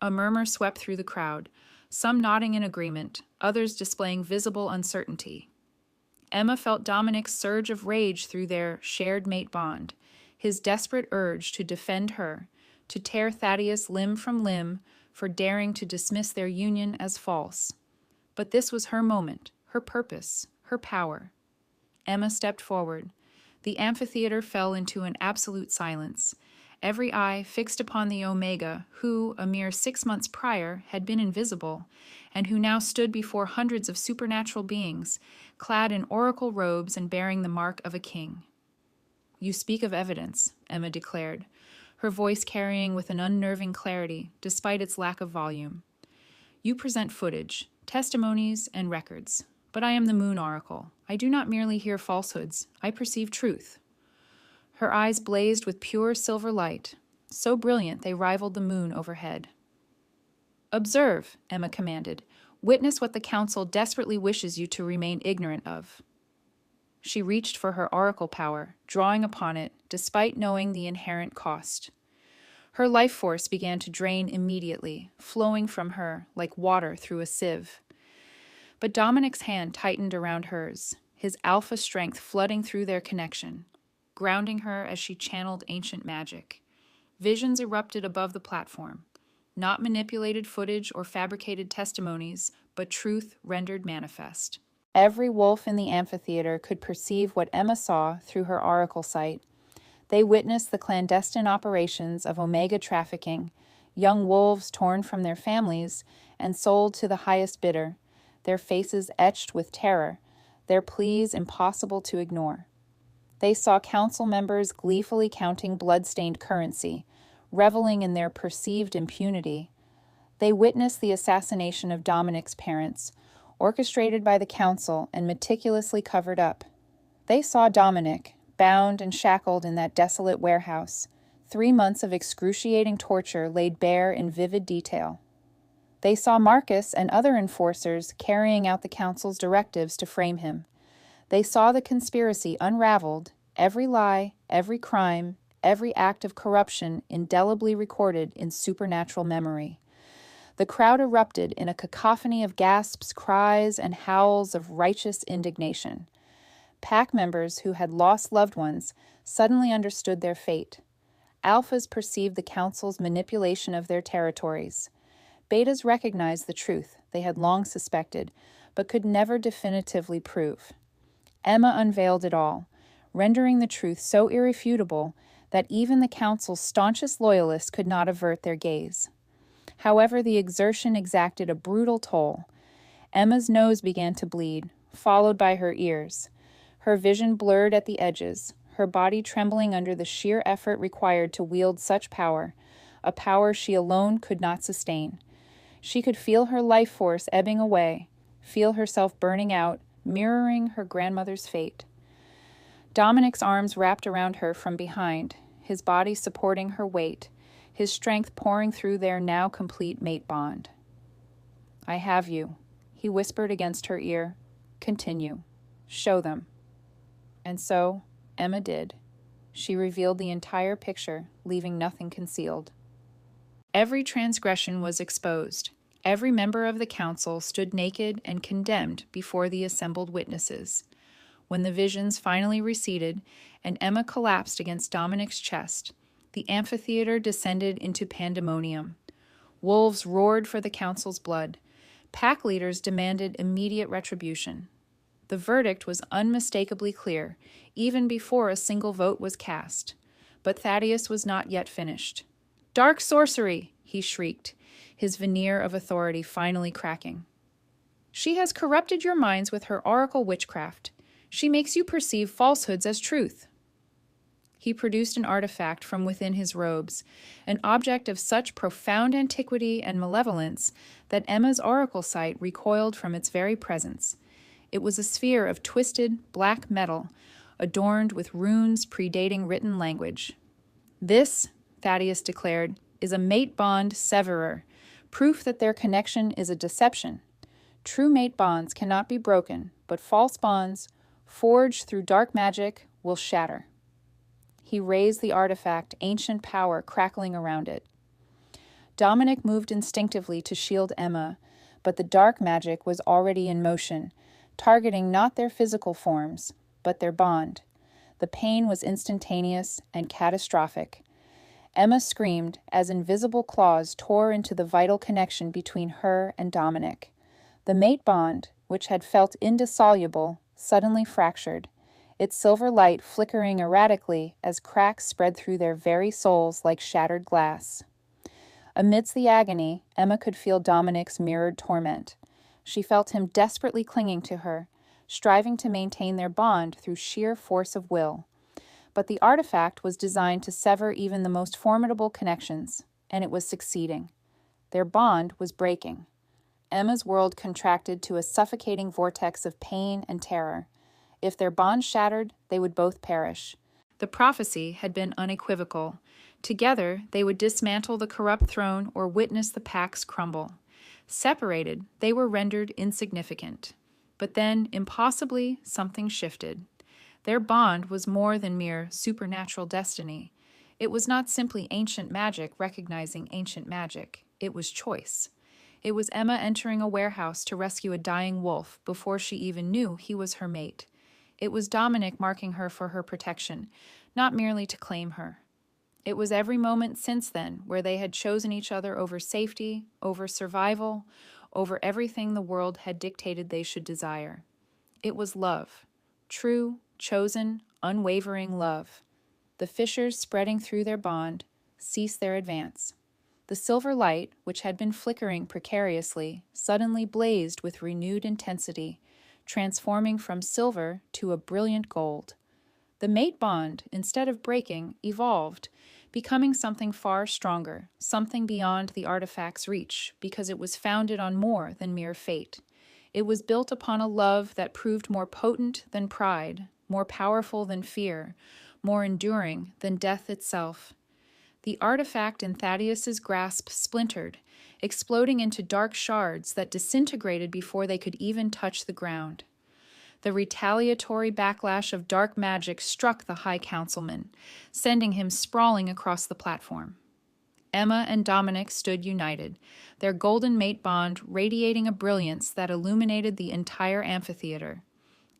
Speaker 1: A murmur swept through the crowd, some nodding in agreement, others displaying visible uncertainty. Emma felt Dominic's surge of rage through their shared mate bond, his desperate urge to defend her, to tear Thaddeus limb from limb for daring to dismiss their union as false. But this was her moment, her purpose, her power. Emma stepped forward. The amphitheater fell into an absolute silence, every eye fixed upon the Omega, who, a mere 6 months prior, had been invisible, and who now stood before hundreds of supernatural beings, clad in oracle robes and bearing the mark of a king. "You speak of evidence," Emma declared, her voice carrying with an unnerving clarity, despite its lack of volume. "You present footage, testimonies, and records. But I am the Moon Oracle. I do not merely hear falsehoods, I perceive truth." Her eyes blazed with pure silver light, so brilliant they rivaled the moon overhead. "Observe," Emma commanded. "Witness what the Council desperately wishes you to remain ignorant of." She reached for her oracle power, drawing upon it, despite knowing the inherent cost. Her life force began to drain immediately, flowing from her like water through a sieve. But Dominic's hand tightened around hers, his alpha strength flooding through their connection, grounding her as she channeled ancient magic. Visions erupted above the platform, not manipulated footage or fabricated testimonies, but truth rendered manifest. Every wolf in the amphitheater could perceive what Emma saw through her oracle sight. They witnessed the clandestine operations of Omega trafficking, young wolves torn from their families and sold to the highest bidder, their faces etched with terror, their pleas impossible to ignore. They saw council members gleefully counting blood-stained currency, reveling in their perceived impunity. They witnessed the assassination of Dominic's parents, orchestrated by the council and meticulously covered up. They saw Dominic, bound and shackled in that desolate warehouse, 3 months of excruciating torture laid bare in vivid detail. They saw Marcus and other enforcers carrying out the council's directives to frame him. They saw the conspiracy unraveled, every lie, every crime, every act of corruption indelibly recorded in supernatural memory. The crowd erupted in a cacophony of gasps, cries, and howls of righteous indignation. Pack members who had lost loved ones suddenly understood their fate. Alphas perceived the council's manipulation of their territories. Betas recognized the truth they had long suspected, but could never definitively prove. Emma unveiled it all, rendering the truth so irrefutable that even the council's staunchest loyalists could not avert their gaze. However, the exertion exacted a brutal toll. Emma's nose began to bleed, followed by her ears. Her vision blurred at the edges, her body trembling under the sheer effort required to wield such power, a power she alone could not sustain. She could feel her life force ebbing away, feel herself burning out, mirroring her grandmother's fate. Dominic's arms wrapped around her from behind, his body supporting her weight, his strength pouring through their now complete mate bond. "I have you," he whispered against her ear. "Continue. Show them." And so, Emma did. She revealed the entire picture, leaving nothing concealed. Every transgression was exposed. Every member of the council stood naked and condemned before the assembled witnesses. When the visions finally receded and Emma collapsed against Dominic's chest, the amphitheater descended into pandemonium. Wolves roared for the council's blood. Pack leaders demanded immediate retribution. The verdict was unmistakably clear, even before a single vote was cast. But Thaddeus was not yet finished. "Dark sorcery!" he shrieked, his veneer of authority finally cracking. "She has corrupted your minds with her oracle witchcraft. She makes you perceive falsehoods as truth." He produced an artifact from within his robes, an object of such profound antiquity and malevolence that Emma's oracle sight recoiled from its very presence. It was a sphere of twisted, black metal, adorned with runes predating written language. "This," Thaddeus declared, "is a mate bond severer, proof that their connection is a deception. True mate bonds cannot be broken, but false bonds, forged through dark magic, will shatter." He raised the artifact, ancient power crackling around it. Dominic moved instinctively to shield Emma, but the dark magic was already in motion, targeting not their physical forms, but their bond. The pain was instantaneous and catastrophic. Emma screamed as invisible claws tore into the vital connection between her and Dominic. The mate bond, which had felt indissoluble, suddenly fractured, its silver light flickering erratically as cracks spread through their very souls like shattered glass. Amidst the agony, Emma could feel Dominic's mirrored torment. She felt him desperately clinging to her, striving to maintain their bond through sheer force of will. But the artifact was designed to sever even the most formidable connections, and it was succeeding. Their bond was breaking. Emma's world contracted to a suffocating vortex of pain and terror. If their bond shattered, they would both perish. The prophecy had been unequivocal. Together, they would dismantle the corrupt throne or witness the pack's crumble. Separated, they were rendered insignificant. But then, impossibly, something shifted. Their bond was more than mere supernatural destiny. It was not simply ancient magic recognizing ancient magic. It was choice. It was Emma entering a warehouse to rescue a dying wolf before she even knew he was her mate. It was Dominic marking her for her protection, not merely to claim her. It was every moment since then where they had chosen each other over safety, over survival, over everything the world had dictated they should desire. It was love. True, chosen, unwavering love. The fissures spreading through their bond ceased their advance. The silver light, which had been flickering precariously, suddenly blazed with renewed intensity, transforming from silver to a brilliant gold. The mate bond, instead of breaking, evolved, becoming something far stronger, something beyond the artifact's reach, because it was founded on more than mere fate. It was built upon a love that proved more potent than pride, more powerful than fear, more enduring than death itself. The artifact in Thaddeus's grasp splintered, exploding into dark shards that disintegrated before they could even touch the ground. The retaliatory backlash of dark magic struck the High Councilman, sending him sprawling across the platform. Emma and Dominic stood united, their golden mate bond radiating a brilliance that illuminated the entire amphitheater.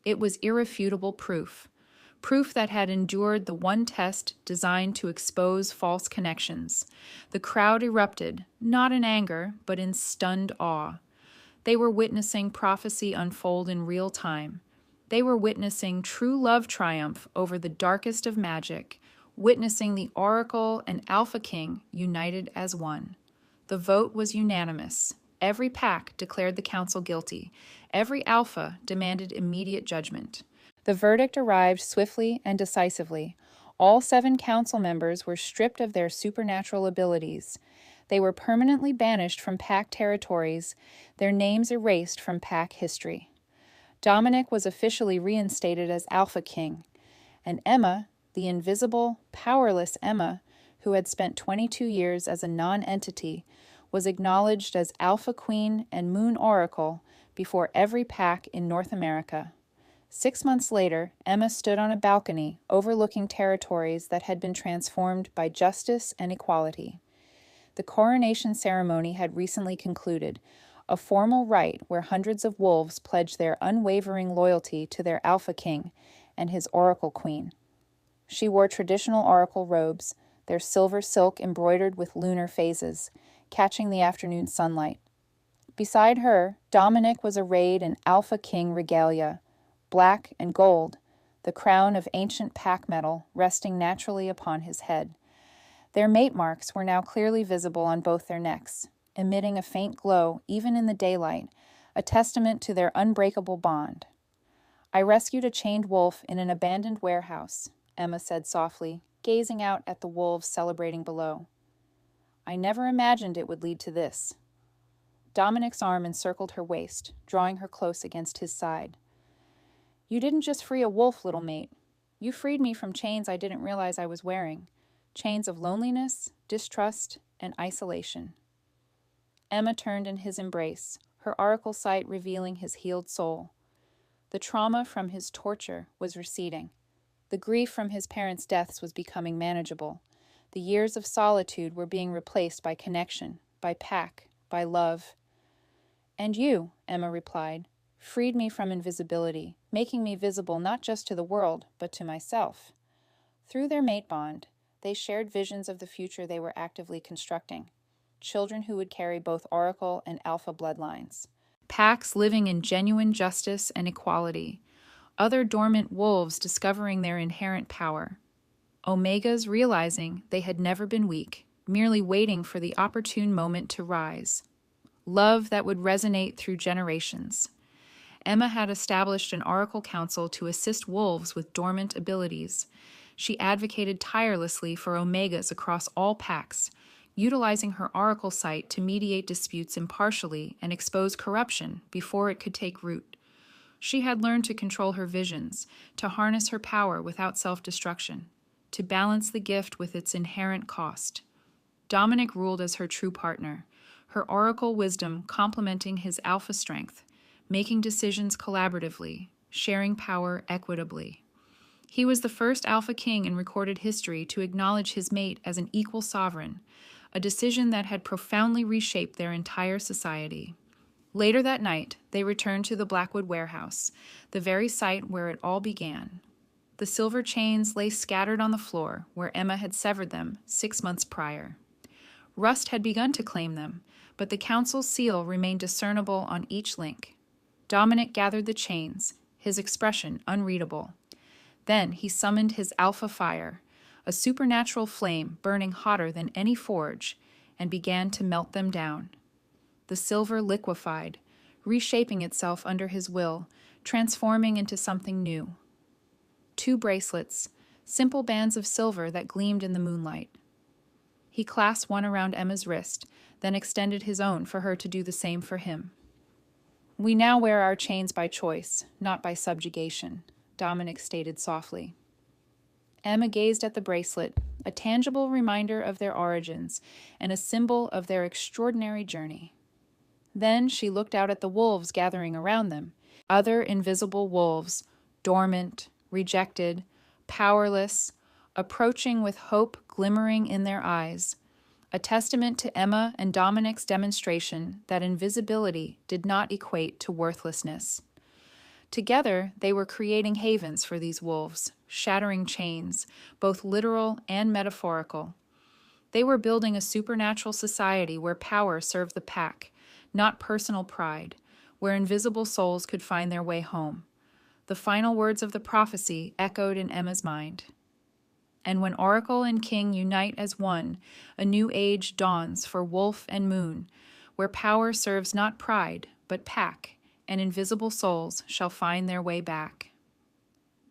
Speaker 1: It was irrefutable proof that had endured the one test designed to expose false connections. The crowd erupted, not in anger, but in stunned awe. They were witnessing prophecy unfold in real time. They were witnessing true love triumph over the darkest of magic, witnessing the Oracle and Alpha King united as one. The vote was unanimous. Every pack declared the council guilty. Every Alpha demanded immediate judgment. The verdict arrived swiftly and decisively. All 7 council members were stripped of their supernatural abilities. They were permanently banished from pack territories, their names erased from pack history. Dominic was officially reinstated as Alpha King, and Emma, the invisible, powerless Emma, who had spent 22 years as a non-entity, was acknowledged as Alpha Queen and Moon Oracle before every pack in North America. 6 months later, Emma stood on a balcony overlooking territories that had been transformed by justice and equality. The coronation ceremony had recently concluded, a formal rite where hundreds of wolves pledged their unwavering loyalty to their Alpha King and his Oracle Queen. She wore traditional Oracle robes, their silver silk embroidered with lunar phases, catching the afternoon sunlight. Beside her, Dominic was arrayed in Alpha King regalia, black and gold, the crown of ancient pack metal resting naturally upon his head. Their mate marks were now clearly visible on both their necks, emitting a faint glow even in the daylight, a testament to their unbreakable bond. "I rescued a chained wolf in an abandoned warehouse," Emma said softly, gazing out at the wolves celebrating below. "I never imagined it would lead to this." Dominic's arm encircled her waist, drawing her close against his side. "You didn't just free a wolf, little mate. You freed me from chains I didn't realize I was wearing. Chains of loneliness, distrust, and isolation." Emma turned in his embrace, her oracle sight revealing his healed soul. The trauma from his torture was receding. The grief from his parents' deaths was becoming manageable. The years of solitude were being replaced by connection, by pack, by love. "And you," Emma replied, "freed me from invisibility, making me visible not just to the world, but to myself." Through their mate bond, they shared visions of the future they were actively constructing. Children who would carry both Oracle and Alpha bloodlines. Packs living in genuine justice and equality. other dormant wolves discovering their inherent power, omegas realizing they had never been weak, merely waiting for the opportune moment to rise. Love that would resonate through generations. Emma had established an oracle council to assist wolves with dormant abilities. She advocated tirelessly for omegas across all packs, utilizing her oracle sight to mediate disputes impartially and expose corruption before it could take root. She had learned to control her visions, to harness her power without self-destruction, to balance the gift with its inherent cost. Dominic ruled as her true partner, her oracle wisdom complementing his alpha strength, making decisions collaboratively, sharing power equitably. He was the first alpha king in recorded history to acknowledge his mate as an equal sovereign, a decision that had profoundly reshaped their entire society. Later that night, they returned to the Blackwood warehouse, the very site where it all began. The silver chains lay scattered on the floor where Emma had severed them 6 months prior. Rust had begun to claim them, but the council's seal remained discernible on each link. Dominic gathered the chains, his expression unreadable. Then he summoned his alpha fire, a supernatural flame burning hotter than any forge, and began to melt them down. The silver liquefied, reshaping itself under his will, transforming into something new. 2 bracelets, simple bands of silver that gleamed in the moonlight. He clasped one around Emma's wrist, then extended his own for her to do the same for him. "We now wear our chains by choice, not by subjugation," Dominic stated softly. Emma gazed at the bracelet, a tangible reminder of their origins and a symbol of their extraordinary journey. Then she looked out at the wolves gathering around them, other invisible wolves, dormant, rejected, powerless, approaching with hope glimmering in their eyes, a testament to Emma and Dominic's demonstration that invisibility did not equate to worthlessness. Together, they were creating havens for these wolves, shattering chains, both literal and metaphorical. They were building a supernatural society where power served the pack, not personal pride, where invisible souls could find their way home. The final words of the prophecy echoed in Emma's mind. And when Oracle and King unite as one, a new age dawns for wolf and moon, where power serves not pride, but pack, and invisible souls shall find their way back.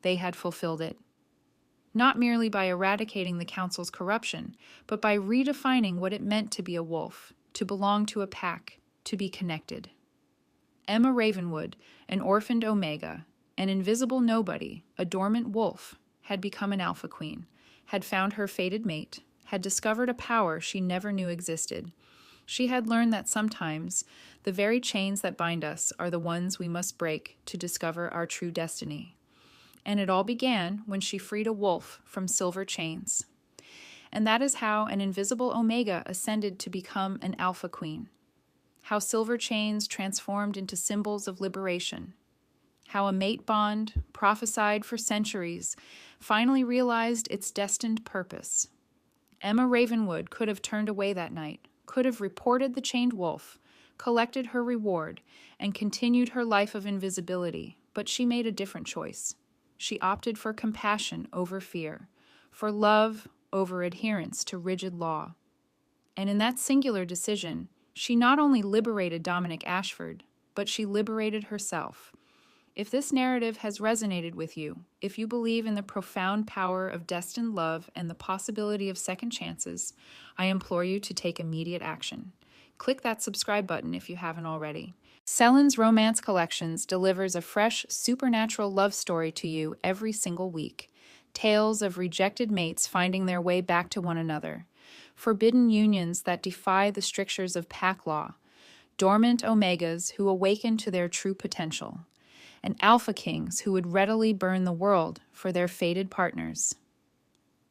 Speaker 1: They had fulfilled it. Not merely by eradicating the council's corruption, but by redefining what it meant to be a wolf, to belong to a pack, to be connected. Emma Ravenwood, an orphaned omega, an invisible nobody, a dormant wolf, had become an alpha queen, had found her fated mate, had discovered a power she never knew existed. She had learned that sometimes the very chains that bind us are the ones we must break to discover our true destiny. And it all began when she freed a wolf from silver chains. And that is how an invisible omega ascended to become an alpha queen. How silver chains transformed into symbols of liberation. How a mate bond, prophesied for centuries, finally realized its destined purpose. Emma Ravenwood could have turned away that night, could have reported the chained wolf, collected her reward, and continued her life of invisibility, but she made a different choice. She opted for compassion over fear, for love over adherence to rigid law. And in that singular decision, she not only liberated Dominic Ashford, but she liberated herself. If this narrative has resonated with you, if you believe in the profound power of destined love and the possibility of second chances, I implore you to take immediate action. Click that subscribe button if you haven't already. Sellen's Romance Collections delivers a fresh, supernatural love story to you every single week. Tales of rejected mates finding their way back to one another. Forbidden unions that defy the strictures of pack law. Dormant omegas who awaken to their true potential. And alpha kings who would readily burn the world for their fated partners.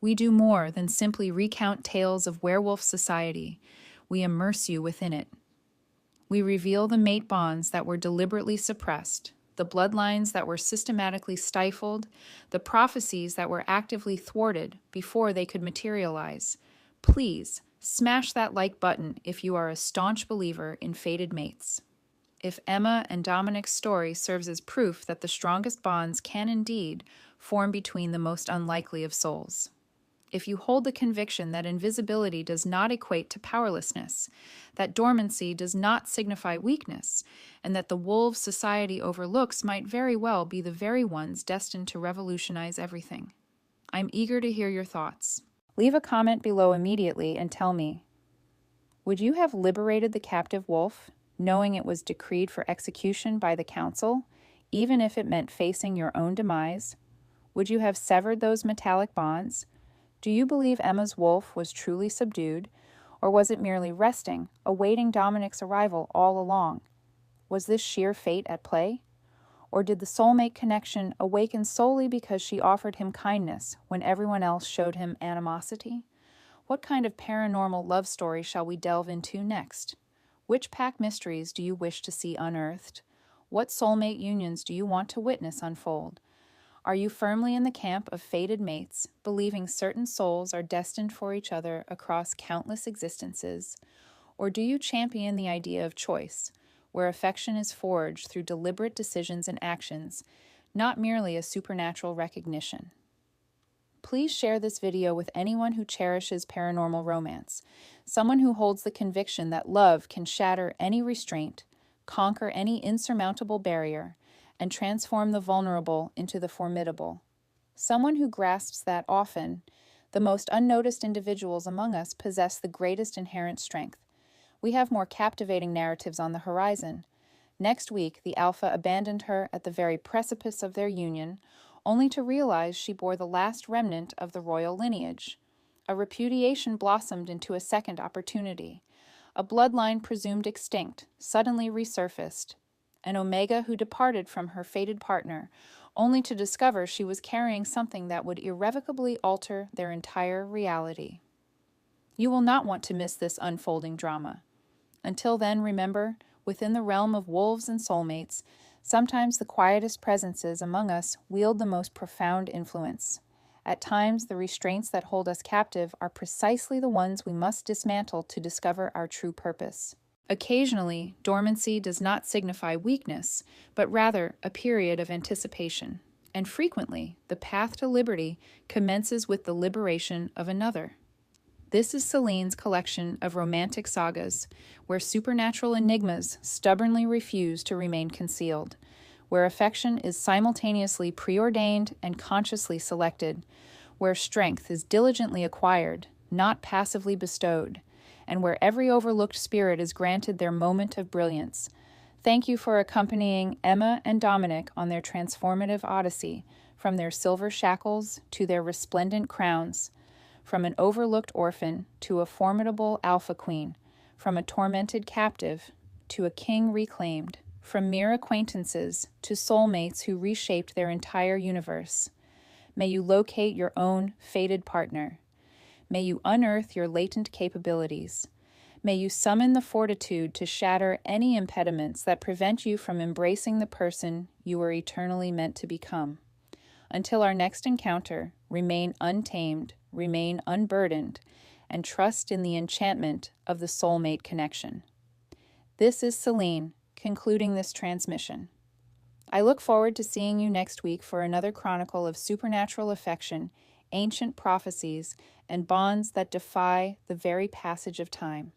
Speaker 1: We do more than simply recount tales of werewolf society. We immerse you within it. We reveal the mate bonds that were deliberately suppressed, the bloodlines that were systematically stifled, the prophecies that were actively thwarted before they could materialize. Please, smash that like button if you are a staunch believer in fated mates. If Emma and Dominic's story serves as proof that the strongest bonds can indeed form between the most unlikely of souls. If you hold the conviction that invisibility does not equate to powerlessness, that dormancy does not signify weakness, and that the wolves society overlooks might very well be the very ones destined to revolutionize everything. I'm eager to hear your thoughts. Leave a comment below immediately and tell me, would you have liberated the captive wolf, knowing it was decreed for execution by the council, even if it meant facing your own demise? Would you have severed those metallic bonds? Do you believe Emma's wolf was truly subdued, or was it merely resting, awaiting Dominic's arrival all along? Was this sheer fate at play? Or did the soulmate connection awaken solely because she offered him kindness when everyone else showed him animosity? What kind of paranormal love story shall we delve into next? Which pack mysteries do you wish to see unearthed? What soulmate unions do you want to witness unfold? Are you firmly in the camp of fated mates, believing certain souls are destined for each other across countless existences? Or do you champion the idea of choice, where affection is forged through deliberate decisions and actions, not merely a supernatural recognition? Please share this video with anyone who cherishes paranormal romance, someone who holds the conviction that love can shatter any restraint, conquer any insurmountable barrier, and transform the vulnerable into the formidable. Someone who grasps that often, the most unnoticed individuals among us possess the greatest inherent strength. We have more captivating narratives on the horizon. Next week, the alpha abandoned her at the very precipice of their union, only to realize she bore the last remnant of the royal lineage. A repudiation blossomed into a second opportunity. A bloodline presumed extinct suddenly resurfaced. An omega who departed from her fated partner, only to discover she was carrying something that would irrevocably alter their entire reality. You will not want to miss this unfolding drama. Until then, remember, within the realm of wolves and soulmates, sometimes the quietest presences among us wield the most profound influence. At times, the restraints that hold us captive are precisely the ones we must dismantle to discover our true purpose. Occasionally, dormancy does not signify weakness, but rather a period of anticipation. And frequently, the path to liberty commences with the liberation of another. This is Celine's collection of romantic sagas, where supernatural enigmas stubbornly refuse to remain concealed, where affection is simultaneously preordained and consciously selected, where strength is diligently acquired, not passively bestowed, and where every overlooked spirit is granted their moment of brilliance. Thank you for accompanying Emma and Dominic on their transformative odyssey, from their silver shackles to their resplendent crowns, from an overlooked orphan to a formidable alpha queen, from a tormented captive to a king reclaimed, from mere acquaintances to soulmates who reshaped their entire universe. May you locate your own fated partner. May you unearth your latent capabilities. May you summon the fortitude to shatter any impediments that prevent you from embracing the person you were eternally meant to become. Until our next encounter, remain untamed, remain unburdened, and trust in the enchantment of the soulmate connection. This is Celine, concluding this transmission. I look forward to seeing you next week for another chronicle of supernatural affection, ancient prophecies, and bonds that defy the very passage of time.